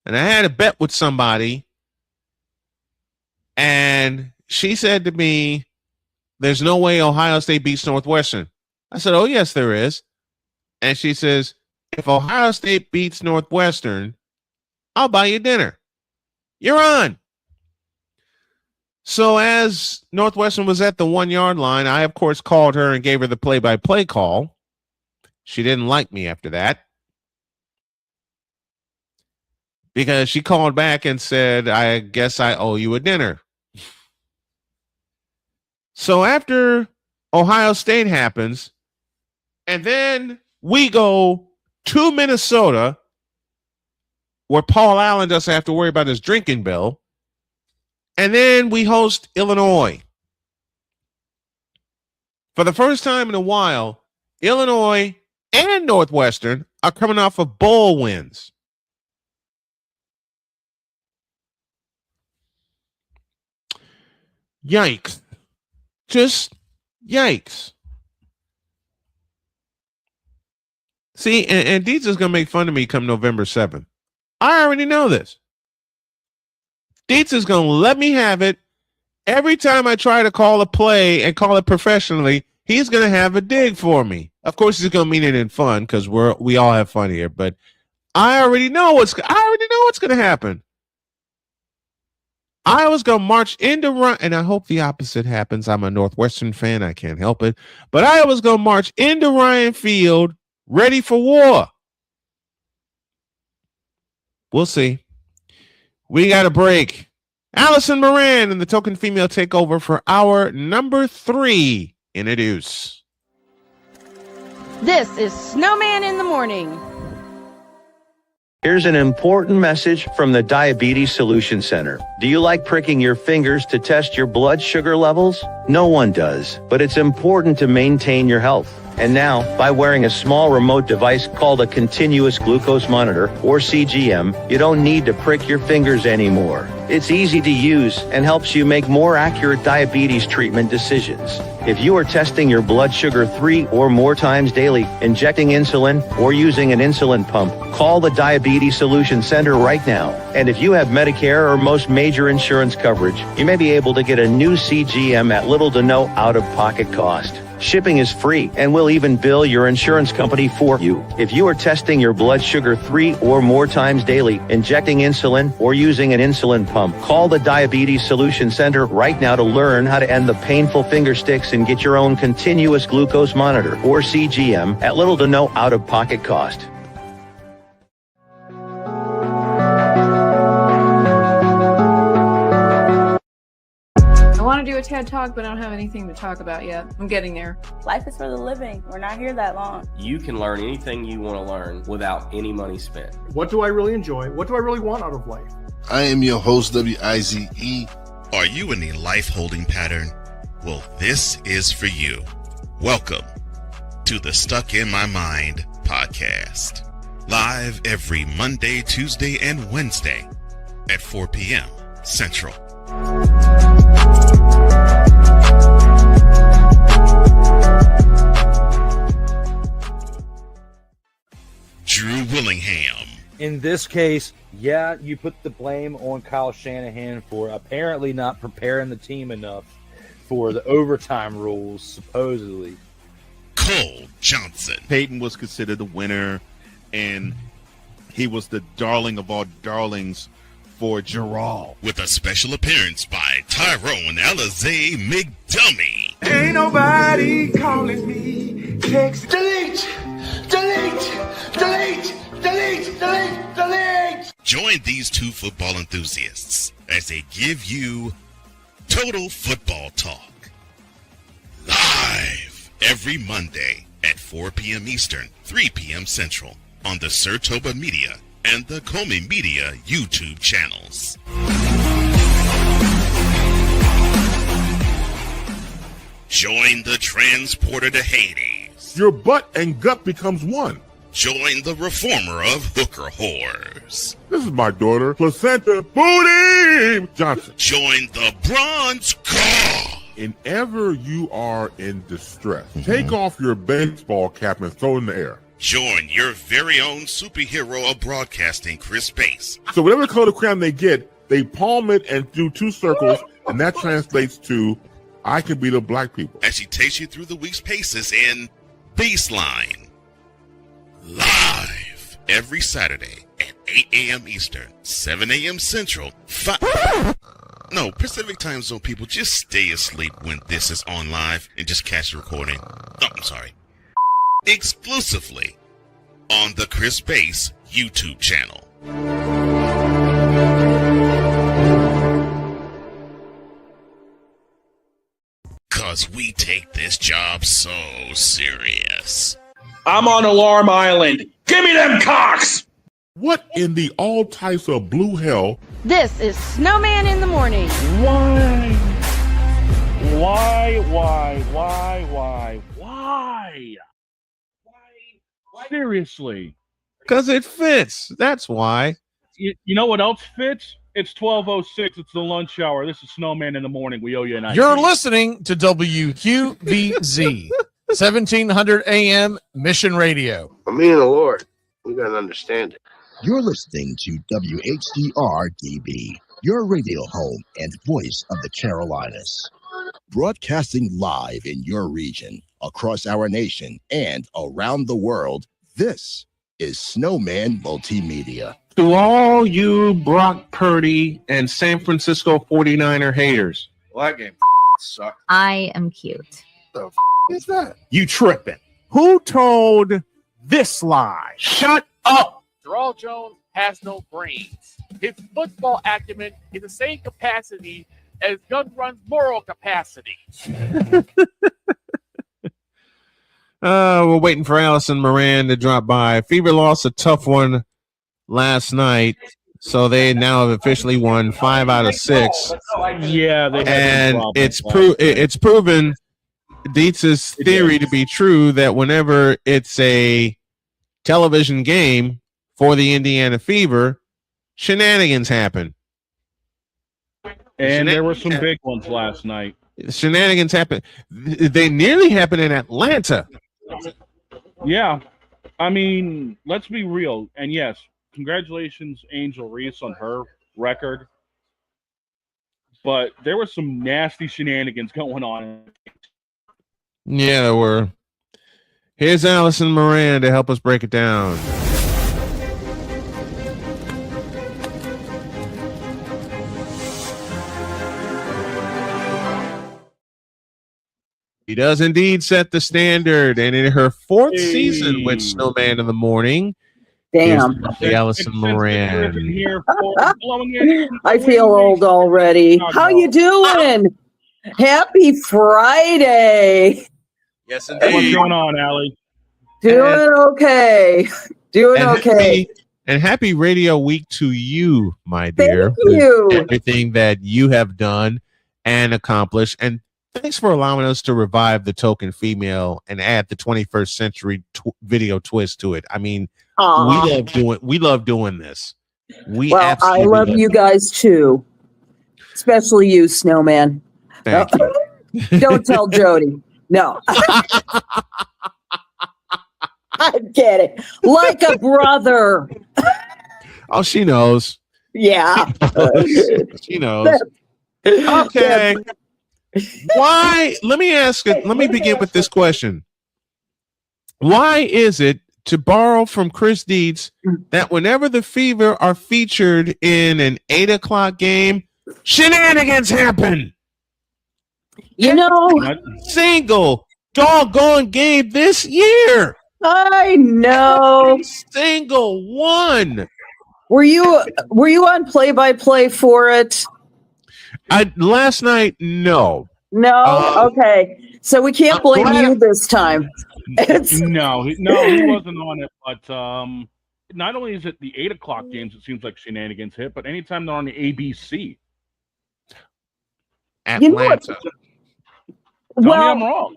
and I had a bet with somebody, and she said to me, there's no way Ohio State beats Northwestern. I said, oh, yes, there is. And she says, if Ohio State beats Northwestern, I'll buy you dinner. You're on. So as Northwestern was at the 1 yard line, I, of course, called her and gave her the play-by-play call. She didn't like me after that because she called back and said, I guess I owe you a dinner. So after Ohio State happens, and then we go to Minnesota, where Paul Allen doesn't have to worry about his drinking bill. And then we host Illinois. For the first time in a while, Illinois and Northwestern are coming off of bowl wins. Yikes. Just yikes. See, and Deeds is going to make fun of me come November 7th. I already know this. Deets is going to let me have it. Every time I try to call a play and call it professionally, he's going to have a dig for me. Of course, he's going to mean it in fun because we all have fun here. But I already know what's going to happen. Iowa's going to march into run, and I hope the opposite happens. I'm a Northwestern fan. I can't help it. But Iowa's going to march into Ryan Field ready for war. We'll see. We got a break. Allison Moran and the Token Female Takeover for hour number 3 in a deuce.
This is Snowman in the Morning.
Here's an important message from the Diabetes Solution Center. Do you like pricking your fingers to test your blood sugar levels? No one does, but it's important to maintain your health. And now, by wearing a small remote device called a continuous glucose monitor, or CGM, you don't need to prick your fingers anymore. It's easy to use and helps you make more accurate diabetes treatment decisions. If you are testing your blood sugar 3 or more times daily, injecting insulin, or using an insulin pump, call the Diabetes Solution Center right now. And if you have Medicare or most major insurance coverage, you may be able to get a new CGM at little to no out-of-pocket cost. Shipping is free and we'll even bill your insurance company for you. If you are testing your blood sugar 3 or more times daily, injecting insulin, or using an insulin pump, call the Diabetes Solution Center right now to learn how to end the painful finger sticks and get your own continuous glucose monitor, or CGM, at little to no out-of-pocket cost.
I want to do a TED Talk, but I don't have anything to talk about yet. I'm getting there.
Life is for the living. We're not here that long.
You can learn anything you want to learn without any money spent.
What do I really enjoy? What do I really want out of life?
I am your host, WIZE.
Are you in a life holding pattern? Well, this is for you. Welcome to the Stuck in My Mind podcast. Live every Monday, Tuesday, and Wednesday at 4 p.m. Central. Drew Willingham.
In this case, yeah, you put the blame on Kyle Shanahan for apparently not preparing the team enough for the overtime rules, supposedly.
Cole Johnson.
Peyton was considered the winner, and he was the darling of all darlings for Gerald.
With a special appearance by Tyrone Alizé McDummy.
Ain't nobody calling me. Text. Delete! Delete! Delete! Delete! Delete! Delete!
Join these two football enthusiasts as they give you Total Football Talk. Live every Monday at 4 p.m. Eastern, 3 p.m. Central on the Sertoba Media and the Comey Media YouTube channels. Join the transporter to Hades.
Your butt and gut becomes one.
Join the reformer of hooker whores.
This is my daughter, Placenta Booty Johnson.
Join the bronze car.
Whenever you are in distress, take off your baseball cap and throw it in the air.
Join your very own superhero of broadcasting, Chris Bass.
So whatever color crayon they get, they palm it and do 2 circles, and that translates to, I can be the black people.
As she takes you through the week's paces in Baseline. Live every Saturday at 8 a.m. Eastern, 7 a.m. Central, Pacific Time Zone people, just stay asleep when this is on live and just catch the recording. Oh, I'm sorry. Exclusively on the Chris Bass YouTube channel. Cause we take this job so serious.
I'm on Alarm Island. Give me them cocks!
What in the all types of blue hell?
This is Snowman in the Morning.
Why? Seriously.
Because it fits. That's why.
You know what else fits? It's 12:06. It's the lunch hour. This is Snowman in the Morning. We owe you an idea.
You're listening to WQVZ, 1700 AM Mission Radio.
For me and the Lord, we got to understand it.
You're listening to WHDR-DB, your radio home and voice of the Carolinas. Broadcasting live in your region, across our nation, and around the world, this is Snowman Multimedia.
To all you Brock Purdy and San Francisco 49er haters.
Well, that game sucked.
I am cute.
The is that?
You tripping. Who told this lie? Shut up.
Jarrell Jones has no brains. His football acumen is the same capacity as Gun Run's moral capacity.
We're waiting for Allison Moran to drop by. Fever lost a tough one last night, so they now have officially won 5 out of 6.
Yeah,
and it's proven Dietz's theory to be true that whenever it's a television game for the Indiana Fever, shenanigans happen.
And there were some big ones last night.
Shenanigans happen. They nearly happened in Atlanta.
Yeah. I mean, let's be real. And yes, congratulations, Angel Reese, on her record. But there were some nasty shenanigans going on.
Yeah, there were. Here's Allison Moran to help us break it down. He does indeed set the standard, and in her 4th season with Snowman in the Morning,
damn,
Allison Moran.
I feel old already. How you doing? Happy Friday.
Yes, indeed.
What's going on, Allie?
Doing okay. Doing okay.
Happy Radio Week to you, my dear.
Thank you.
Everything that you have done and accomplished, and thanks for allowing us to revive the token female and add the 21st century video twist to it. I mean, we love doing this.
I love you guys too, especially you, Snowman.
Thank you.
Don't tell Jody. No. I'm kidding. Like a brother.
Oh, she knows.
Yeah.
She knows. Okay. Why? Let me begin with this question. Why is it, to borrow from Chris Dietz, that whenever the Fever are featured in an 8 o'clock game, shenanigans happen?
You know,
single doggone game this year.
I know.
Single one.
Were you on play-by-play for it?
Last night, no.
No? Okay. So we can't blame you this time.
No, he wasn't on it. But not only is it the 8 o'clock games, it seems like shenanigans hit, but anytime they're on the ABC,
Atlanta.
Tell me I'm wrong.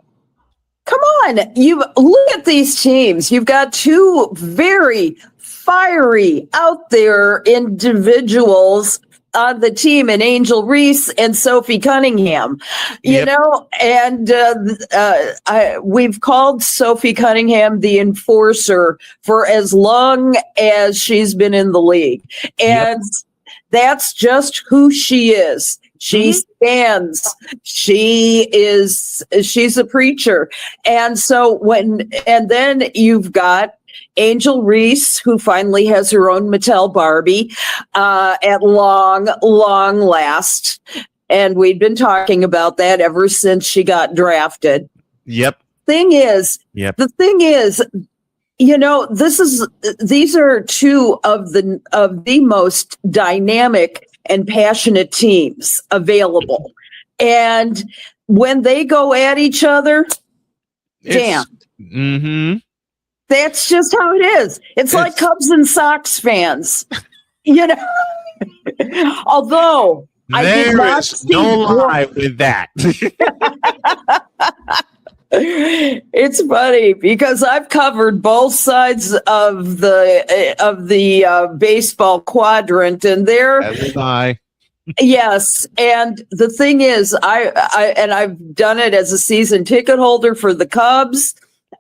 Come on, you look at these teams. You've got two very fiery, out there individuals on the team, and Angel Reese and Sophie Cunningham. You know, and we've called Sophie Cunningham the enforcer for as long as she's been in the league, and that's just who she is. She stands. She's a preacher. And so then you've got Angel Reese, who finally has her own Mattel Barbie at long last. And we've been talking about that ever since she got drafted.
Yep.
The thing is, you know, these are two of the most dynamic and passionate teams available. And when they go at each other, damn. That's just how it is. It's like Cubs and Sox fans. You know? Although I did not see
no lie with that.
It's funny because I've covered both sides of the baseball quadrant, and yes. And the thing is, I've done it as a season ticket holder for the Cubs,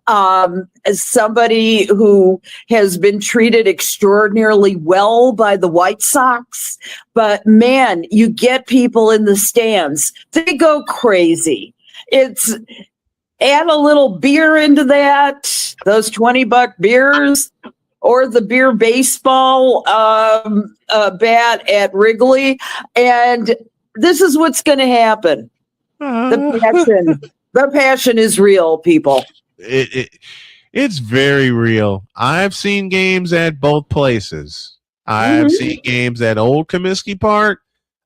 as somebody who has been treated extraordinarily well by the White Sox. But man, you get people in the stands, they go crazy. Add a little beer into that, those $20 beers, or the beer baseball bat at Wrigley, and this is what's going to happen. The passion is real, people.
It's very real. I've seen games at both places. I've seen games at Old Comiskey Park.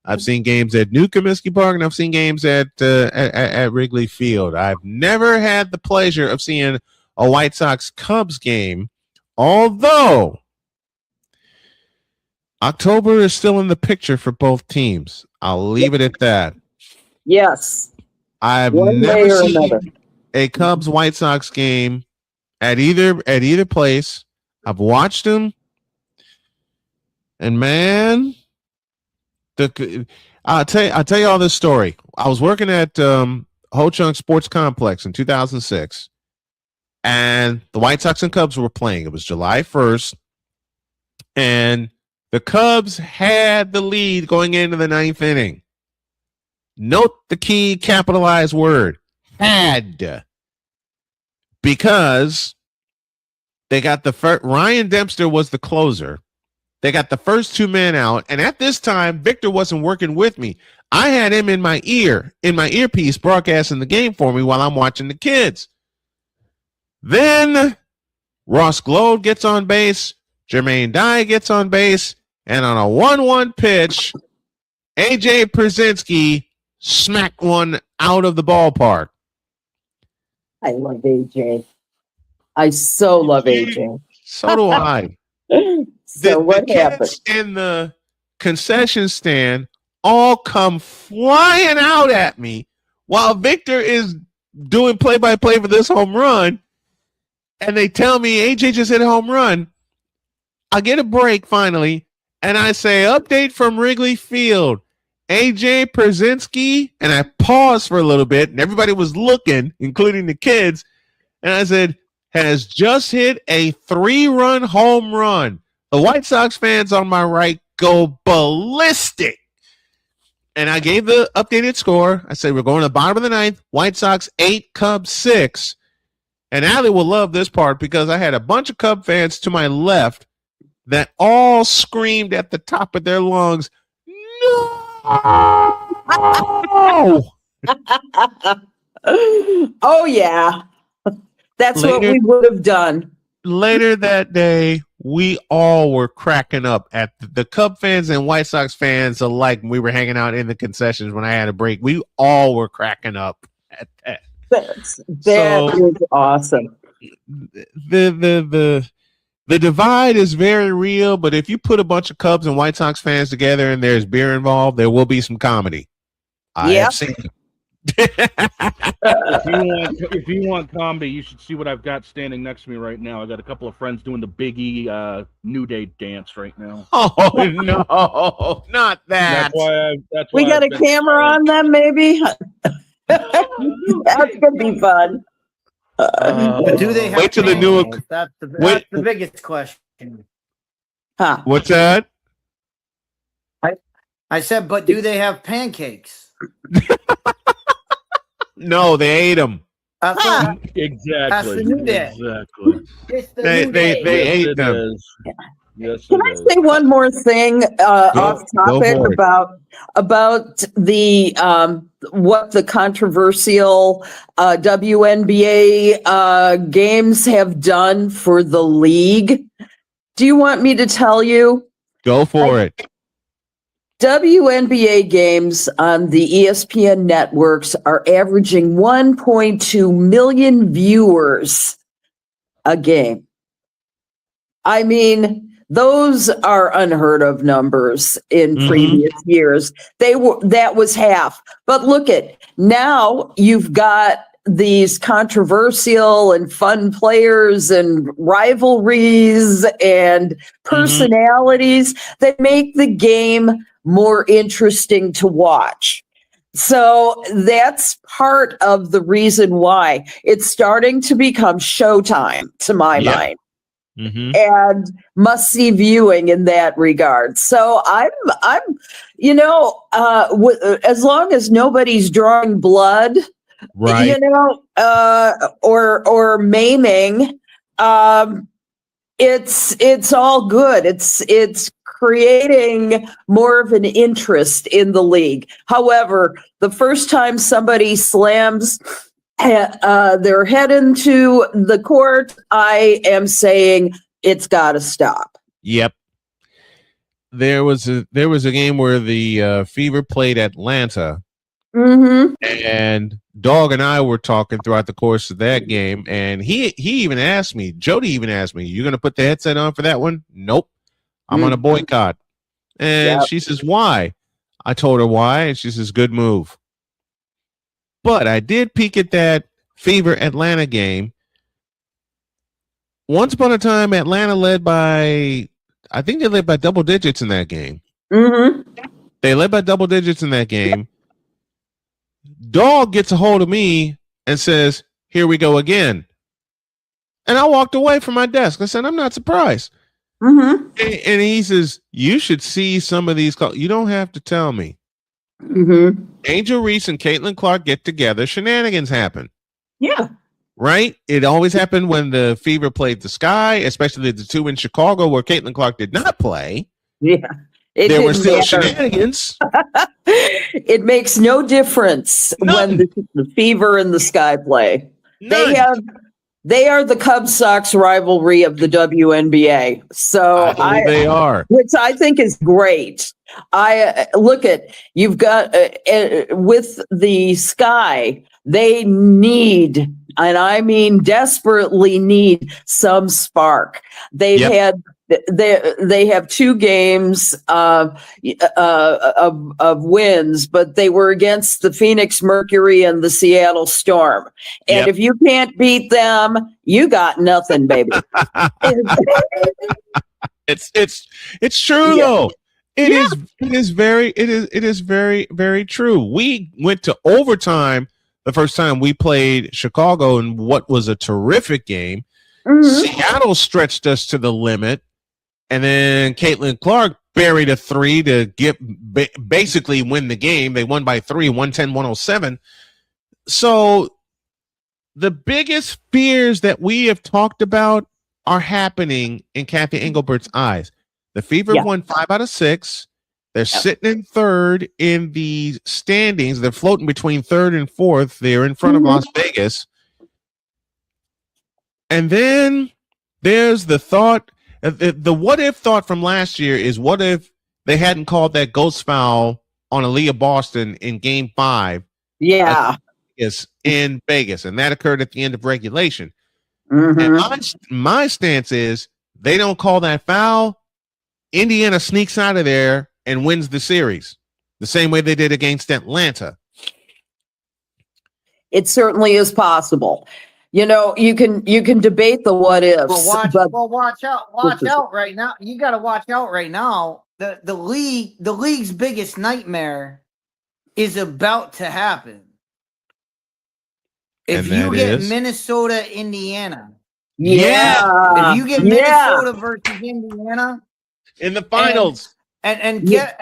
I've seen games at New Comiskey Park, and I've seen games at Wrigley Field. I've never had the pleasure of seeing a White Sox Cubs game, although October is still in the picture for both teams. I'll leave it at that.
Yes.
I've never seen a Cubs White Sox game at either place. I've watched them, and man, I'll tell you all this story. I was working at Ho Chunk Sports Complex in 2006, and the White Sox and Cubs were playing. It was July 1st, and the Cubs had the lead going into the 9th inning. Note the key capitalized word, had, because they got the first. Ryan Dempster was the closer. They got the first two men out, and at this time, Victor wasn't working with me. I had him in my earpiece, broadcasting the game for me while I'm watching the kids. Then Ross Glode gets on base, Jermaine Dye gets on base, and on a 1-1 pitch, AJ Przinsky smacked one out of the ballpark.
I love AJ. I so love AJ.
So do I.
So what happened?
In the concession stand all come flying out at me while Victor is doing play-by-play for this home run, and they tell me AJ just hit a home run. I get a break finally, and I say, update from Wrigley Field. AJ Przinsky, and I paused for a little bit, and everybody was looking, including the kids, and I said, has just hit a 3-run home run. The White Sox fans on my right go ballistic. And I gave the updated score. I said, we're going to the bottom of the 9th. White Sox 8, Cubs 6. And Allie will love this part because I had a bunch of Cub fans to my left that all screamed at the top of their lungs, no!
Oh, yeah. That's what we would have done.
Later that day, we all were cracking up at the Cub fans and White Sox fans alike. When we were hanging out in the concessions when I had a break. We all were cracking up at that.
That is awesome.
The divide is very real, but if you put a bunch of Cubs and White Sox fans together and there's beer involved, there will be some comedy. I have seen it.
If you want comedy, you should see what I've got standing next to me right now. I got a couple of friends doing the Biggie New Day dance right now.
Oh no, not that.
That's
we
why
got
I've
a
been
camera on them, maybe. That's gonna be fun.
But do they have
wait till the new?
That's the biggest question.
Huh?
What's that?
I said, but do they have pancakes?
No, they ate them.
Exactly.
That's the New Day.
Exactly.
It's the
They
New Day.
ate them.
Yes,
Can I say one more thing off topic about the what the controversial WNBA games have done for the league? Do you want me to tell you?
Go for it.
WNBA games on the ESPN networks are averaging 1.2 million viewers a game. I mean, those are unheard of numbers in previous years. That was half. But look at now you've got these controversial and fun players and rivalries and personalities that make the game more interesting to watch. So that's part of the reason why it's starting to become showtime to my mind. And must see viewing in that regard. So I'm, as long as nobody's drawing blood,
right?
Or maiming, it's all good. It's creating more of an interest in the league. However, the first time somebody slams their head into the court, I am saying it's got to stop.
Yep. There was a game where the Fever played Atlanta, and Dog and I were talking throughout the course of that game, and he even asked me, Jody even asked me, "You gonna put the headset on for that one?" Nope. I'm on a boycott. And she says, "Why?" I told her why, and she says, "Good move." But I did peek at that Fever Atlanta game. Once upon a time, Atlanta led by double digits in that game. They led by double digits in that game. Dog gets a hold of me and says, "Here we go again." And I walked away from my desk. I said, "I'm not surprised." And he says, "You should see some of these calls. You don't have to tell me." Angel Reese and Caitlin Clark get together. Shenanigans happen.
Yeah.
Right? It always happened when the Fever played the Sky, especially the two in Chicago where Caitlin Clark did not play.
Yeah.
There were still shenanigans.
It makes no difference when the Fever and the Sky play. They are the Cubs Sox rivalry of the WNBA. So
they are,
which I think is great. I look at you've got with the Sky, they need, and I mean desperately need, some spark. They've had. They have 2 games of wins, but they were against the Phoenix Mercury and the Seattle Storm. And if you can't beat them, you got nothing, baby.
It's true though. It is very, very true. We went to overtime the first time we played Chicago in what was a terrific game. Seattle stretched us to the limit. And then Caitlin Clark buried a 3 to basically win the game. They won by 3, 110-107. So the biggest fears that we have talked about are happening in Kathy Engelbert's eyes. The Fever won 5 out of 6. They're sitting in 3rd in the standings. They're floating between 3rd and 4th. They're in front of Las Vegas. And then there's the thought The what if thought from last year is what if they hadn't called that ghost foul on Aaliyah Boston in Game 5?
Yeah.
Is in Vegas, and that occurred at the end of regulation.
Mm-hmm.
And my stance is they don't call that foul. Indiana sneaks out of there and wins the series the same way they did against Atlanta.
It certainly is possible. You know, you can debate the what ifs.
Watch out right now. You got to watch out right now. The league's biggest nightmare is about to happen. If you get Minnesota, Indiana.
Yeah.
If you get Minnesota versus Indiana
in the finals,
and get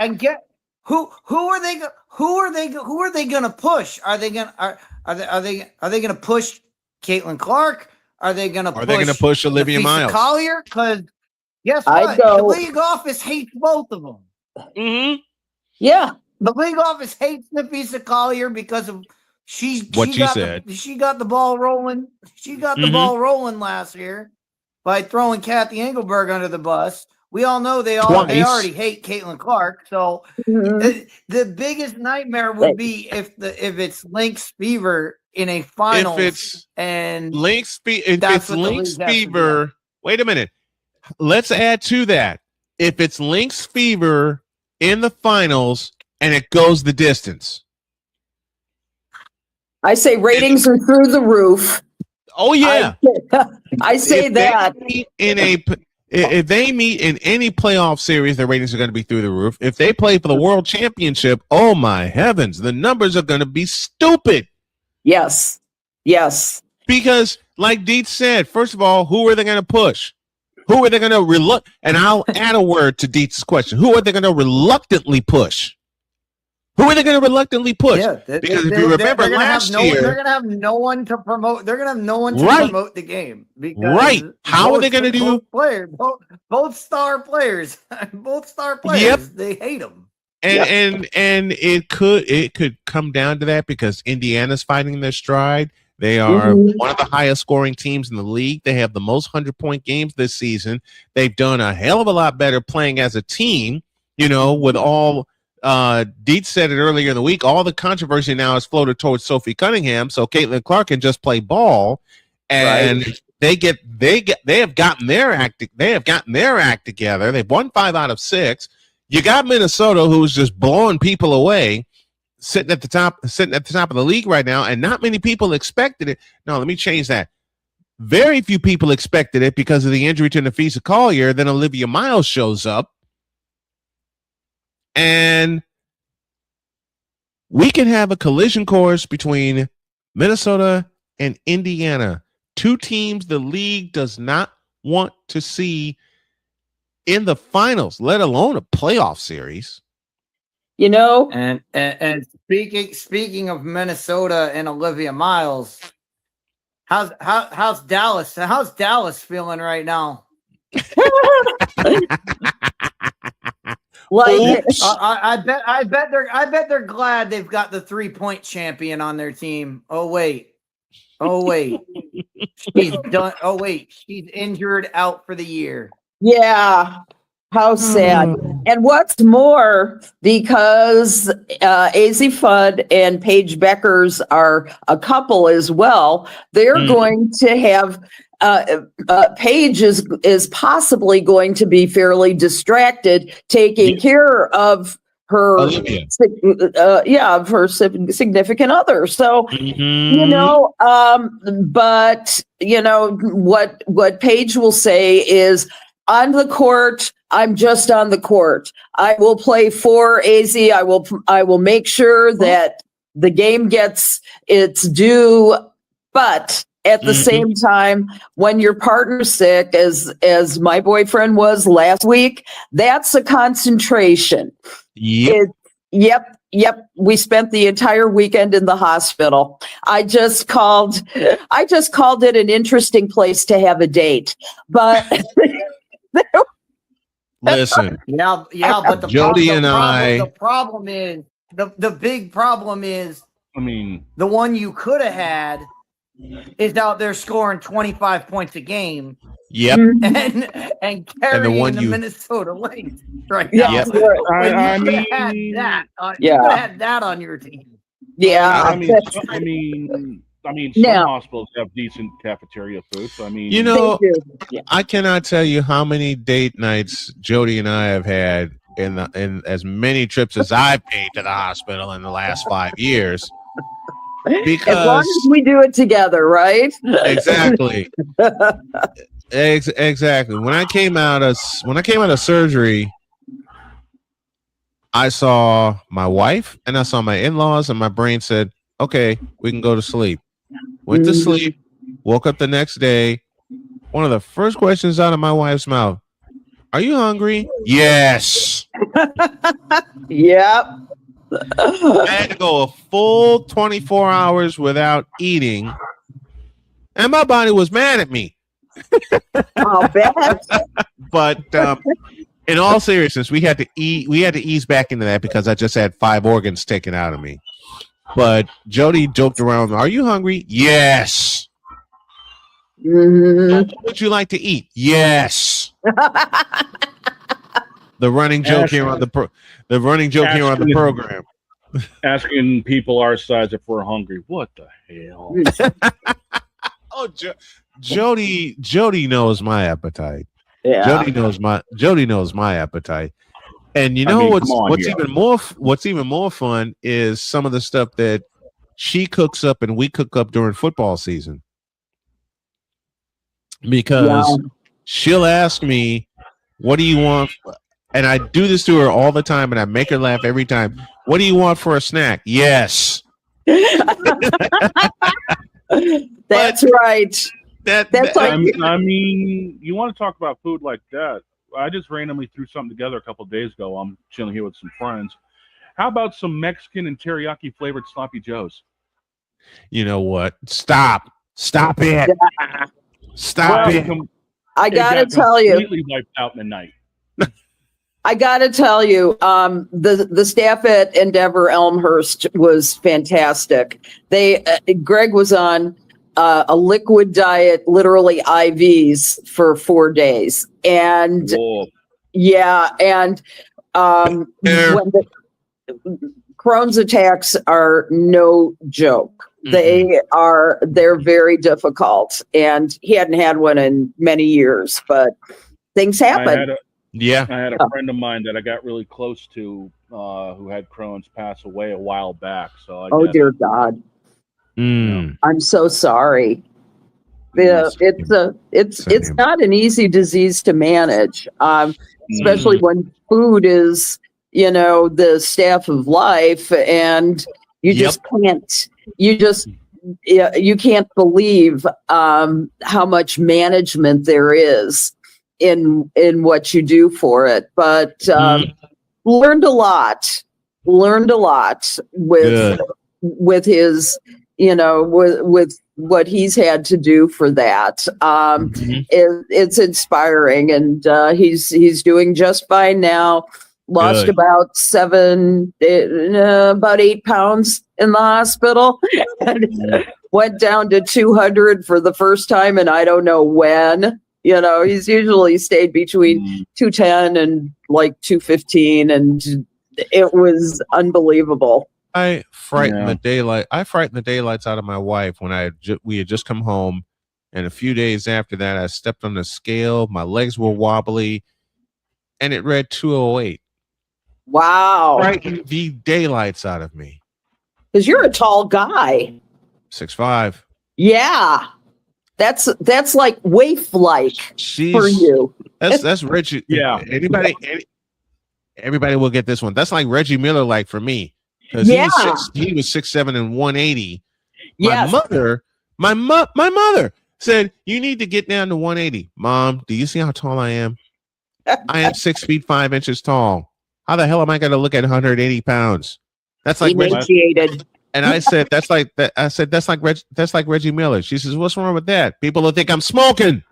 who are they gonna push? Are they gonna push Caitlin Clark? Are they gonna
push Olivia Miles
Collier? Because guess what? The league office hates both of them.
Mm-hmm.
Yeah.
The league office hates Nafisa Collier because of she got the ball rolling. She got the ball rolling last year by throwing Kathy Engelberg under the bus. We all know they already hate Caitlin Clark. So the biggest nightmare would be if it's Lynx Fever in a final.
If it's Lynx Fever, wait a minute. Let's add to that. If it's Lynx Fever in the finals and it goes the distance.
I say ratings are through the roof.
Oh yeah,
I say that.
If they meet in any playoff series, their ratings are going to be through the roof. If they play for the World Championship, oh my heavens, the numbers are going to be stupid.
Yes.
Because, like Deet said, first of all, who are they going to push? Who are they going to And I'll add a word to Deet's question. Who are they going to reluctantly push? Who are they going to reluctantly push?
Yeah,
because if you remember last year,
they're going to have no one to promote. They're going to have no one to promote the game. Because
How are they going to do?
Both star players.
Yep.
They hate them.
And it could come down to that because Indiana's fighting their stride. They are one of the highest scoring teams in the league. They have the most 100-point games this season. They've done a hell of a lot better playing as a team. You know, with all. Deet said it earlier in the week. All the controversy now is floated towards Sophie Cunningham, so Caitlin Clark can just play ball, and they have gotten their act together. They've won 5 out of 6. You got Minnesota, who's just blowing people away, sitting at the top of the league right now, and not many people expected it. No, let me change that. Very few people expected it because of the injury to Nafisa Collier. Then Olivia Miles shows up. And we can have a collision course between Minnesota and Indiana, 2 teams the league does not want to see in the finals, let alone a playoff series.
You know,
and speaking of Minnesota and Olivia Miles, how's Dallas? How's Dallas feeling right now? I bet they're glad they've got the 3-point champion on their team. Oh wait, she's done. Oh wait, she's injured out for the year.
Yeah, how sad. And what's more, because AZ Fudd and Paige Beckers are a couple as well, they're going to have. Paige is possibly going to be fairly distracted taking care of her, of her significant other. So, you know, but you know what Paige will say is, on the court, I'm just on the court. I will play for AZ. I will make sure that the game gets its due, but at the same time, when your partner's sick, as my boyfriend was last week, that's a concentration. Yep. We spent the entire weekend in the hospital. I just called it an interesting place to have a date. But
listen.
But the big problem is,
I mean,
the one you could have had is out there scoring 25 points a game.
Yep.
And carrying
one
the
you-
Minnesota Lynx right
Yeah.
now.
Yep.
I
You could have
mean,
had that. You
Yeah.
could have had that on your team.
Yeah.
I mean, some
Now-
hospitals have decent cafeteria food. So I mean,
You know,
They do. Yeah.
I cannot tell you how many date nights Jody and I have had in as many trips as I've paid to the hospital in the last 5 years.
As long as we do it together, right?
Exactly. Exactly. When I came out of surgery, I saw my wife and I saw my in-laws, and my brain said, "Okay, we can go to sleep." Went to sleep. Woke up the next day. One of the first questions out of my wife's mouth: "Are you hungry?" Yes.
Yep.
I had to go a full 24 hours without eating, and my body was mad at me.
I'll bet.
But in all seriousness, we had to ease back into that because I just had 5 organs taken out of me. But Jody joked around, "Are you hungry?" Yes.
Mm-hmm.
What would you like to eat? Yes. The running joke here on the program.
Asking people our size if we're hungry. What the hell?
Oh, Jody knows my appetite.
Yeah.
Jody knows my appetite. And you know what's even more fun is some of the stuff that she cooks up and we cook up during football season. Because she'll ask me, "What do you want?" And I do this to her all the time, and I make her laugh every time. "What do you want for a snack?" Yes.
That's right. That's like,
I mean, you want to talk about food like that? I just randomly threw something together a couple of days ago. I'm chilling here with some friends. How about some Mexican and teriyaki flavored sloppy joes?
You know what? Stop it. Stop it.
I gotta tell you,
completely wiped out in the night.
I gotta tell you, the staff at Endeavor Elmhurst was fantastic. Greg was on a liquid diet, literally IVs for 4 days, and
Whoa.
yeah, and when Crohn's attacks are no joke. They're very difficult, and he hadn't had one in many years, but things happen.
I had a friend of mine that I got really close to who had Crohn's pass away a while back. So
dear God. I'm so sorry. Yeah, it's not an easy disease to manage, especially when food is, the staff of life, and you just can't. You can't believe how much management there is in what you do for it. But learned a lot with his, with what he's had to do for that. It's inspiring, and he's doing just fine now. Lost about 8 pounds in the hospital, and went down to 200 for the first time, and I don't know when. He's usually stayed between 210 and like 215, and it was unbelievable.
I frightened the daylights out of my wife when we had just come home, and a few days after that, I stepped on the scale. My legs were wobbly, and it read 208.
Wow!
Frightened the daylights out of me.
Because you're a tall guy.
6'5".
Yeah, that's like waif-like for you.
That's Reggie.
Yeah.
Everybody will get this one. That's like Reggie Miller, like for me. Because he was 6'7" and 180.
Yes.
My mother said, "You need to get down to 180. Mom, do you see how tall I am? I am 6 feet 5 inches tall. How the hell am I going to look at 180 pounds? That's like
emaciated."
And I said, "That's like that." I said, "That's like Reggie Miller." She says, "What's wrong with that? People will think I'm smoking."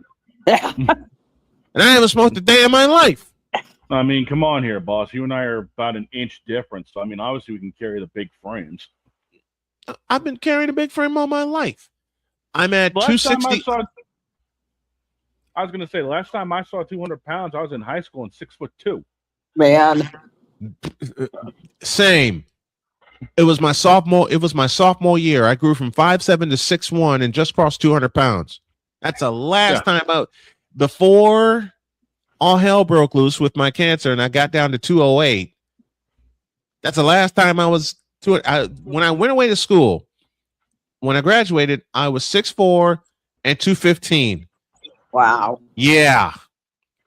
And I haven't smoked a day in my life.
I mean, come on here, boss. You and I are about an inch difference. So, I mean, obviously we can carry the big frames.
I've been carrying a big frame all my life. I'm at 260.
I was gonna say the last time I saw 200 pounds, I was in high school and 6'2".
Man,
same. It was my sophomore year. I grew from 5'7" to 6'1" and just crossed 200 pounds. That's the last time before all hell broke loose with my cancer and I got down to 208. That's the last time I was when I went away to school. When I graduated, I was 6'4" and 215.
Wow.
Yeah.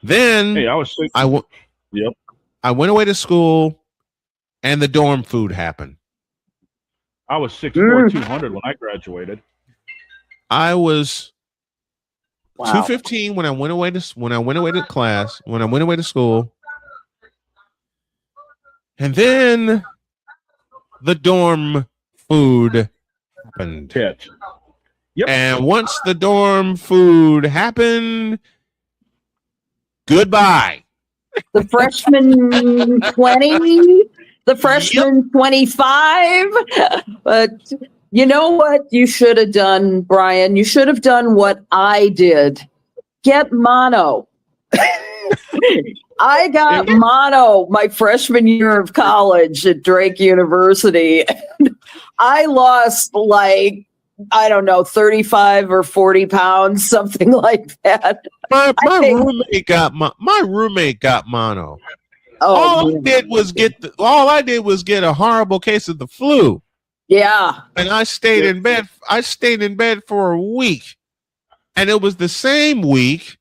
Then
I was sick. Yep.
I went away to school and the dorm food happened.
I was 6'4", 200 when I graduated.
I was 215 when I went away to class, when I went away to school. And then the dorm food happened.
Yep.
And once the dorm food happened, goodbye.
The freshman 20, the freshman 25. But you know what you should have done, Brian? You should have done what I did. Get mono. I got mono my freshman year of college at Drake University. I lost I don't know, 35 or 40 pounds, something like that.
My roommate got mono. All I did was get a horrible case of the flu.
Yeah.
And I stayed in bed. I stayed in bed for a week. And it was the same week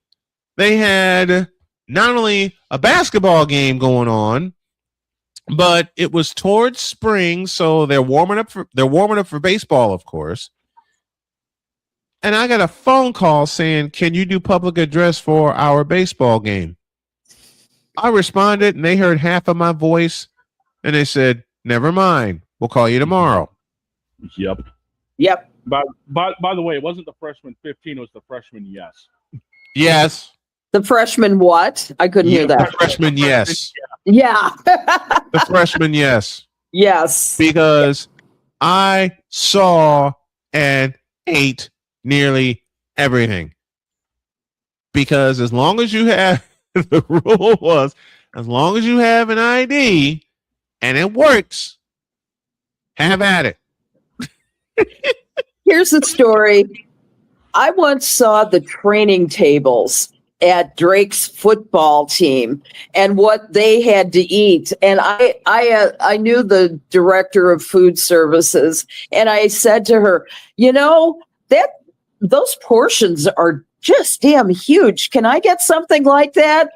they had not only a basketball game going on, but it was towards spring, so they're warming up for baseball, of course. And I got a phone call saying, "Can you do public address for our baseball game?" I responded, and they heard half of my voice, and they said, "Never mind. We'll call you tomorrow."
Yep. By the way, it wasn't the freshman 15; it was the freshman yes.
Yes.
The freshman what? I couldn't hear that.
The freshman yes.
Yeah.
The freshman yes.
Yes.
Because I saw and ate nearly everything. Because as long as you have, the rule was, as long as you have an ID and it works, have at it.
Here's the story. I once saw the training tables at Drake's football team and what they had to eat. And I knew the director of food services, and I said to her, those portions are just damn huge. Can I get something like that?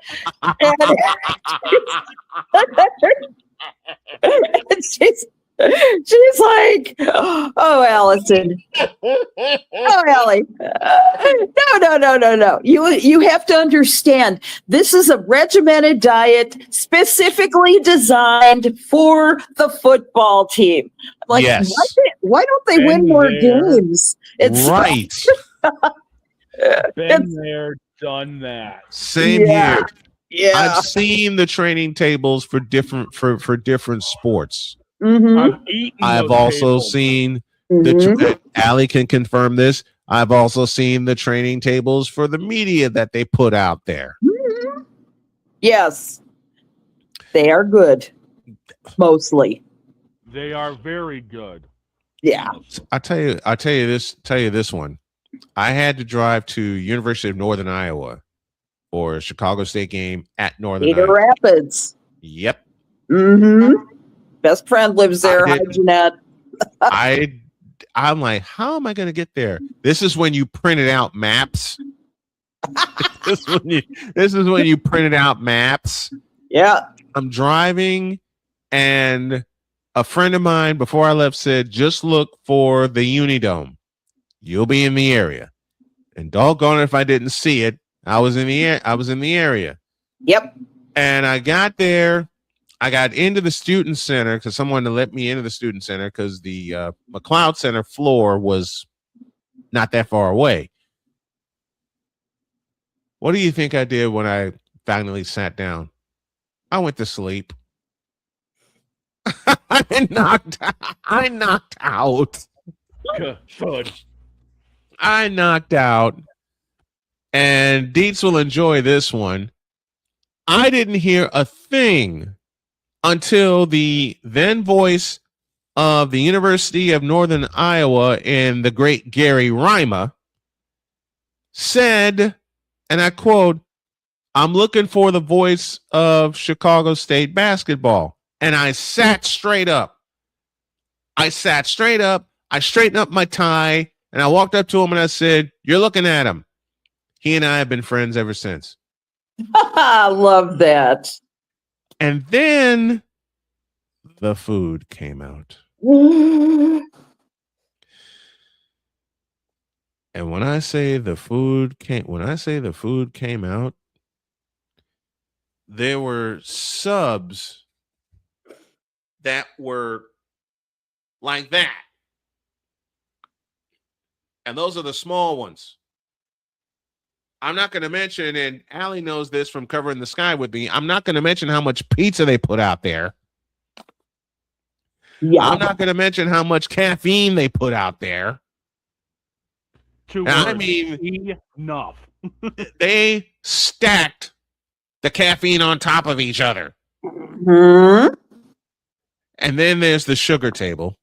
And she's like, "Oh, Allison. Oh, Ellie. No. You have to understand, this is a regimented diet specifically designed for the football team." Like,
yes.
Why don't they win more games? It's
right.
Been there, done that.
Same here.
Yeah.
I've seen the training tables for different sports.
Mm-hmm.
I've also seen Allie can confirm this. I've also seen the training tables for the media that they put out there.
Mm-hmm. Yes, they are good. Mostly,
they are very good.
Yeah,
I tell you this one. I had to drive to University of Northern Iowa for a Chicago State game at Northern
Cedar
Iowa.
Rapids.
Yep.
Mm-hmm. Best friend lives there. Hi, Jeanette.
I'm like, how am I going to get there? This is when you printed out maps. This is when you printed out maps.
Yeah.
I'm driving, and a friend of mine before I left said, "Just look for the Unidome. You'll be in the area." And doggone it if I didn't see it. I was in the area.
Yep.
And I got there. I got into the student center because someone to let me into the student center because the McLeod Center floor was not that far away. What do you think I did when I finally sat down? I went to sleep. I knocked out.
Good.
I knocked out. and Dietz will enjoy this one. I didn't hear a thing until the then voice of the University of Northern Iowa and the great Gary Reimer said, and I quote, "I'm looking for the voice of Chicago State basketball." And I sat straight up. I straightened up my tie, and I walked up to him and I said, "You're looking at him." He and I have been friends ever since.
I love that.
And then the food came out. And when I say the food came out, there were subs that were like that. And those are the small ones. I'm not going to mention, and Allie knows this from covering the sky with me, I'm not going to mention how much pizza they put out there. Yeah. I'm not going to mention how much caffeine they put out there. I mean,
enough.
They stacked the caffeine on top of each other.
Mm-hmm.
And then there's the sugar table.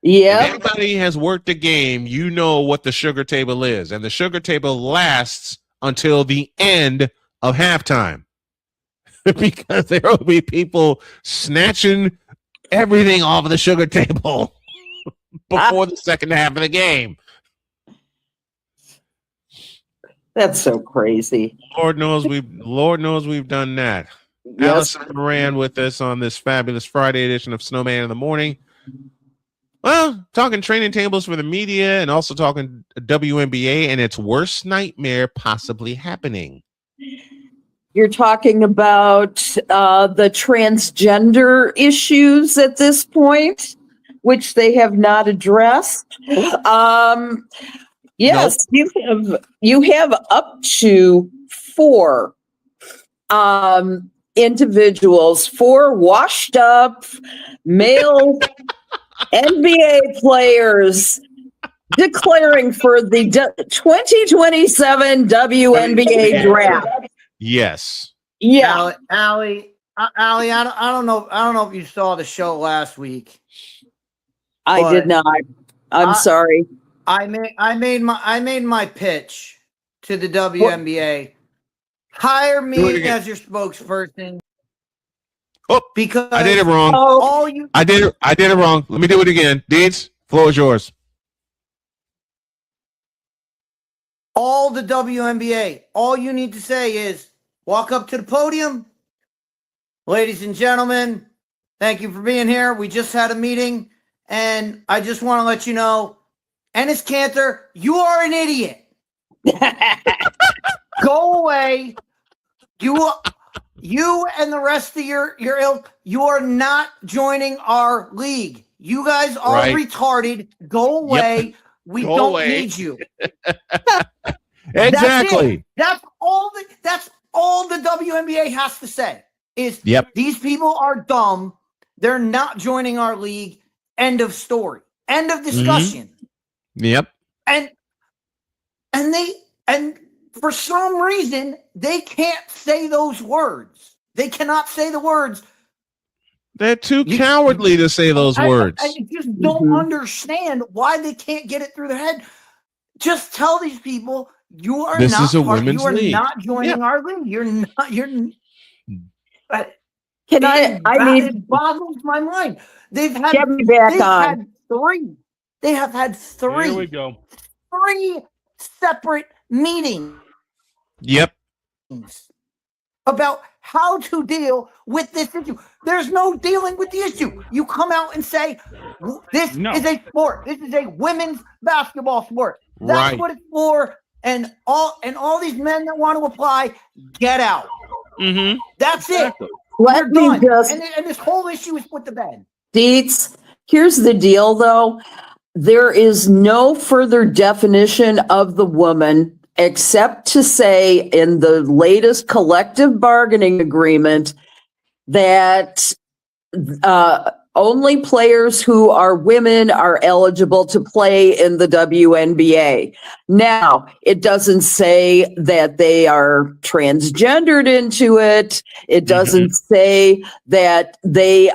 Yeah.
If anybody has worked the game, you know what the sugar table is. And the sugar table lasts until the end of halftime. Because there will be people snatching everything off of the sugar table before the second half of the game.
That's so crazy.
Lord knows we've done that.
Yes.
Allison Moran with us on this fabulous Friday edition of Snowman in the Morning. Well, talking training tables for the media and also talking WNBA and its worst nightmare possibly happening.
You're talking about the transgender issues at this point, which they have not addressed. Yes, nope. you have up to 4 individuals, 4 washed up male NBA players declaring for the 2027 WNBA draft.
Yes.
Yeah.
Allie, I don't know if you saw the show last week.
I did not. I'm sorry.
I made my pitch to the WNBA. Hire me as your spokesperson.
Oh, because I did it wrong. I did it wrong. Let me do it again. Deeds, floor is yours.
All the WNBA, all you need to say is walk up to the podium. Ladies and gentlemen, thank you for being here. We just had a meeting, and I just want to let you know, Enes Kanter, you are an idiot. Go away. You and the rest of your ilk, you are not joining our league. You guys are retarded. Go away. Yep. We don't need you.
Exactly.
That's all the WNBA has to say is these people are dumb. They're not joining our league. End of story. End of discussion.
Mm-hmm. Yep.
And for some reason, they can't say those words. They cannot say the words.
They're too cowardly to say those words.
I just don't understand why they can't get it through their head. Just tell these people you are
this
not
is a women's
you are
league.
not joining our league. You're not. It boggles my mind. They've had
get me back on.
Had 3. They have had 3.
Here we go.
3 separate meetings.
Yep.
About how to deal with this issue. There's no dealing with the issue. You come out and say, this is a sport. This is a women's basketball sport. That's what it's for. And all these men that want to apply, get out.
Mm-hmm.
That's it.
Let me just...
And this whole issue is put to bed.
Dietz, here's the deal, though. There is no further definition of the woman except to say in the latest collective bargaining agreement that Only players who are women are eligible to play in the WNBA. Now, it doesn't say that they are transgendered into it. It doesn't say that they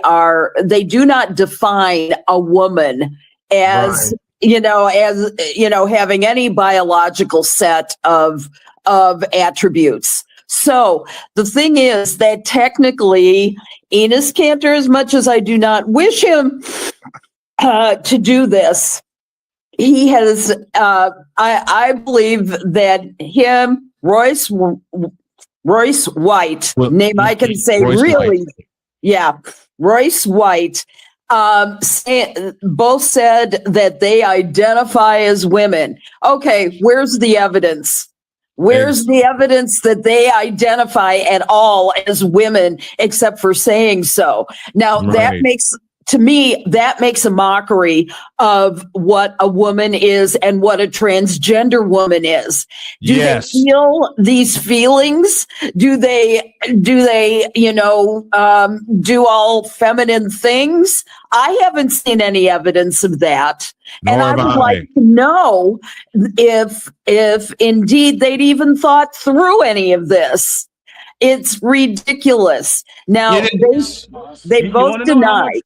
do not define a woman as, having any biological set of attributes. So the thing is that technically Enes Kanter, as much as I do not wish him to do this, he has, I believe that him, Royce White, name I can say
Royce
really,
White.
yeah, Royce White, both said that they identify as women. Okay, where's the evidence? Where's the evidence that they identify at all as women, except for saying so? Now, that makes a mockery of what a woman is and what a transgender woman is. Do they feel these feelings? Do they, do all feminine things? I haven't seen any evidence of that. And I would like to know if indeed they'd even thought through any of this. It's ridiculous. Now, they both denied.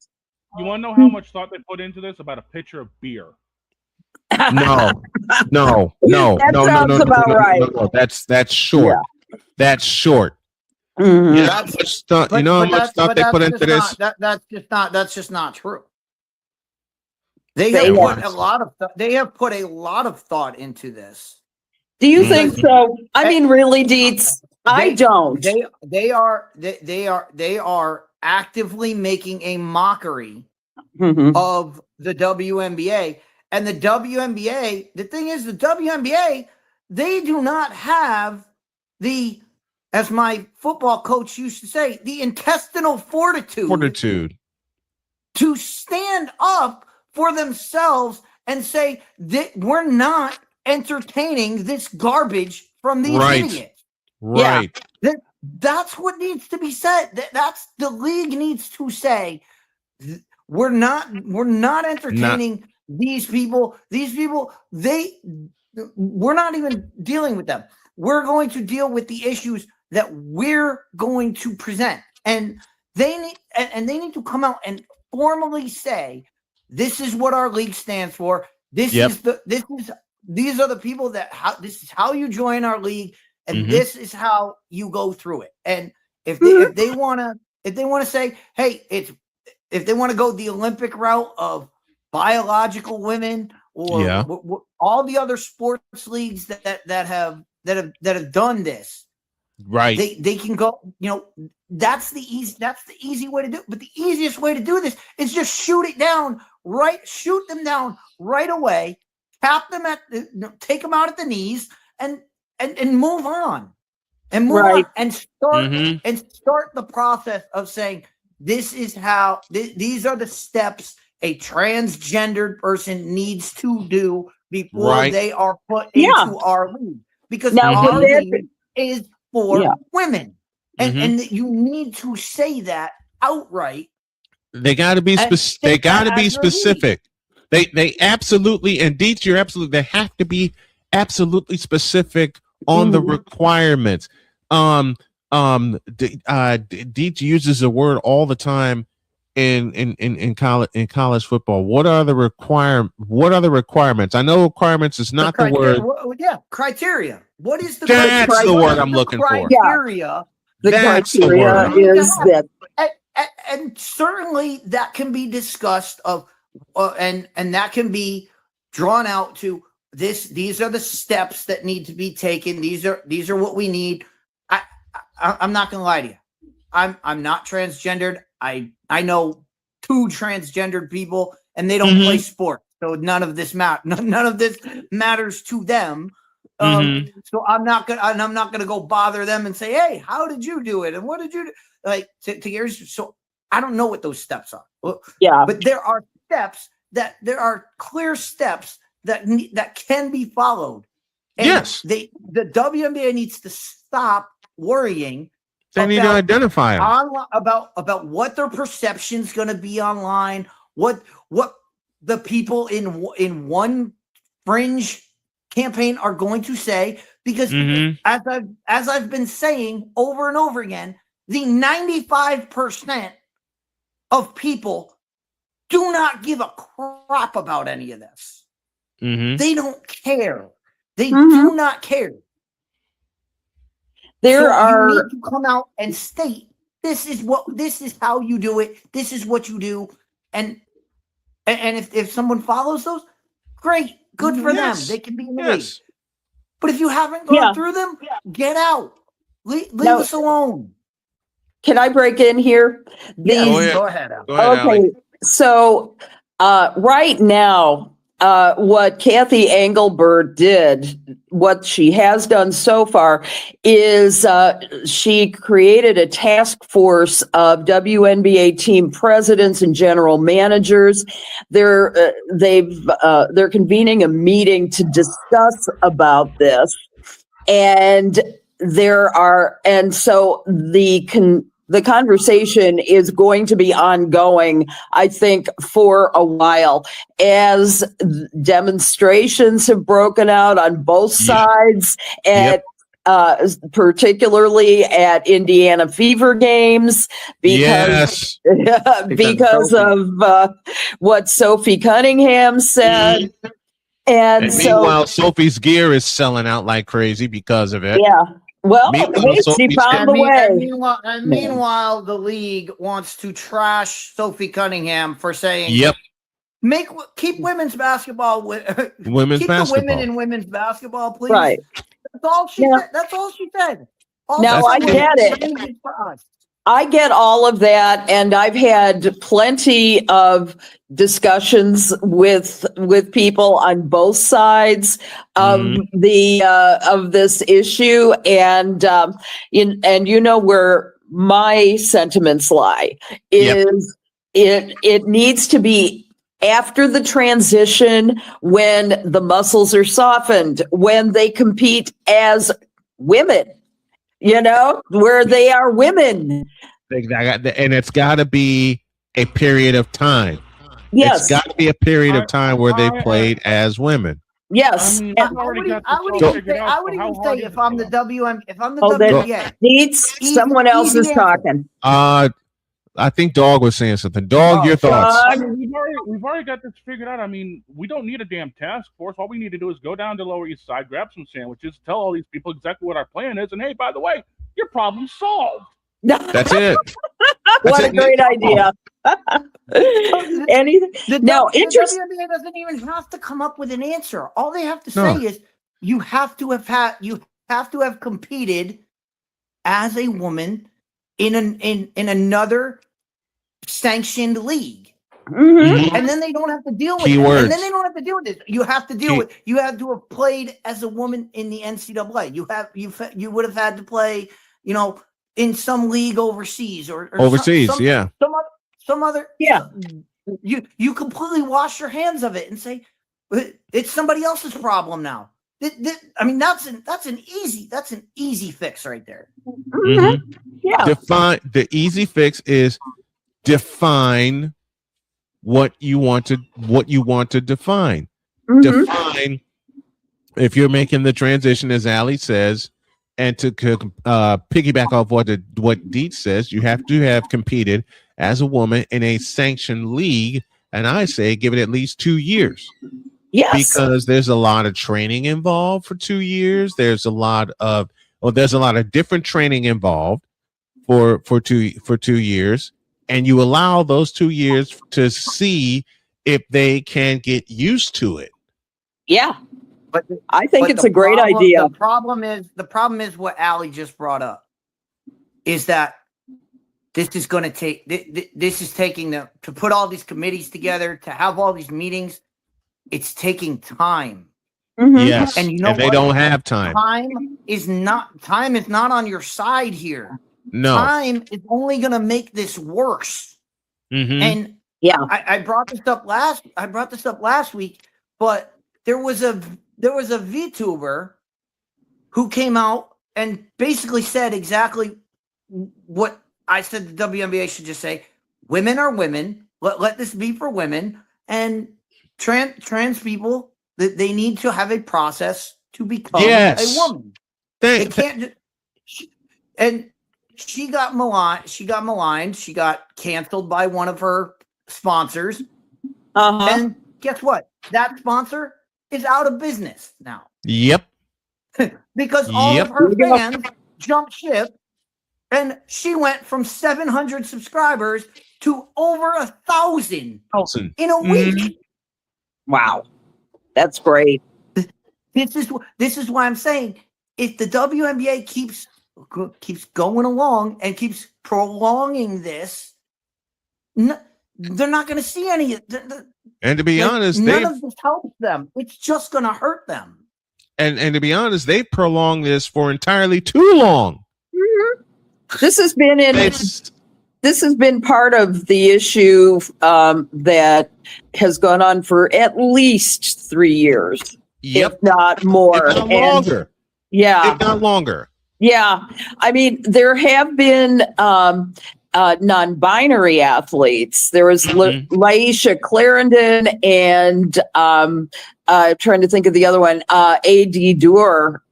You want to know how much thought they put into this? About a pitcher of beer.
No.
That sounds about right.
No. That's short.
Yeah.
That's short.
Mm-hmm.
You know how much thought they put into this?
That's just not true. They have put a lot of thought into this.
Do you think so? I mean, really, Dietz? I don't.
They are actively making a mockery of the WNBA. And the WNBA, the thing is, the WNBA, they do not have the, as my football coach used to say, the intestinal fortitude to stand up for themselves and say that we're not entertaining this garbage from these idiots.
Right.
Yeah. That's what needs to be said. That's the league needs to say, we're not entertaining these people. These people, we're not even dealing with them. We're going to deal with the issues that we're going to present. And they need to come out and formally say, this is what our league stands for. These are the people this is how you join our league. And this is how you go through it. And if they want to say, hey, if they want to go the Olympic route of biological women or all the other sports leagues that have done this,
right?
They can go. That's the easy way to do it. But the easiest way to do this is just shoot them down right away, tap them take them out at the knees, and move on, and move on, and start the process of saying, this is how these are the steps a transgendered person needs to do before they are put into our league, because our league is for women, and you need to say that outright.
They got to be specific. They got to be specific. They absolutely, and Dietz, you're absolutely. They have to be absolutely specific on the requirements. Dietz uses a word all the time in college football. What are the requirements? I know requirements is not the word.
Criteria. What is the
That's criteria? The word I'm looking for.
Criteria.
The criteria is that,
and certainly that can be discussed and that can be drawn out to this. These are the steps that need to be taken. These are what we need. I'm not gonna lie to you. I'm not transgendered. I know 2 transgendered people, and they don't play sports, so none of this matters to them. So I'm not gonna go bother them and say, hey, how did you do it, and what did you do? Like to yours? So I don't know what those steps are. But there are clear steps that can be followed. And the WNBA needs to stop worrying
They need to identify them.
About what their perception's going to be online, what the people in one fringe campaign are going to say, because as I've been saying over and over again, the 95% of people do not give a crap about any of this. They don't care. They do not care. You need to come out and state this is how you do it. This is what you do, and if someone follows those, great, good for them. They can be in the league. But if you haven't gone through them, get out. Leave us alone.
Can I break in here?
Go ahead.
Okay, so right now, what Kathy Engelbert did, what she has done so far, is she created a task force of WNBA team presidents and general managers. They're convening a meeting to discuss about this, and so the conversation is going to be ongoing, I think, for a while, as demonstrations have broken out on both sides, particularly at Indiana Fever games, because of what Sophie Cunningham said. And
meanwhile, Sophie's gear is selling out like crazy because of it.
Yeah. Well, she found the way.
Meanwhile, the league wants to trash Sophie Cunningham for saying, keep women's basketball with
women's basketball.
The women in women's basketball, please.
Right.
That's all she said. That's all she said.
I get it. I get all of that, and I've had plenty of discussions with people on both sides of of this issue, and you know where my sentiments lie is it needs to be after the transition, when the muscles are softened, when they compete as women. Where they are women.
And it's got to be a period of time.
Yes.
It's got to be a period of time where they played as women.
Yes.
I would even say if I'm the WNBA.
Needs someone else is talking.
I think Dog was saying something. Dog, your thoughts?
We've already got this figured out. I mean, we don't need a damn task force. All we need to do is go down to Lower East Side, grab some sandwiches, tell all these people exactly what our plan is, and hey, by the way, your problem's solved.
That's it.
What a great idea. Anything?
The WNBA doesn't even have to come up with an answer. All they have to say is you have to have competed as a woman in another sanctioned league. And then they don't have to deal with it. And then they don't have to deal with it. You have to deal with you have to have played as a woman in the NCAA. You would have had to play, in some league overseas or
overseas,
some other. You completely wash your hands of it and say it's somebody else's problem now. I mean, that's an easy fix right there.
Yeah.
The easy fix is define what you want to define. Define if you're making the transition, as Ali says, and to piggyback off what Dietz says, you have to have competed as a woman in a sanctioned league, and I say give it at least 2 years.
Yes,
because there's a lot of training involved for 2 years. There's a lot of different training involved for 2 years, and you allow those 2 years to see if they can get used to it.
Yeah, but I think it's a great idea.
The problem is what Ali just brought up is that this is going to take. This is taking to put all these committees together, to have all these meetings. It's taking time.
Yes,
and
they don't have time.
Time is not on your side here.
No,
time is only going to make this worse. And I brought this up last week, but there was a VTuber who came out and basically said exactly what I said the WNBA should just say, women are women. Let this be for women. And trans people, they need to have a process to become a woman. They can't and she got maligned. She got canceled by one of her sponsors. And guess what? That sponsor is out of business now.
Yep.
Because all of her fans jumped ship, and she went from 700 subscribers to over 1,000 in a week.
Wow, that's great.
This is why I'm saying, if the WNBA keeps going along and keeps prolonging this, they're not going to see any.
And to be honest,
none of this helps them. It's just going to hurt them.
And to be honest, they've prolonged this for entirely too long.
This has been part of the issue that has gone on for at least 3 years, if not more.
If not longer.
Yeah.
If not longer.
Yeah. I mean, there have been non-binary athletes. There was Laisha Clarendon and trying to think of the other one, A.D. Doer.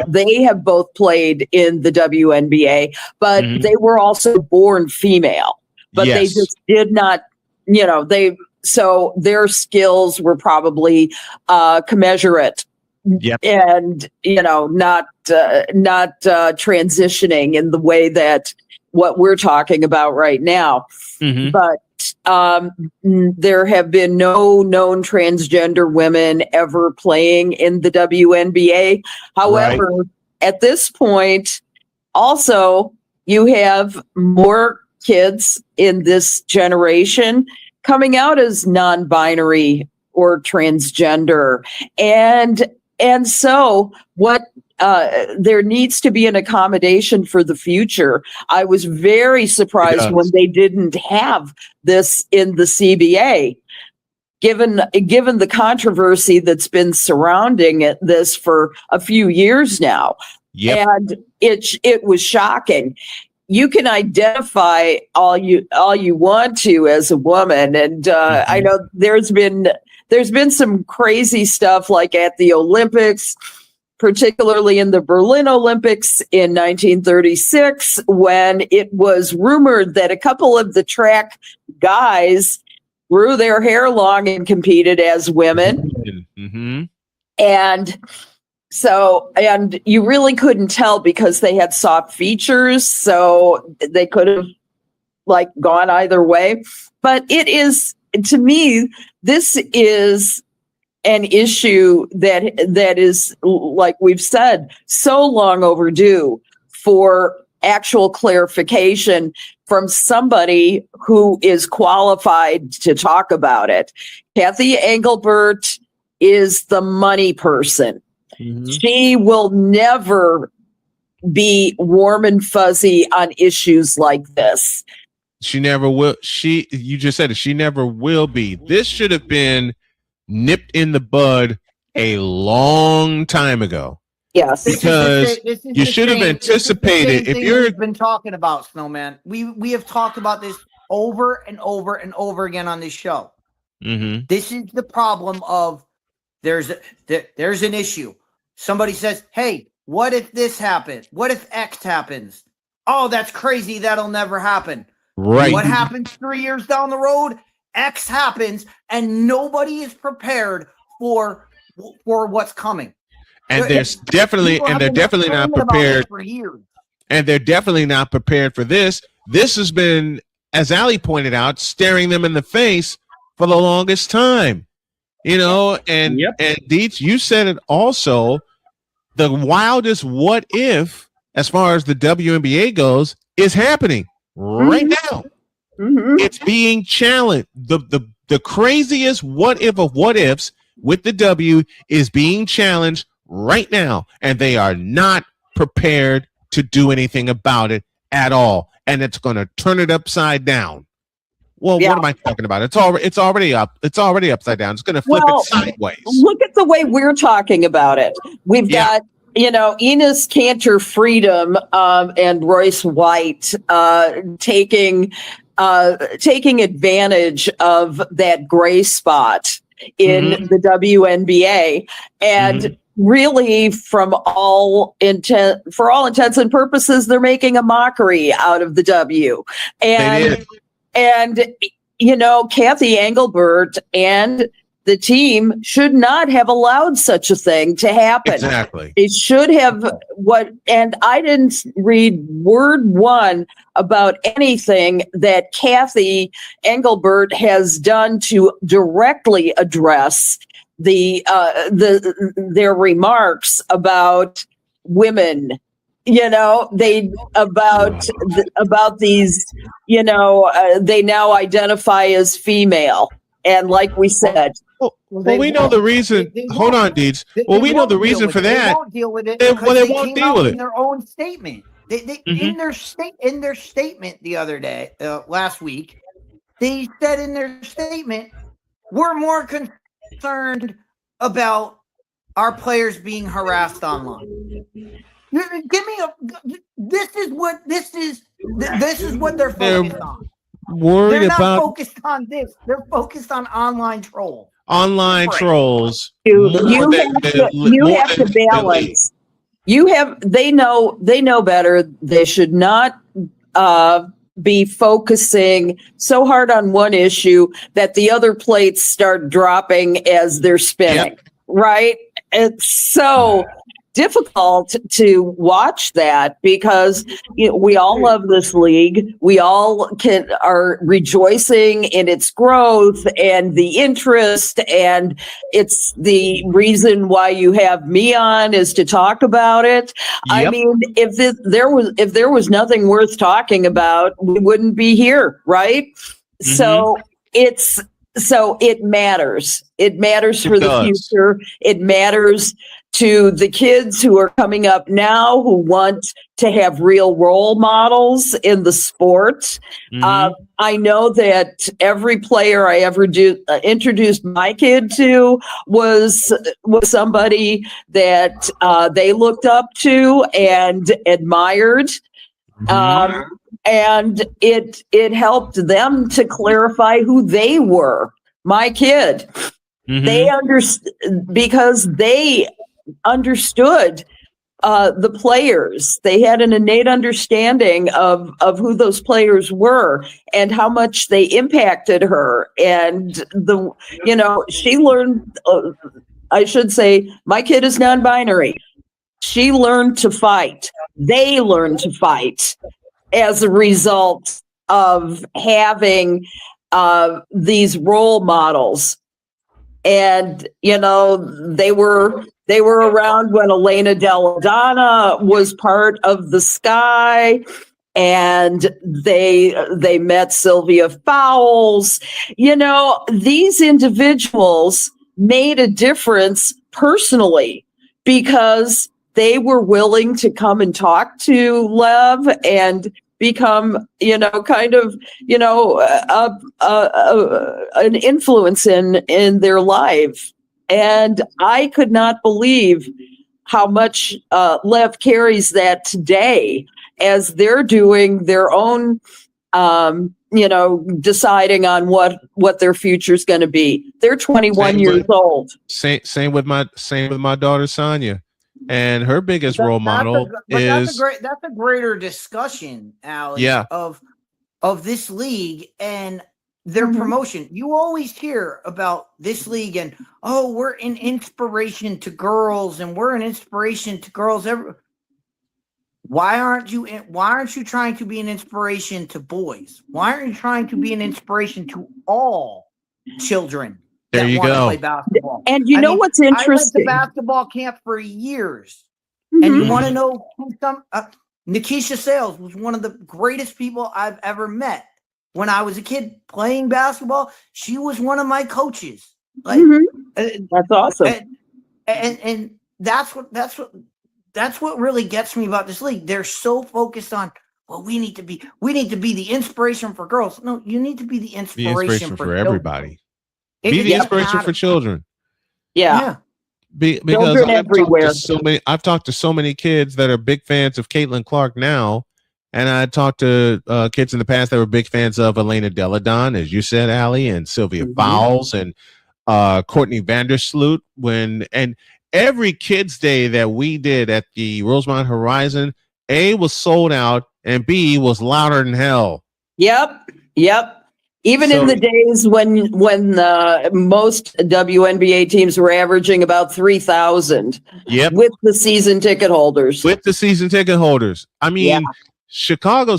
They have both played in the WNBA, but they were also born female. But they just did not, so their skills were probably commensurate. And not transitioning in the way that what we're talking about right now. But there have been no known transgender women ever playing in the WNBA. However, at this point, also you have more kids in this generation coming out as non-binary or transgender, and so what there needs to be an accommodation for the future. I was very surprised when they didn't have this in the CBA, given the controversy that's been surrounding this for a few years now. And it was shocking. You can identify all you want to as a woman, and I know there's been some crazy stuff like at the Olympics, particularly in the Berlin Olympics in 1936, when it was rumored that a couple of the track guys grew their hair long and competed as women. And you really couldn't tell because they had soft features, so they could have gone either way. But it is, to me, this is an issue that is, like we've said, so long overdue for actual clarification from somebody who is qualified to talk about it. Kathy Engelbert is the money person. She will never be warm and fuzzy on issues like this.
She never will. You just said it. She never will be. This should have been nipped in the bud a long time ago.
Yes,
because you should have anticipated. If you've
been talking about, Snowman, we have talked about this over and over and over again on this show. This is the problem of there's an issue. Somebody says, "Hey, what if this happened? What if X happens?" Oh, that's crazy. That'll never happen.
Right.
What happens 3 years down the road? X happens, and nobody is prepared for what's coming.
And they're definitely not prepared
for years.
And they're definitely not prepared for this. This has been, as Ali pointed out, staring them in the face for the longest time. And Deets, you said it also. The wildest what if, as far as the WNBA goes, is happening right now. It's being challenged. The craziest what if of what ifs with the W is being challenged right now, and they are not prepared to do anything about it at all. And it's going to turn it upside down. Well, what am I talking about? It's already up. It's already upside down. It's going to flip it sideways.
Look at the way we're talking about it. We've got Enos Cantor Freedom and Royce White taking advantage of that gray spot in the WNBA, and really, for all intents and purposes, they're making a mockery out of the W. And Kathy Engelbert and the team should not have allowed such a thing to happen.
Exactly.
It should have and I didn't read word one about anything that Kathy Engelbert has done to directly address their remarks about women. About these, they now identify as female. And like we said,
well, we know the reason. Hold on, Deeds. Well, we know the reason for that.
They won't deal with it.
They won't
came
deal
out
with
in
it.
their own statement. In their statement the other day, last week, they said in their statement, we're more concerned about our players being harassed online. This is what they're focused on.
Worried
They're not
about
focused on this. They're focused on online trolls.
Trolls.
You have to balance. They know better. They should not be focusing so hard on one issue that the other plates start dropping as they're spinning. Yep. Right? It's so difficult to watch that because we all love this league. We all are rejoicing in its growth and the interest, and it's the reason why you have me on is to talk about it. Yep. I mean, if there was nothing worth talking about, we wouldn't be here, right? So it matters. It matters for the future. It matters to the kids who are coming up now who want to have real role models in the sport. I know that every player I ever introduced my kid to was somebody that they looked up to and admired. And it helped them to clarify who they were. My kid, they because they understood the players. They had an innate understanding of who those players were and how much they impacted her. And she learned. I should say, my kid is non-binary. She learned to fight. They learned to fight as a result of having these role models. And they were around when Elena Belladonna was part of the Sky, and they met Sylvia Fowles. These individuals made a difference personally because they were willing to come and talk to Lev and become, an influence in their life. And I could not believe how much Lev carries that today as they're doing their own, deciding on what their future is going to be. They're 21 years old.
Same with my daughter Sonia. And her biggest role model is
that's a greater discussion, Alex, of this league and their promotion. You always hear about this league and we're an inspiration to girls and we're an inspiration to girls. Why aren't you trying to be an inspiration to boys? Why aren't you trying to be an inspiration to all children?
There you go.
Play basketball.
And what's interesting?
I went to basketball camp for years, and you want to know who Nikisha Sales was one of the greatest people I've ever met. When I was a kid playing basketball, she was one of my coaches.
That's awesome.
And that's what really gets me about this league. They're so focused on, well, we need to be the inspiration for girls. No, you need to be the inspiration for
everybody. Be the inspiration for children.
Yeah.
because
Children everywhere.
I've talked to so many kids that are big fans of Caitlin Clark now, and I talked to kids in the past that were big fans of Elena Deladon, as you said, Allie, and Sylvia Fowles and Courtney Vandersloot. And every Kids Day that we did at the Rosemont Horizon, A, was sold out, and B, was louder than hell.
Yep. Even in the days when most WNBA teams were averaging about 3,000.
Yep.
With the season ticket holders.
I mean, Chicago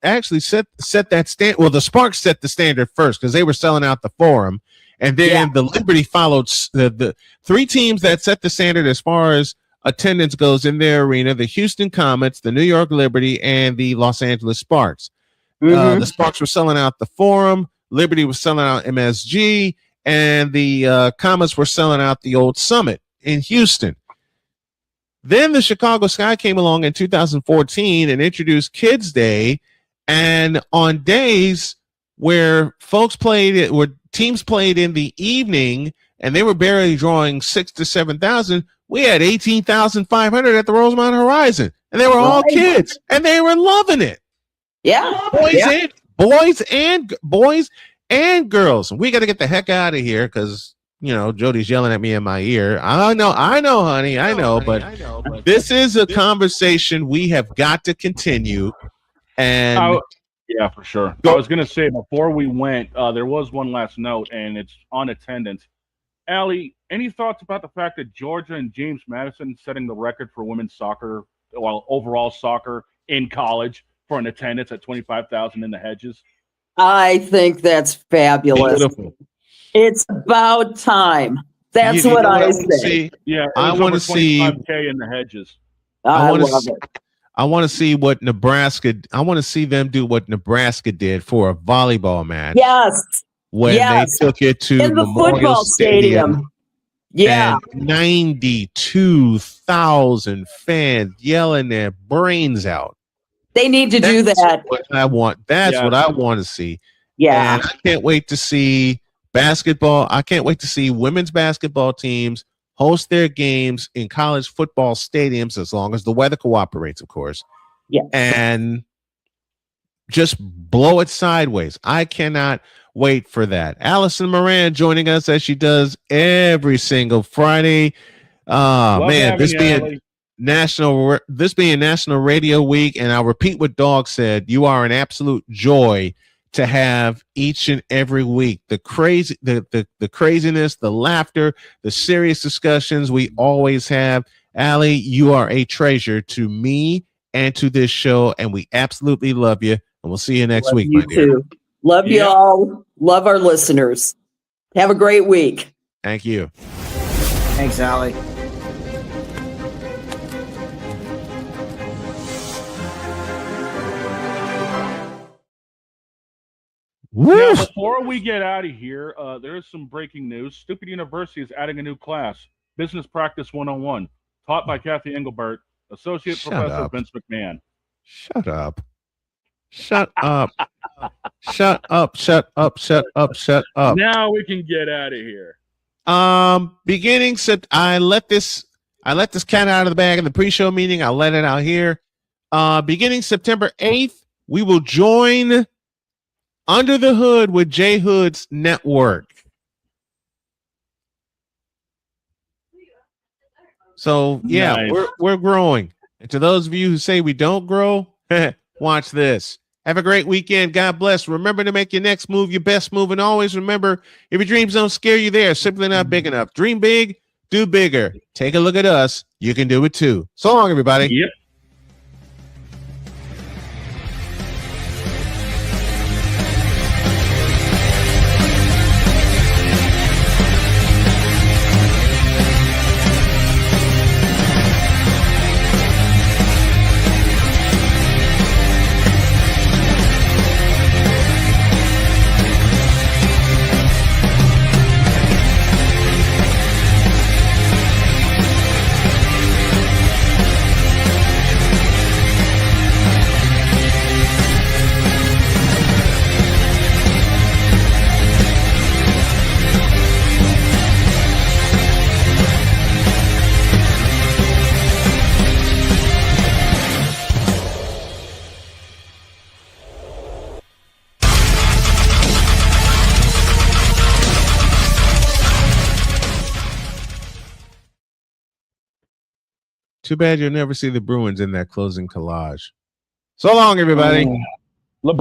actually set that stand. Well, the Sparks set the standard first because they were selling out the Forum, and then the Liberty followed. The three teams that set the standard as far as attendance goes in their arena: the Houston Comets, the New York Liberty, and the Los Angeles Sparks. The Sparks were selling out the Forum, Liberty was selling out MSG, and the Comets were selling out the old Summit in Houston. Then the Chicago Sky came along in 2014 and introduced Kids Day, and on days where teams played in the evening and they were barely drawing 6,000 to 7,000, we had 18,500 at the Rosemont Horizon, and they were all kids, and they were loving it.
Yeah,
boys and girls. We got to get the heck out of here because Jody's yelling at me in my ear. I know, honey, I know, but this is a conversation we have got to continue. And
yeah, for sure. I was gonna say before we went, there was one last note, and it's on attendance. Allie, any thoughts about the fact that Georgia and James Madison setting the record for women's soccer, overall soccer in college, for an attendance at 25,000 in the hedges?
I think that's fabulous.
Beautiful.
It's about time. That's what I say.
Yeah,
I want to see
25K in the hedges.
I love it.
I want to see what Nebraska. I want to see them do what Nebraska did for a volleyball match.
Yes.
When they took it to
in the
Memorial
football stadium. Yeah.
And 92,000 fans yelling their brains out.
They need to do that.
What I want. That's what I want to see.
Yeah.
And I can't wait to see basketball. I can't wait to see women's basketball teams host their games in college football stadiums, as long as the weather cooperates, of course.
Yeah.
And just blow it sideways. I cannot wait for that. Allison Moran joining us as she does every single Friday. Man, this being National Radio Week, and I'll repeat what Dog said. You are an absolute joy to have each and every week. The craziness, the laughter, the serious discussions we always have. Allie, you are a treasure to me and to this show, and we absolutely love you. And we'll see you next week, my dear.
Too. Love you all. Love our listeners. Have a great week.
Thank you.
Thanks, Allie.
Now, before we get out of here, there is some breaking news. Stupid University is adding a new class, Business Practice 101, taught by Kathy Engelbert, Associate Professor Vince McMahon.
Shut up. Shut up. Shut up. Shut up. Shut up. Shut up.
Now we can get out of here.
Beginning I let this cat out of the bag in the pre-show meeting. I'll let it out here. Beginning September 8th, we will join Under the Hood with J Hood's network. So yeah,
nice.
we're growing. And to those of you who say we don't grow, watch this. Have a great weekend. God bless. Remember to make your next move your best move. And always remember, if your dreams don't scare you, they are simply not big enough. Dream big, do bigger. Take a look at us. You can do it too. So long, everybody.
Yep.
Too bad you'll never see the Bruins in that closing collage. So long, everybody.
LeBron.